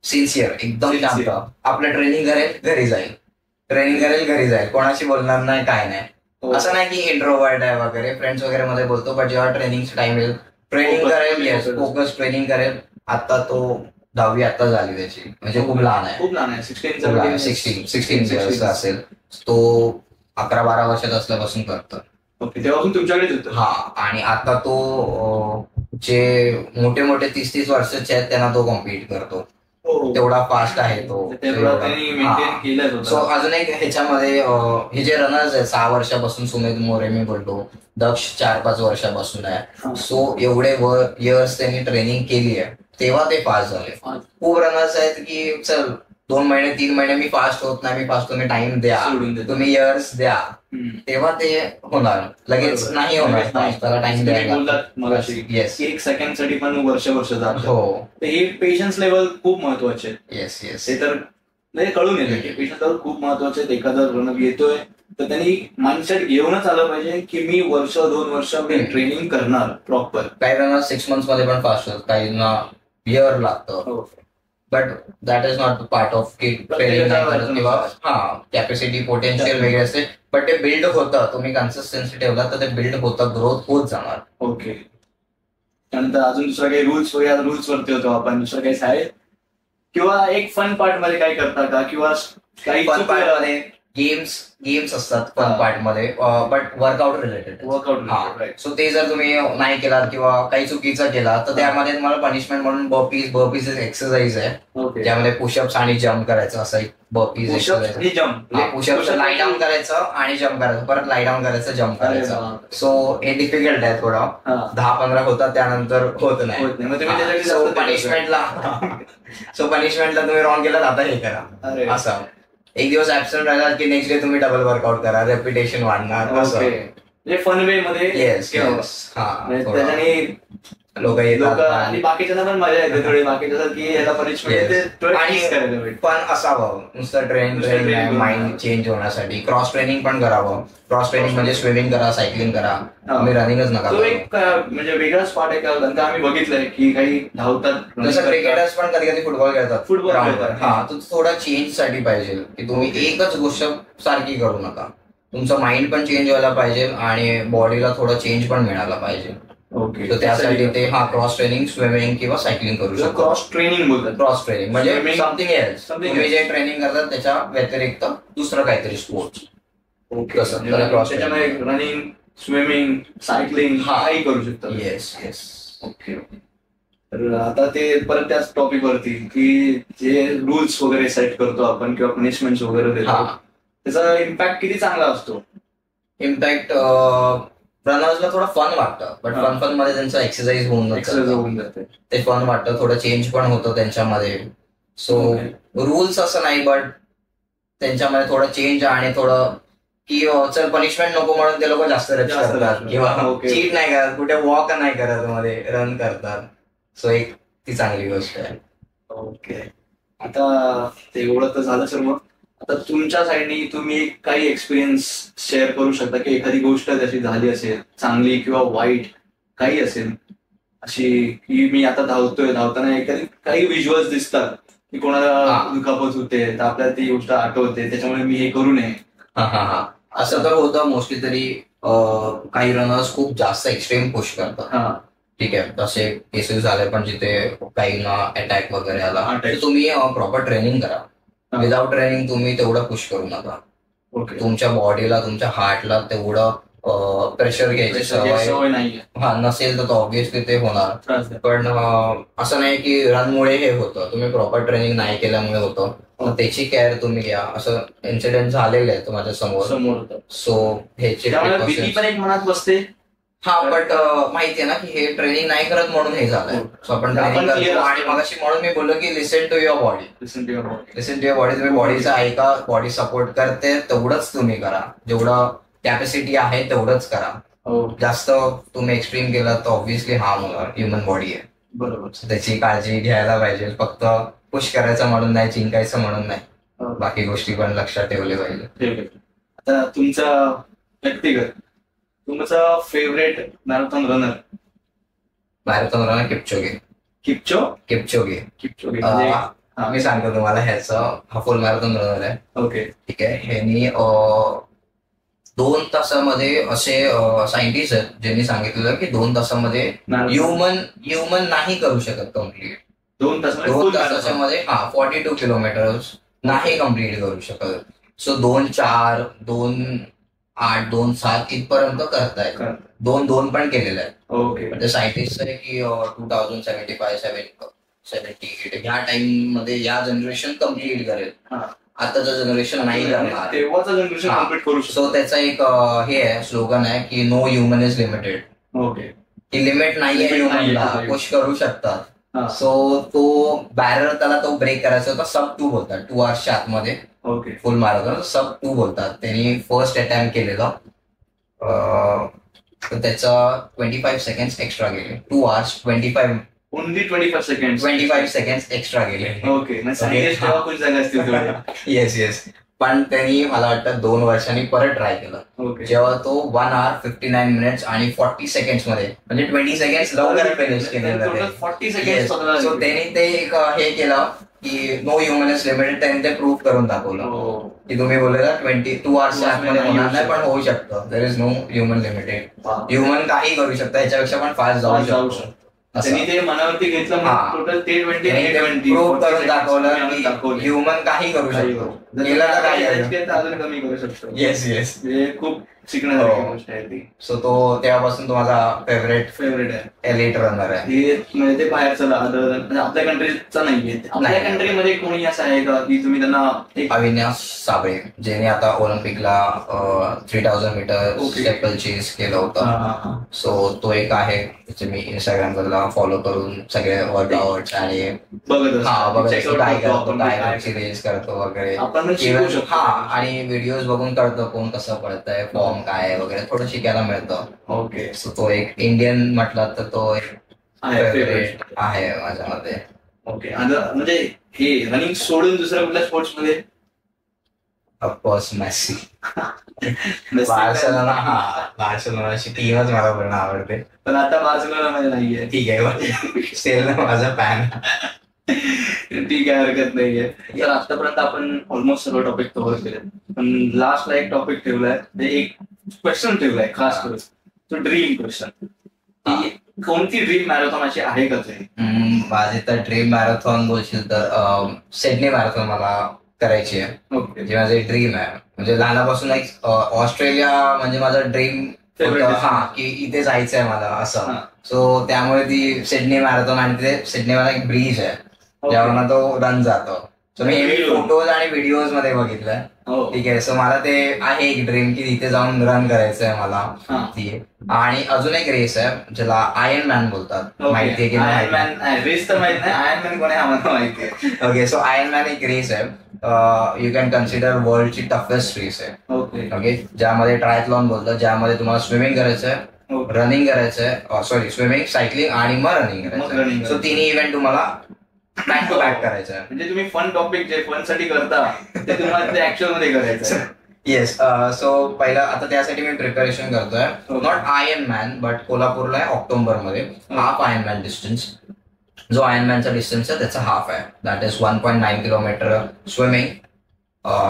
सिन्सिअर, एकदम शांत. आपलं ट्रेनिंग करेल घरी जाईल, कोणाशी बोलणार नाही, काय नाही. असं नाही की इंट्रोवर्ट आहे वगैरे, फ्रेंड्स वगैरे मध्ये बोलतो, बट जेव्हा ट्रेनिंगचा टाइम येईल ट्रेनिंग करेल. येस, फोकस ट्रेनिंग करेल. आता तो 10वी आता झाली त्याची, म्हणजे खूप लहान आहे. 16 इयर्सचा असेल तो. 11-12 वर्षाचा असल्यापासून करतो. तेव्हापासून तुमच्याकडेच होतं. आणि आता तो जे मोठे 30 वर्षाचे आहेत त्यांना तो कॉम्पिट करतो. तेवढा फास्ट आहे तो. सो अजून एक ह्याच्यामध्ये हे जे रनर्स आहेत 6 वर्षापासून, सुमित मोरे मी बोलतो, दक्ष 4-5 वर्षापासून आहे. सो एवढे इयर्स त्यांनी ट्रेनिंग केली आहे, तेव्हा ते फास्ट झाले. खूप रनर्स आहेत की चल 2 महिने 3 महिने मी फास्ट होत नाही, तुम्ही टाइम द्या, तुम्ही इयर्स द्या, तेव्हा ते होणार. लगेच नाही होणार, त्याला टाइम द्यायला. येस, 1 सेकंड साठी पण वर्ष जात. हो, हे पेशन्स लेवल खूप महत्वाचे. येस. ते तर कळून येतं की पेशन्स लेवल खूप महत्वाचे. एखादा रनर येतोय तर त्यांनी माइंडसेट घेऊनच आलं पाहिजे की मी 1-2 वर्ष ट्रेनिंग करणार प्रॉपर. काही रनर 6 मंथ्स मध्ये पण फास्ट होतात, काहींना इयर लागतं. But that is not part of की ट्रेनिंग नाही करत किंवा कॅपॅसिटी पोटेन्शियल वेगळे असते, बट ते बिल्ड होतं. तुम्ही कन्सिस्टन्सी ठेवला तर ते बिल्ड होतं, ग्रोथ होत जाणार. ओके. त्यानंतर अजून दुसरा काही रूल्स वरती होतो आपण, दुसरं काही आहे किंवा एक फन पार्ट मध्ये काय करता का, किंवा काही फन पार्ट मध्ये गेम्स असतात फन पार्ट मध्ये, बट वर्कआउट रिलेटेड. सो ते जर तुम्ही नाही केला किंवा काही चुकीचा केला तर त्यामध्ये तुम्हाला पनिशमेंट म्हणून बर्पीज एक्सरसाइज आहे, त्यामध्ये पुशअप्स आणि जम्प करायचं. असं एक बर्पीज एक्सरसाइज, पुशअप्स लाई डाऊन करायचं आणि जम्प करायचं, परत लाई डाऊन करायचं, जम्प करायचं. सो हे डिफिकल्ट आहे थोडं, 10-15 होतात, त्यानंतर होत नाही. सो पनिशमेंटला तुम्ही रॉंग केलं आता हे करा, असं. एक दिवस ऍब्सेंट राहिला की नेक्स्ट डे तुम्ही डबल वर्कआउट करा, रेप्युटेशन वाढणार. म्हणजे फन वे मध्ये. येस. त्याच्याने लोक आणि बाकीच्यांना पण मजा येते थोडी, बाकीच्या की याला पनिशमेंट पण असावं. नुसतं ट्रेनिंग माइंड चेंज होण्यासाठी क्रॉस ट्रेनिंग पण करावं. क्रॉस ट्रेनिंग म्हणजे स्विमिंग करा, सायकलिंग करा, तुम्ही रनिंगच नका. तो एक म्हणजे वेगळाच पार्ट आहे का, आम्ही बघितलंय की काही धावतात. जसं क्रिकेटर्स पण कधी फुटबॉल खेळतात. तो थोडा चेंज साठी पाहिजे की तुम्ही एकच गोष्ट सारखी करू नका. तुमचं माइंड पण चेंज व्हायला पाहिजे आणि बॉडीला थोडं चेंज पण मिळायला पाहिजे. ओके. तर त्यासाठी ते क्रॉस ट्रेनिंग, स्विमिंग किंवा सायकलिंग करू शकतो. क्रॉस ट्रेनिंग बोलतात. क्रॉस ट्रेनिंग म्हणजे समथिंग एल्स, तुम्ही जे ट्रेनिंग करतात त्याच्या व्यतिरिक्त दुसरं काहीतरी स्पोर्ट्स. ओके. त्याच्यामध्ये रनिंग, स्विमिंग, सायकलिंग काही करू शकतो. येस. ओके. तर आता ते परत त्याच टॉपिक वरती की जे रूल्स वगैरे सेट करतो आपण किंवा पनिशमेंट वगैरे देतो, त्याचा इम्पॅक्ट किती चांगला असतो? इम्पॅक्ट रनर्सला थोडं फन वाटतं, बट फन मध्ये त्यांचं एक्सरसाइज होऊन जाते, ते फन वाटतं, थोडं चेंज पण होतं त्यांच्यामध्ये. सो रूल्स असं नाही, बट त्यांच्यामध्ये थोडं चेंज आणि थोडं की चल पनिशमेंट नको म्हणून ते लोक जास्त रेप्स करतात किंवा चीट नाही करत, कुठे वॉक नाही करत, मध्ये रन करतात. सो एक ती चांगली गोष्ट आहे. ओके, आता ते एवढं तर झालं सर्व. आता तुमच्या साईडनी तुम्ही काही एक्सपिरियन्स शेअर करू शकता की एखादी गोष्ट त्याची झाली असेल, चांगली किंवा वाईट काही असेल अशी, की मी आता धावताना एखादी काही व्हिज्युअल्स दिसतात की कोणाला दुखापत होते तर आपल्याला ती गोष्ट आठवते, त्याच्यामुळे मी हे करू नये. असं तर होतं मोस्टली तरी. काही रनर्स खूप जास्त एक्स्ट्रीम पुश करतात. ठीक आहे, तसे केसेस झाले पण जिथे काहींना अटॅक वगैरे आला, तर तुम्ही प्रॉपर ट्रेनिंग करा. विदाउट ट्रेनिंग तुम्ही तेवढं पुश करू नका. तुमच्या बॉडीला, तुमच्या हार्टला तेवढं प्रेशर घ्यायची सवय नाही नसेल तर ऑब्व्हियसली ते होणार. पण असं नाही की रनमुळे हे होतं, तुम्ही प्रॉपर ट्रेनिंग नाही केल्यामुळे होतं. त्याची केअर तुम्ही घ्या. असं इन्सिडेंट झालेले आहेत माझ्या समोर. सो ह्याची पण एक मनात बसते. बट माहितीये ना की हे ट्रेनिंग नाही करत म्हणून हे झालंय. सो आपण ट्रेनिंग करतो आणि मगाशी म्हणून मी बोललो की listen to your body. Listen to your body. तुम्ही बॉडीचं ऐका, बॉडी सपोर्ट करते तेवढंच तुम्ही करा, जेवढं कॅपॅसिटी आहे तेवढंच करा. जास्त तुम्ही एक्स्ट्रीम केलं तर ऑब्व्हियसली हार्म होणार. ह्युमन बॉडी आहे, बरोबर, त्याची काळजी घ्यायला पाहिजे. फक्त पुश करायचं म्हणून नाही, जिंकायचं म्हणून नाही, बाकी गोष्टी पण लक्षात ठेवले पाहिजे. आता तुमचा व्यक्तिगत, तुमचा फेवरेट मॅरेथॉन रनर? किपचोगे. मी सांगतो तुम्हाला, ह्याचं हा फुल मॅरेथॉन रनर आहे. ओके, ठीक आहे. ह्यांनी 2 तासामध्ये असे सायंटिस्ट आहेत ज्यांनी सांगितलेलं की 2 तासामध्ये ह्युमन नाही करू शकत कम्प्लीट. 2 तासाच्या मध्ये 42 किलोमीटर नाही कम्प्लीट करू शकत. सो 2:04, 2:08, 2:07 इथपर्यंत करतायत. 2:02 पण केलेलं आहे. ओके, म्हणजे सायंटिस्ट आहे की 2075-70 ह्या टाइम मध्ये या जनरेशन कम्प्लीट करेल. आताचं जनरेशन नाही करणार, तेव्हाचं जनरेशन कम्प्लीट करू शकतो. सो त्याचा एक हे आहे, स्लोगन आहे की no human is limited. Okay, की लिमिट नाहीये ह्युमनला, पुश करू शकतात. सो तो बॅरर त्याला तो ब्रेक करायचा होता. sub-2 बोलतात, 2 hours आतमध्ये. ओके, फुल मॅरेथॉन sub-2 बोलतात. त्यांनी फर्स्ट अटेम्प्ट केलेलं, तर त्याचा 25 सेकंड एक्स्ट्रा गेले. 2 hours 25 सेकंड एक्स्ट्रा गेले. Okay, yes. पण त्यांनी मला वाटतं 2 वर्षांनी परत ट्राय केलं, जेव्हा तो 1 hour 59 minutes आणि 40 seconds मध्ये, म्हणजे 20 seconds लवकर फिनिश केलेलं. सो त्यांनी ते एक हे केलं की नो ह्युमन इज लिमिटेड. त्यांनी ते प्रूव्ह करून दाखवलं की तुम्ही बोललेला 22 hours आतमध्ये होणार नाही, पण होऊ शकतं. There is no human limited. Human काही करू शकतं, याच्यापेक्षा पण फास्ट जाऊ शकतो. त्यांनी ते मनावरती घेतलं, टोटल ते 20 प्रूव्ह करून दाखवलं की ह्युमन काही करू शकतो, अजून कमी करू शकतो. येस. खूप शिकण्यासारखी गोष्ट आहे ती. सो तो तेव्हापासून तो माझा फेवरेट आहे, एलिट रनर आहे. म्हणजे ते बाहेरचं म्हणजे आपल्या कंट्रीचा नाहीये. आपल्या कंट्रीमध्ये कोणी असं आहे का की तुम्ही त्यांना? अविनाश साबळे, ज्याने आता ऑलिम्पिकला 3000 मीटर स्टेपल चेस केलं होतं. सो तो एक आहे, त्याचे मी इंस्टाग्राम वरला फॉलो करून सगळे वर्कआउट आणि काय रेस करतो वगैरे, आणि व्हिडिओज बघून कळतं कोण कसं पडतंय, फॉर्म काय वगैरे थोडं शिकायला मिळतं. ओके, सो तो एक इंडियन म्हटलं तर तो एक फेवरेट आहे माझ्या मध्ये. ओके, म्हणजे हे रनिंग सोडून दुसऱ्या कुठल्या स्पोर्ट्स मध्ये? Of course Messi. बार्सेलोनाची टीमच मला पूर्ण आवडते, पण आता बार्सेलोना मध्ये नाहीये. ठीक आहे, स्टिल माझा फॅन. ठीक आहे, हरकत नाहीये. तर आतापर्यंत आपण ऑलमोस्ट सर्व टॉपिक कव्हर केले, पण लास्टला एक टॉपिक ठेवलाय, एक क्वेश्चन ठेवलाय खास करून, तो ड्रीम क्वेश्चन. कोणती ड्रीम मॅरेथॉन अशी आहे का तुझी? माझी तर ड्रीम मॅरेथॉन बोलशील तर सिडनी मॅरेथॉन मला करायची आहे, जी माझी ड्रीम आहे. म्हणजे लहानापासून एक ऑस्ट्रेलिया म्हणजे माझा ड्रीम की इथे जायचंय मला असं. सो त्यामुळे ती सिडनी मॅरेथॉन, आणि तिथे सिडनीवाला एक ब्रिज आहे ज्यावरनं तो रन जातो. सो मी फोटोज आणि व्हिडिओज मध्ये बघितलंय. ठीक आहे. सो मला ते आहे एक ड्रीम की तिथे जाऊन रन करायचं आहे मला ती. आणि अजून एक रेस आहे ज्याला आयर्न मॅन बोलतात. माहितीये की नाही? रेस तर माहित नाही, आयर्न मॅन कोण आहे आम्हाला माहिती आहे. ओके. सो आयर्न मॅन एक रेस आहे. यू कॅन कन्सिडर वर्ल्डची टफेस्ट रेस आहे. ओके. ज्यामध्ये ट्रायथलॉन बोलतात, ज्यामध्ये तुम्हाला स्विमिंग करायचं आहे, रनिंग करायचंय, सॉरी स्विमिंग, सायकलिंग आणि मग रनिंग करायचं. सो तिन्ही इव्हेंट तुम्हाला बॅक टू बॅक करायचं. म्हणजे तुम्ही फन टॉपिक जे फन साठी करता ते तुम्हाला ते ऍक्च्युअल मध्ये करायचं. येस. सो पहिला आता त्यासाठी मी प्रिपरेशन करतोय. नॉट आयर्न मॅन बट कोल्हापूरला आहे ऑक्टोबर मध्ये. Half Ironman distance. जो आयर्न मॅनचा डिस्टन्स आहे त्याचा हाफ आहे. That is 1.9 kilometre swimming,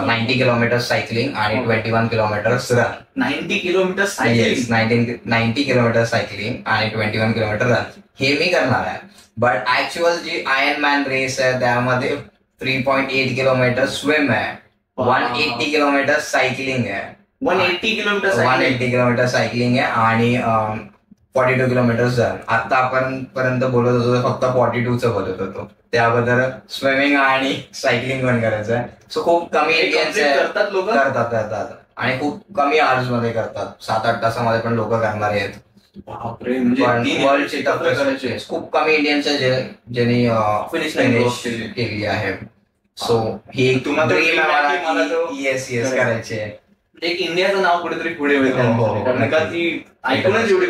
90 kilometre cycling आणि 21 kilometre run. 90 kilometre cycling, 90 kilometre cycling आणि 21 किलोमीटर रन हे मी करणार आहे. बट ऍक्च्युअल जी आयर्न मॅन रेस आहे त्यामध्ये 3.8 किलोमीटर स्विम आहे, 180 किलोमीटर सायकलिंग आहे, 180 किलोमीटर सायकलिंग आहे आणि 42 किलोमीटर रन. आता आपण पर्यंत बोलत होतो फक्त 42चं बोलत होतो. त्याबद्दल स्विमिंग आणि सायकलिंग पण करायचं आहे. सो खूप कमी इंडियन्स करतात आणि खूप कमी आवर्स मध्ये करतात. 7-8 तासामध्ये पण लोक करणार आहेत. वर्ल्डची करायचे खूप कमी इंडियन्स आहे ज्यांनी फिनिश केली आहे. सो ही येस करायचे. एक इंडियाचं नाव कुठेतरी पुढे होईल कारण का ती ऐकूनच एवढी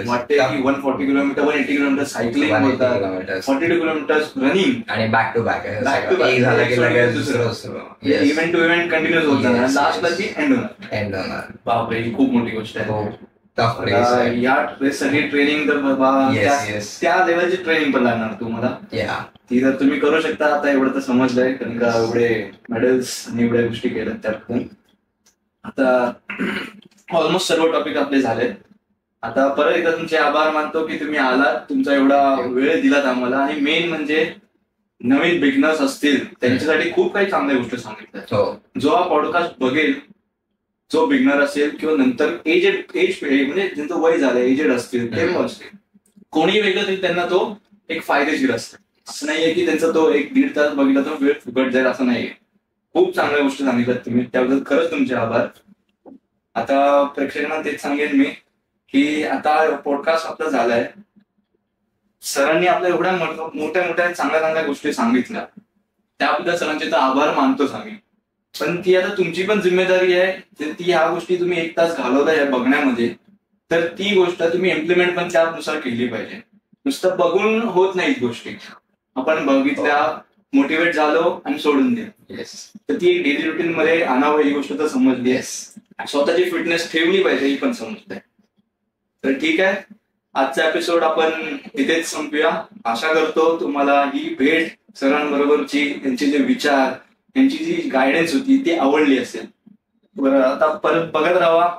वाटते की 140 किलोमीटर 180 किलोमीटर सायकलिंग होतात, 42 किलोमीटर रनिंग आणि back to back event to event continuous होतात. लास्टला ती एंड होणार. बापरे, ही खूप मोठी गोष्ट आहे. या सगळी ट्रेनिंग तर बाबा त्या लेवलची ट्रेनिंग पण लागणार तुम्हाला. ती जर तुम्ही करू शकता आता एवढं तर समजलंय कारण का एवढे मेडल्स आणि एवढ्या गोष्टी केल्या त्यात. आता ऑलमोस्ट सर्व टॉपिक आपले झाले. आता परत एकदा तुमचे आभार मानतो की तुम्ही आलात, तुमचा एवढा वेळ दिलात आम्हाला. आणि मेन म्हणजे नवीन बिगनर्स असतील त्यांच्यासाठी खूप काही चांगल्या गोष्टी सांगितल्या. जो हा पॉडकास्ट बघेल, जो बिगनर असेल किंवा नंतर एज म्हणजे ज्यांचं वय झालं एजेड असतील ते असतील, कोणी वेगळं तरी त्यांना तो एक फायदेशीर असतो. असं नाहीये की त्यांचा तो 1-1.5 तास बघितला तर वेळ फुकट जाईल असं नाहीये. खूप चांगल्या गोष्टी सांगितल्यात तुम्ही, त्याबद्दल खरंच तुमचे आभार. आता प्रेक्षकांना तेच सांगेन मी की आता पॉडकास्ट आपला झालाय. सरांनी आपल्या एवढ्या मोठ्या चांगल्या गोष्टी सांगितल्या त्याबद्दल सरांचे तर आभार मानतोच आम्ही. पण ती आता तुमची पण जिम्मेदारी आहे. ती ह्या गोष्टी तुम्ही 1 तास घालवता या बघण्यामध्ये, तर ती गोष्ट तुम्ही इम्प्लिमेंट पण त्यानुसार केली पाहिजे. नुसतं बघून होत नाहीत गोष्टी. आपण बघितल्या, मोटिवेट झालो आणि सोडून दिलं. तर ती एक डेली रुटीन मध्ये आणावं ही गोष्ट तर समजली आहे. स्वतःची फिटनेस ठेवली पाहिजे ही पण समजते. तर ठीक आहे, आजचा एपिसोड आपण इथेच संपूया. आशा करतो तुम्हाला ही भेट सरांबरोबरची, त्यांचे जे विचार, त्यांची जी गायडन्स होती ती आवडली असेल. बरं, आता परत बघत राहा.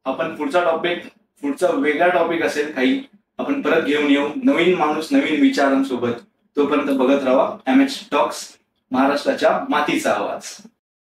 आपण पुढचा वेगळा टॉपिक असेल काही आपण परत घेऊन येऊ. नवीन माणूस, नवीन विचारांसोबत. तोपर्यंत बघत राहा MH टॉक्स, महाराष्ट्राच्या मातीचा आवाज.